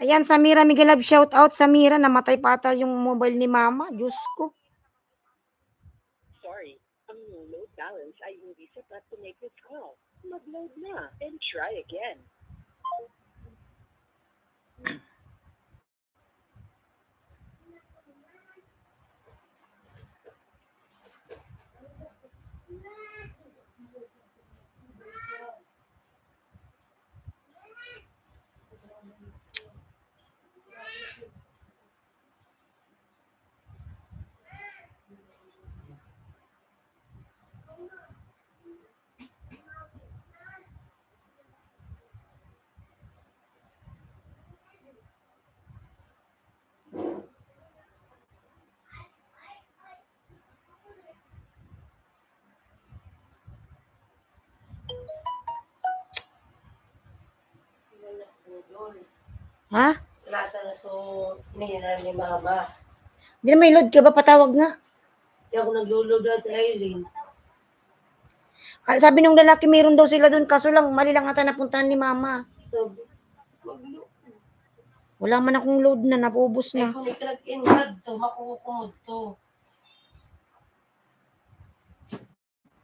Ayan, Samira Miguelab, shout out. Samira, namatay pa ata yung mobile ni Mama. Diyos ko. Sorry, ang load balance ay hindi sapat to make this call. Mag-load na and try again. Ha? Lasa na so nihira ni Mama. Hindi na may load ka ba? Patawag nga. Hindi ako naglulog at Aileen. Sabi nung lalaki, mayroon daw sila doon. Kaso lang, mali lang ata napuntahan ni Mama. So, maglo. Wala man akong load na, napubos Ay, na. kung ikrag-inrad to, makukumod to.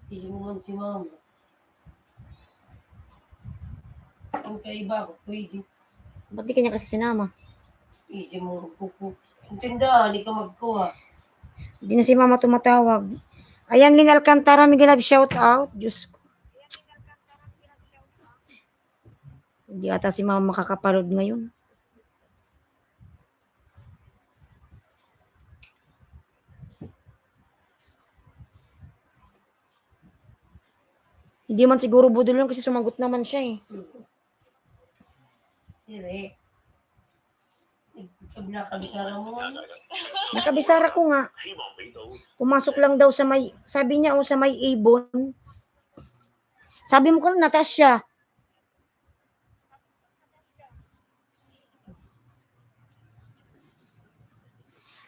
Isip mo man si Mama. Ang kaiba ko, pwede. Ba't di kanya kasi sinama? Isip mo, kuku. Intindahan, di ka magkuha. Hindi na si Mama tumatawag. Ayan, Lynn Alcantara, Miguel Love, shout out. Diyos ko. Hindi ata si Mama makakapalod ngayon. Hindi man siguro budol yun kasi sumagot naman siya eh. Dire. Pag nakabisara mo, Nakabisara ko nga. Pumasok lang daw sa may, sabi niya sa may ibon. Sabi mo ko, Natasha.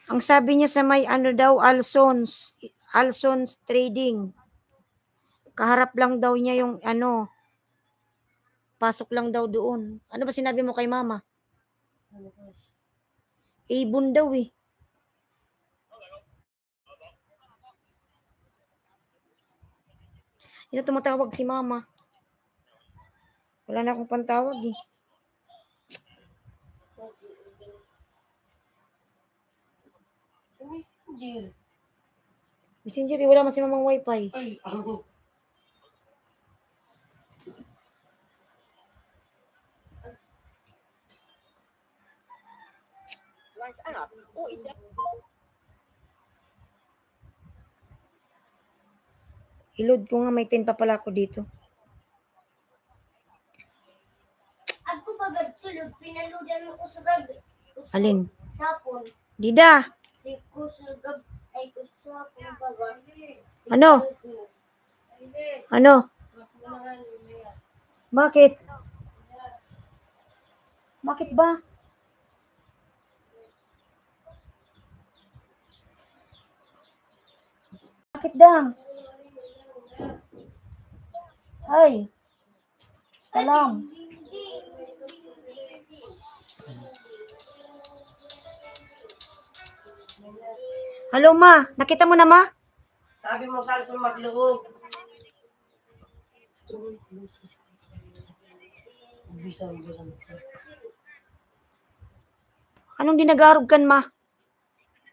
Ang sabi niya sa may daw, Alson's Trading. Kaharap lang daw niya yung pasok lang daw doon. Ano ba sinabi mo kay Mama? Ibon daw eh. Yun tumatawag si Mama. Wala na akong pantawag eh. Messenger. Messenger eh, wala man si Mamang wifi. Ay, ako. Like app o Ilod ko nga, may 10 pa pala ako dito. Ako pagad sulog, pinaludan ko sa gabi. Alin? Sapon. Dida! Si kusugab ay kusapon pagad. Ano? Ano? Bakit? Bakit ba? Bakit dang? Ay, salam. Hello, ma. Nakita mo na, ma? Sabi mo sa Alson magloob. Bisa. Anong dinagarog kan, ma?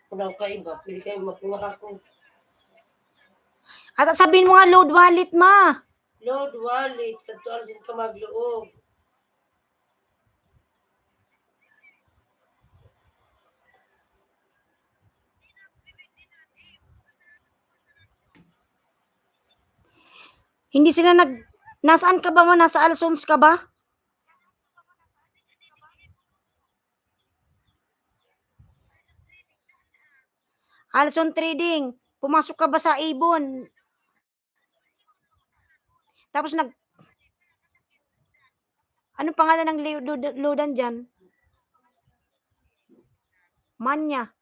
Kung ako iba, pili kayo magpunga ako. At sabihin mo nga, load wallet, ma. Lord, wallet, sa to Alson ka magloob. Hindi sila Nasaan ka ba, ma? Nasa Alsons ka ba? Alson Trading. Pumasok ka ba sa Ibon? Tapos ano pangalan ng loadan dyan? Manya.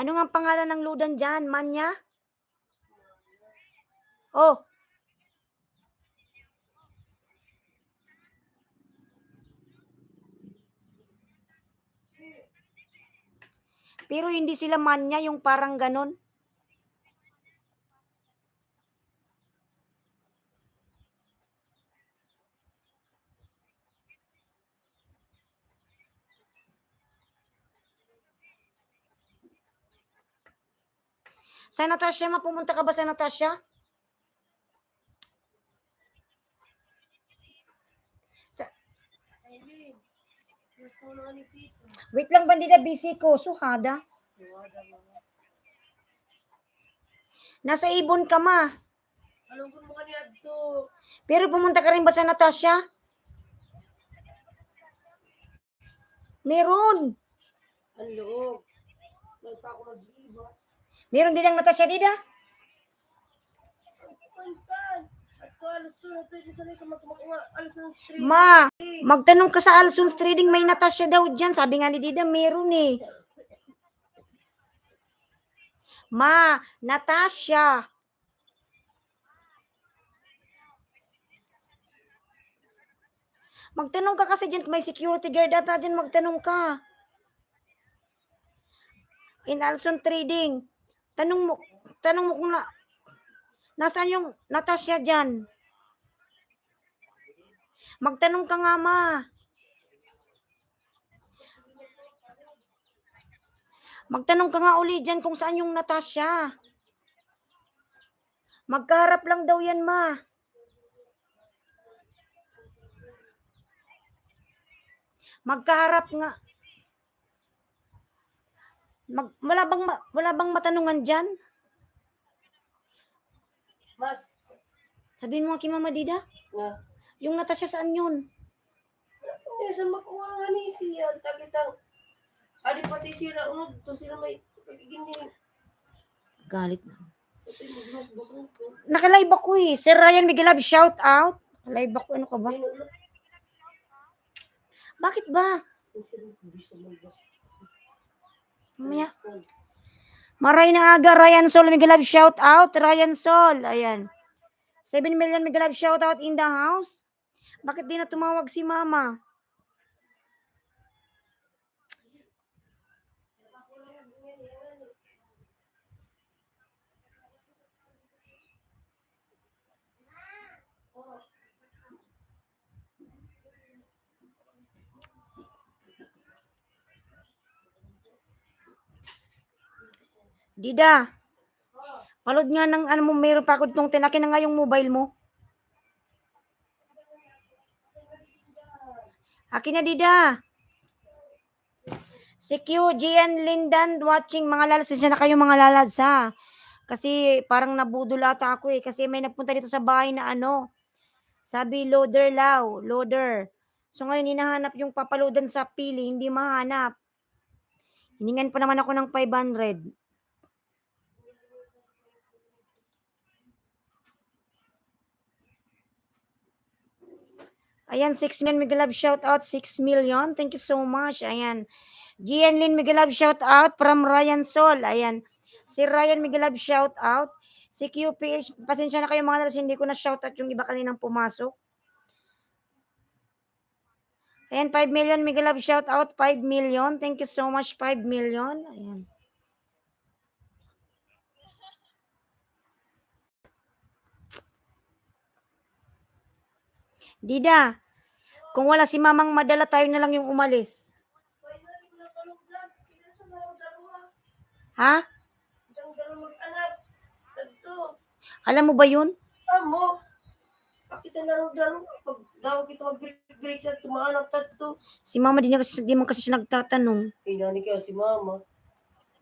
Ano nga ang pangalan ng loadan dyan? Manya? Oh. Pero hindi sila manya, yung parang ganon. Sa Natasha, pumunta ka ba sa Natasha? Wait lang, bandida, busy ko. Suhada. Nasa Ibon ka, ma. Anong kung mo kanina to? Pero pumunta ka rin ba sa Natasha? Meron. Ang loob. May pa ako mag-iba. Meron din ang Natasha, dida. Pansan. At to Alson, at to isa na kumakuha Alson Street. Ma, magtanong ka sa Alson's Trading, may Natasha daw dyan. Sabi nga ni Dida, meron eh. Ma, Natasha. Magtanong ka kasi dyan, may security guard ata dyan, magtanong ka. In Alson Trading. Tanong mo kung nasaan yung Natasha dyan. Magtanong ka nga, ma. Magtanong ka nga uli dyan kung saan yung Natasha. Magkaharap lang daw yan, ma. Magkaharap nga. Wala bang matanungan dyan? Mas, Sabihin mo nga kay Mama Dida. na. Yung Natasha saan yun? Hindi, sa makuha nga ni siya. Takitang, adi pati sila, to sila may pagiging Galit na. ito yung magbus-busan ko. Nakalive ako eh. Sir Ryan Miguelab, shout out. Live ako. Ano ka ba? Bakit ba? Mamaya. Maray na aga, Ryan Sol, Miguelab, shout out. Ryan Sol. Ayan. 7 million Miguelab, shout out in the house. Bakit di na tumawag si Mama? Dida, palod nga ng ano mo, meron pa ako itong tinakin na nga yung mobile mo. Akin na, Dida. Si Q, Gian, Lindan, watching. Mga lalas, na kayo mga lalas, ha? Kasi parang nabudol ata ako eh. Kasi may nagpunta dito sa bahay na ano. Sabi, loader law, loader. So ngayon, hinahanap yung papaloadan sa pili, hindi mahanap. Hiningan pa naman ako ng 500. Ayan, 6 million Miguelab, shout out, 6 million. Thank you so much. Ayan. Gian Lin Miguelab, shout out from Ryan Sol. Ayan. Si Ryan Miguelab, shout out. Si QPH, pasensya na kayo mga nalas, hindi ko na shoutout yung iba kaninang pumasok. Ayan, 5 million, Miguel Love, shout out, 5 million. Thank you so much, 5 million. Ayan. Dida, kung wala si mamang madala, tayo na lang yung umalis. Finally, ko na tanong vlog. Kaya sa mga dalawa. Ha? Ang dalawa mag-anak. Santo. Alam mo ba yun? Amo. Pakita na rin dalawa. Pag daw kita mag-break sa tumahanap tato. Si mama di mo kasi siya nagtatanong. Inani kaya si mama.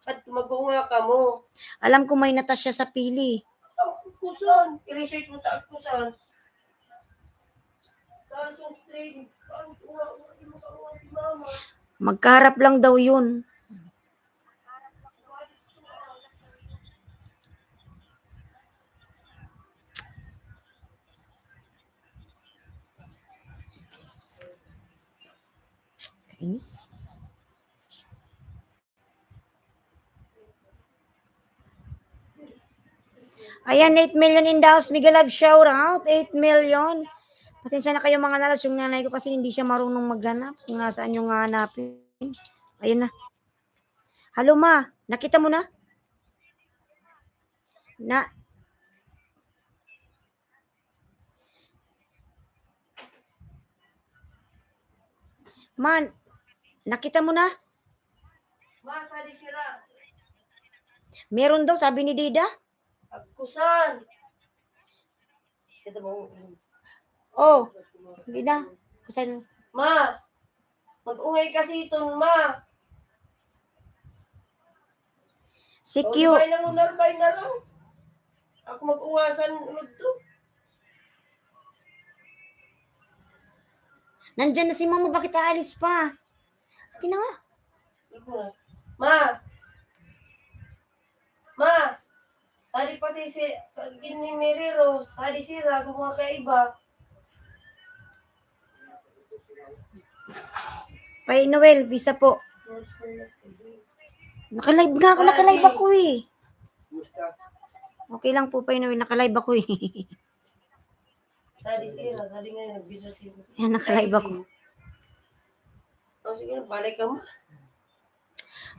At mag-uunga ka mo. Alam ko may natas siya sa pili. Ang kusan. I-research mo ta ang kusan. Saan sa training? Ang uunga mo si mama. Magkaharap lang daw yun. Kainis. Ayan, 8 million in the house. Miguel Love, shout out. 8 million. Pasensya na kayo mga nalas. Yung nanay ko kasi hindi siya marunong maghanap. Kung nasaan yung hanapin. Ayun na. Halo ma, nakita mo na? Man, nakita mo na? Masa di sira. Meron daw, sabi ni Dida. Agkusan. Ito mo. Oh, hindi na. Kusan. Ma. Mag-ungay kasi itong ma. Si O, Q. bay na muna, bay na lang. Ako mag-ungasan ulit to. Nandyan na si mama, bakit aalis pa? Akin na nga. Ma. Ma. Sari pati si Gini Merero. Sari sira kung mga kaiba. Pay Noel, bisa po. Nakalive nga ako, nakalive ako eh. Okay lang po, Pay Noel, nakalive ako eh. Sari sira. Sari nga nagbisa sira. Yan, nakalive ako. O sige, balik ka mo.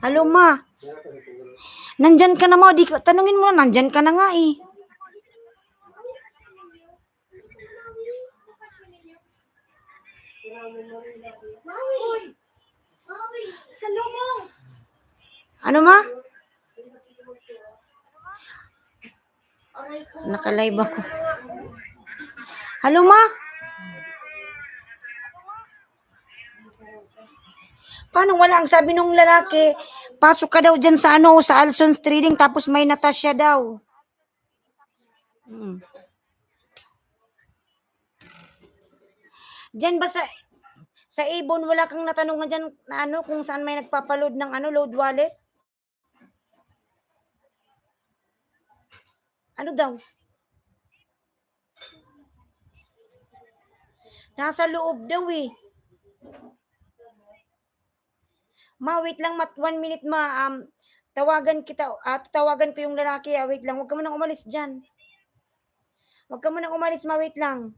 Halo ma. Nandyan ka na mo, tanungin mo na, nandyan ka na nga eh. Maui! Maui! Sa lumong! Ano ma? Aray ko. Nakalive ako. Halo ma? Paano wala? Ang sabi nung lalaki, pasok ka daw dyan sa sa Alson's Trading, tapos may Natasha daw. Diyan ba sa Avon, wala kang natanong dyan na kung saan may nagpapaload ng load wallet? Ano daw? Nasa loob daw eh. Ma, wait lang, 1 minute ma. Tawagan kita, tawagan ko yung lalaki. Wait lang, huwag ka munang umalis dyan. Huwag ka munang umalis, ma, wait lang.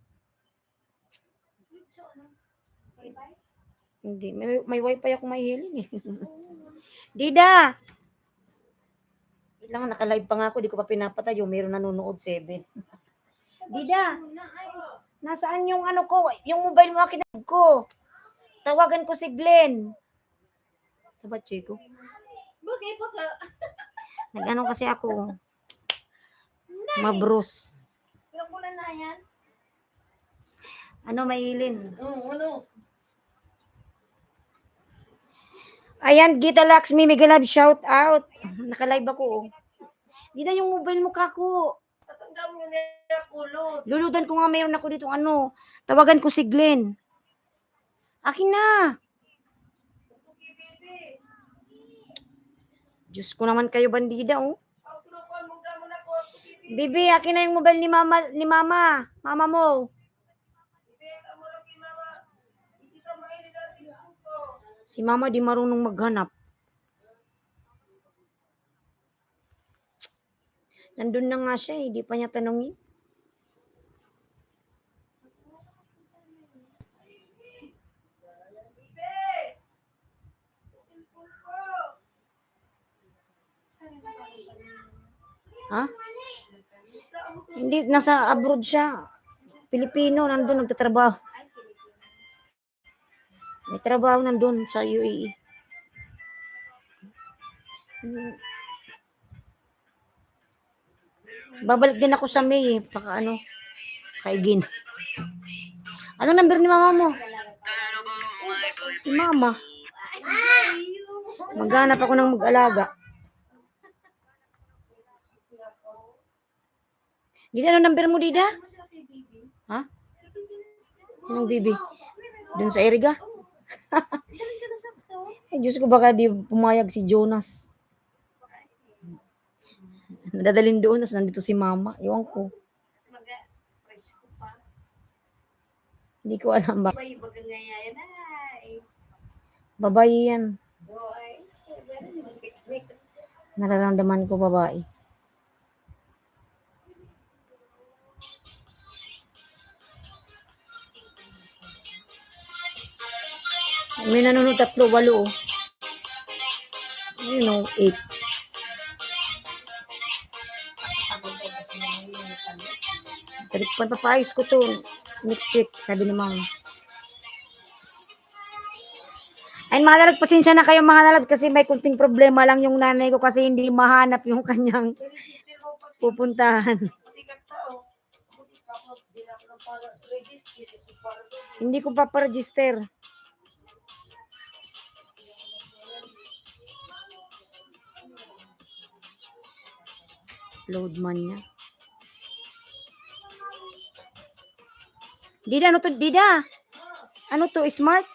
Hindi, may wifi ako mahihilin eh. Dida! Wait lang, nakalive pa nga ako, di ko pa pinapatayo. Meron nanonood 7. Dida! Nasaan yung ko? Yung mobile mo akin ko. Tawagan ko si Glenn. Sabat, Chico. Bagay pa ka. Nag-ano kasi ako. Mabrus. Ilang bulan na yan? Ano, mahilin? Ano? Ayan, Gita Laxmi, Miguel Love, shout out. Nakalive ako. Di na yung mobile mo kako. Tatanda mo na kulot. Luludan ko nga, mayroon ako dito tawagan ko si Glenn. Akin na. Diyos ko naman kayo, bandida, oh. Bibi, akin na yung mobile ni mama. Mama mo. Si mama di marunong maghanap. Nandun na nga siya, hindi pa niya tanongin. Ha? Hindi, nasa abroad siya. Pilipino, nandun, nagtatrabaho. May trabaho nandun sa UAE. Babalik din ako sa May, paka ano, kaigin. Anong number ni mama mo? Si mama. Maghanap ako ng mag-alaga. Dida, ano number mo, Dida? Ha? Anong bibi? Dun sa Eriga? Eh, Diyos ko, baka di pumayag si Jonas. Nadadalhin doon, tapos nandito si mama. Ewan ko. Presko pa. Hindi ko alam ba. Iba ka ngayon ay. Babae yan. Boy. Nararamdaman ko babae. May nanonood 3, 8 oh. You know, 8. Pero papayos ko to next week, sabi ni mama. Ay, mga lalad, pasensya na kayo mga lalad kasi may kunting problema lang yung nanay ko kasi hindi mahanap yung kanyang Register mo pati. pupuntahan. Pati ka tao. Hindi pa ako bilang ng para register. Para Hindi ko paparegister. Load man niya. Dida, ano to? Dida? Ano to? Smart?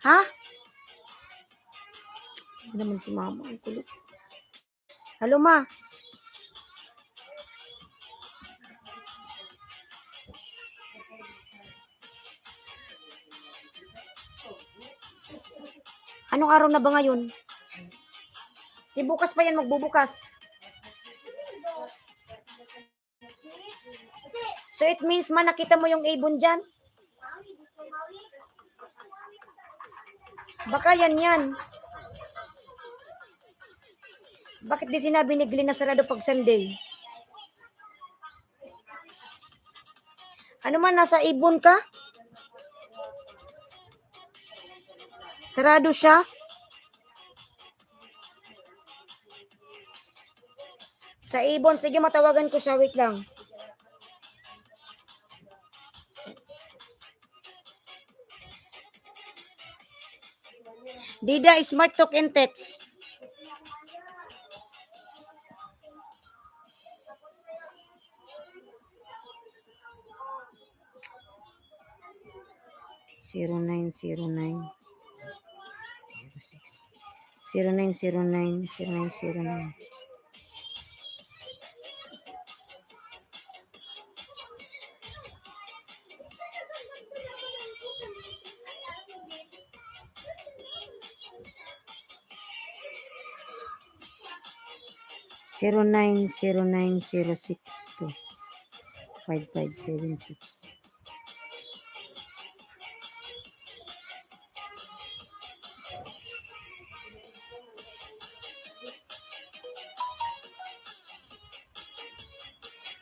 Ha? Ano naman si mama? Ang kulit. Hello, ma. Anong araw na ba ngayon? Si bukas pa yan magbubukas. So it means man nakita mo yung ibon dyan? Baka yan. Bakit di sinabi ni Glenn na sarado pag Sunday? Ano man, nasa ibon ka? Sarado siya? Sa ibon, sige matawagan ko siya, wait lang. Dida, smart talk and text. Zero 0909. Zero 5576.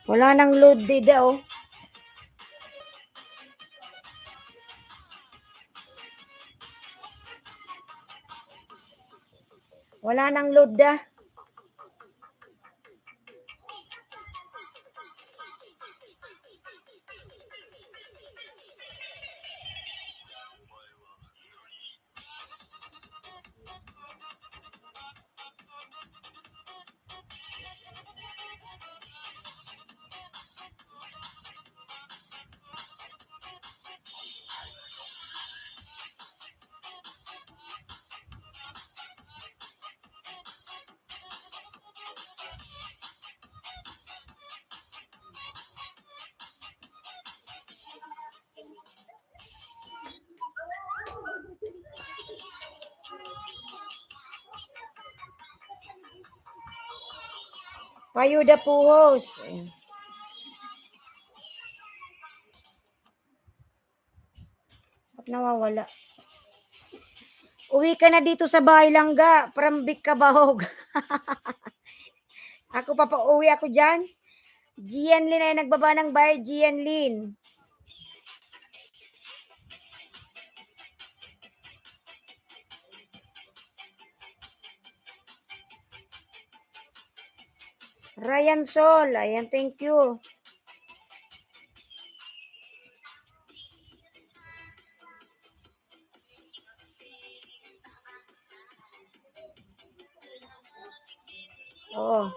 Wala nang load dida oh. Wala nang load da. Payuda Puhos. Ayan. Ba't nawawala? Uwi ka na dito sa bahay langga. Parambik ka bahog. Ako papauwi ako dyan. Gian Lin ay nagbaba ng bahay. Gian Lin. Ryan Sol. Ayan, thank you. Oo.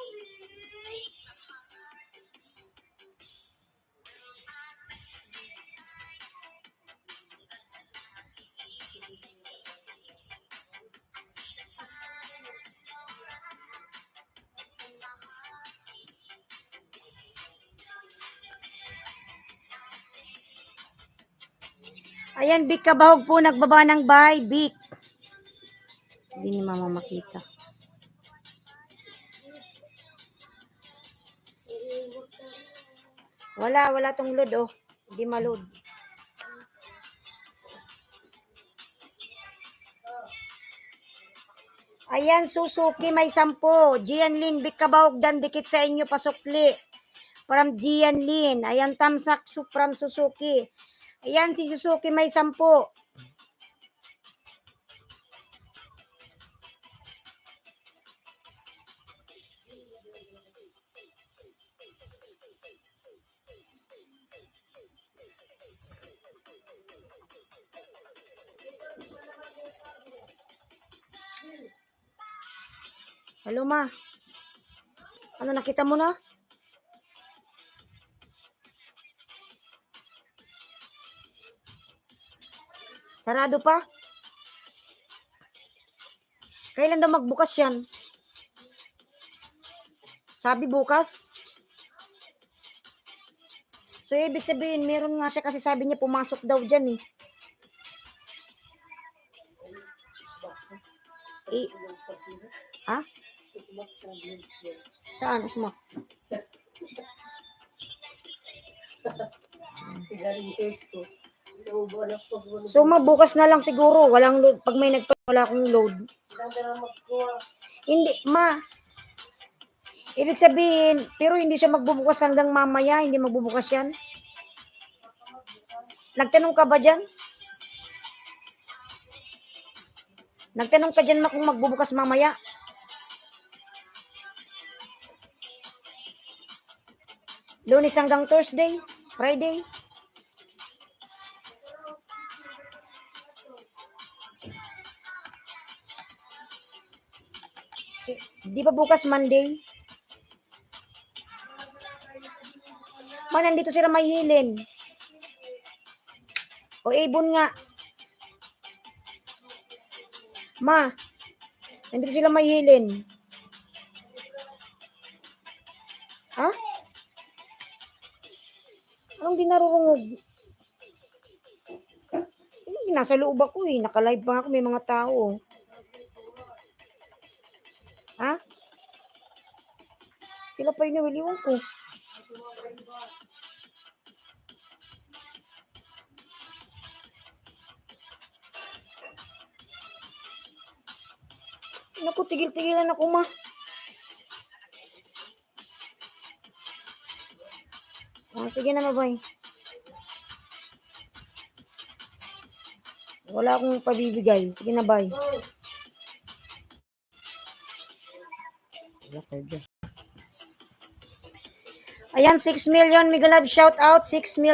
Ayan, Bik Kabahog po nagbaba ng bahay. Bik. Hindi ni mama makita. Wala tong load oh. Hindi maload. Ayan, Suzuki may 10. Jianlin, Bik Kabahog dan dikit sa inyo pasukli. From Jianlin. Ayan, Tamsak from Suzuki. Ayan, si Suzuki may 10. Hello, ma. Ano, nakita mo na? Sarado pa? Kailan daw magbukas yan? Sabi bukas? So, ibig sabihin, meron nga siya kasi sabi niya pumasok daw dyan eh. Ha? Saan? Suma? So, bukas na lang siguro. Walang load. Pag may wala akong load. Hindi, ma. Ibig sabihin, pero hindi siya magbubukas hanggang mamaya. Hindi magbubukas yan. Nagtanong ka ba dyan? Nagtanong ka dyan, ma, kung magbubukas mamaya? Lunes hanggang Thursday? Friday? So, di ba bukas Monday? Ma, nandito sila may hilin. O, ibon nga. Ma, nandito sila may hilin. Ha? Anong di narurungog? Hindi, nasa loob ako eh. Naka-live pa ako, may mga tao. Ha? Sila pa inuwiliwan ko. Naku, tigil-tigilan ako, ma. Sige na, mabay. Wala akong pabibigay. Sige na, bye. Ayan, 6 million. Mega love shout out. 6 million.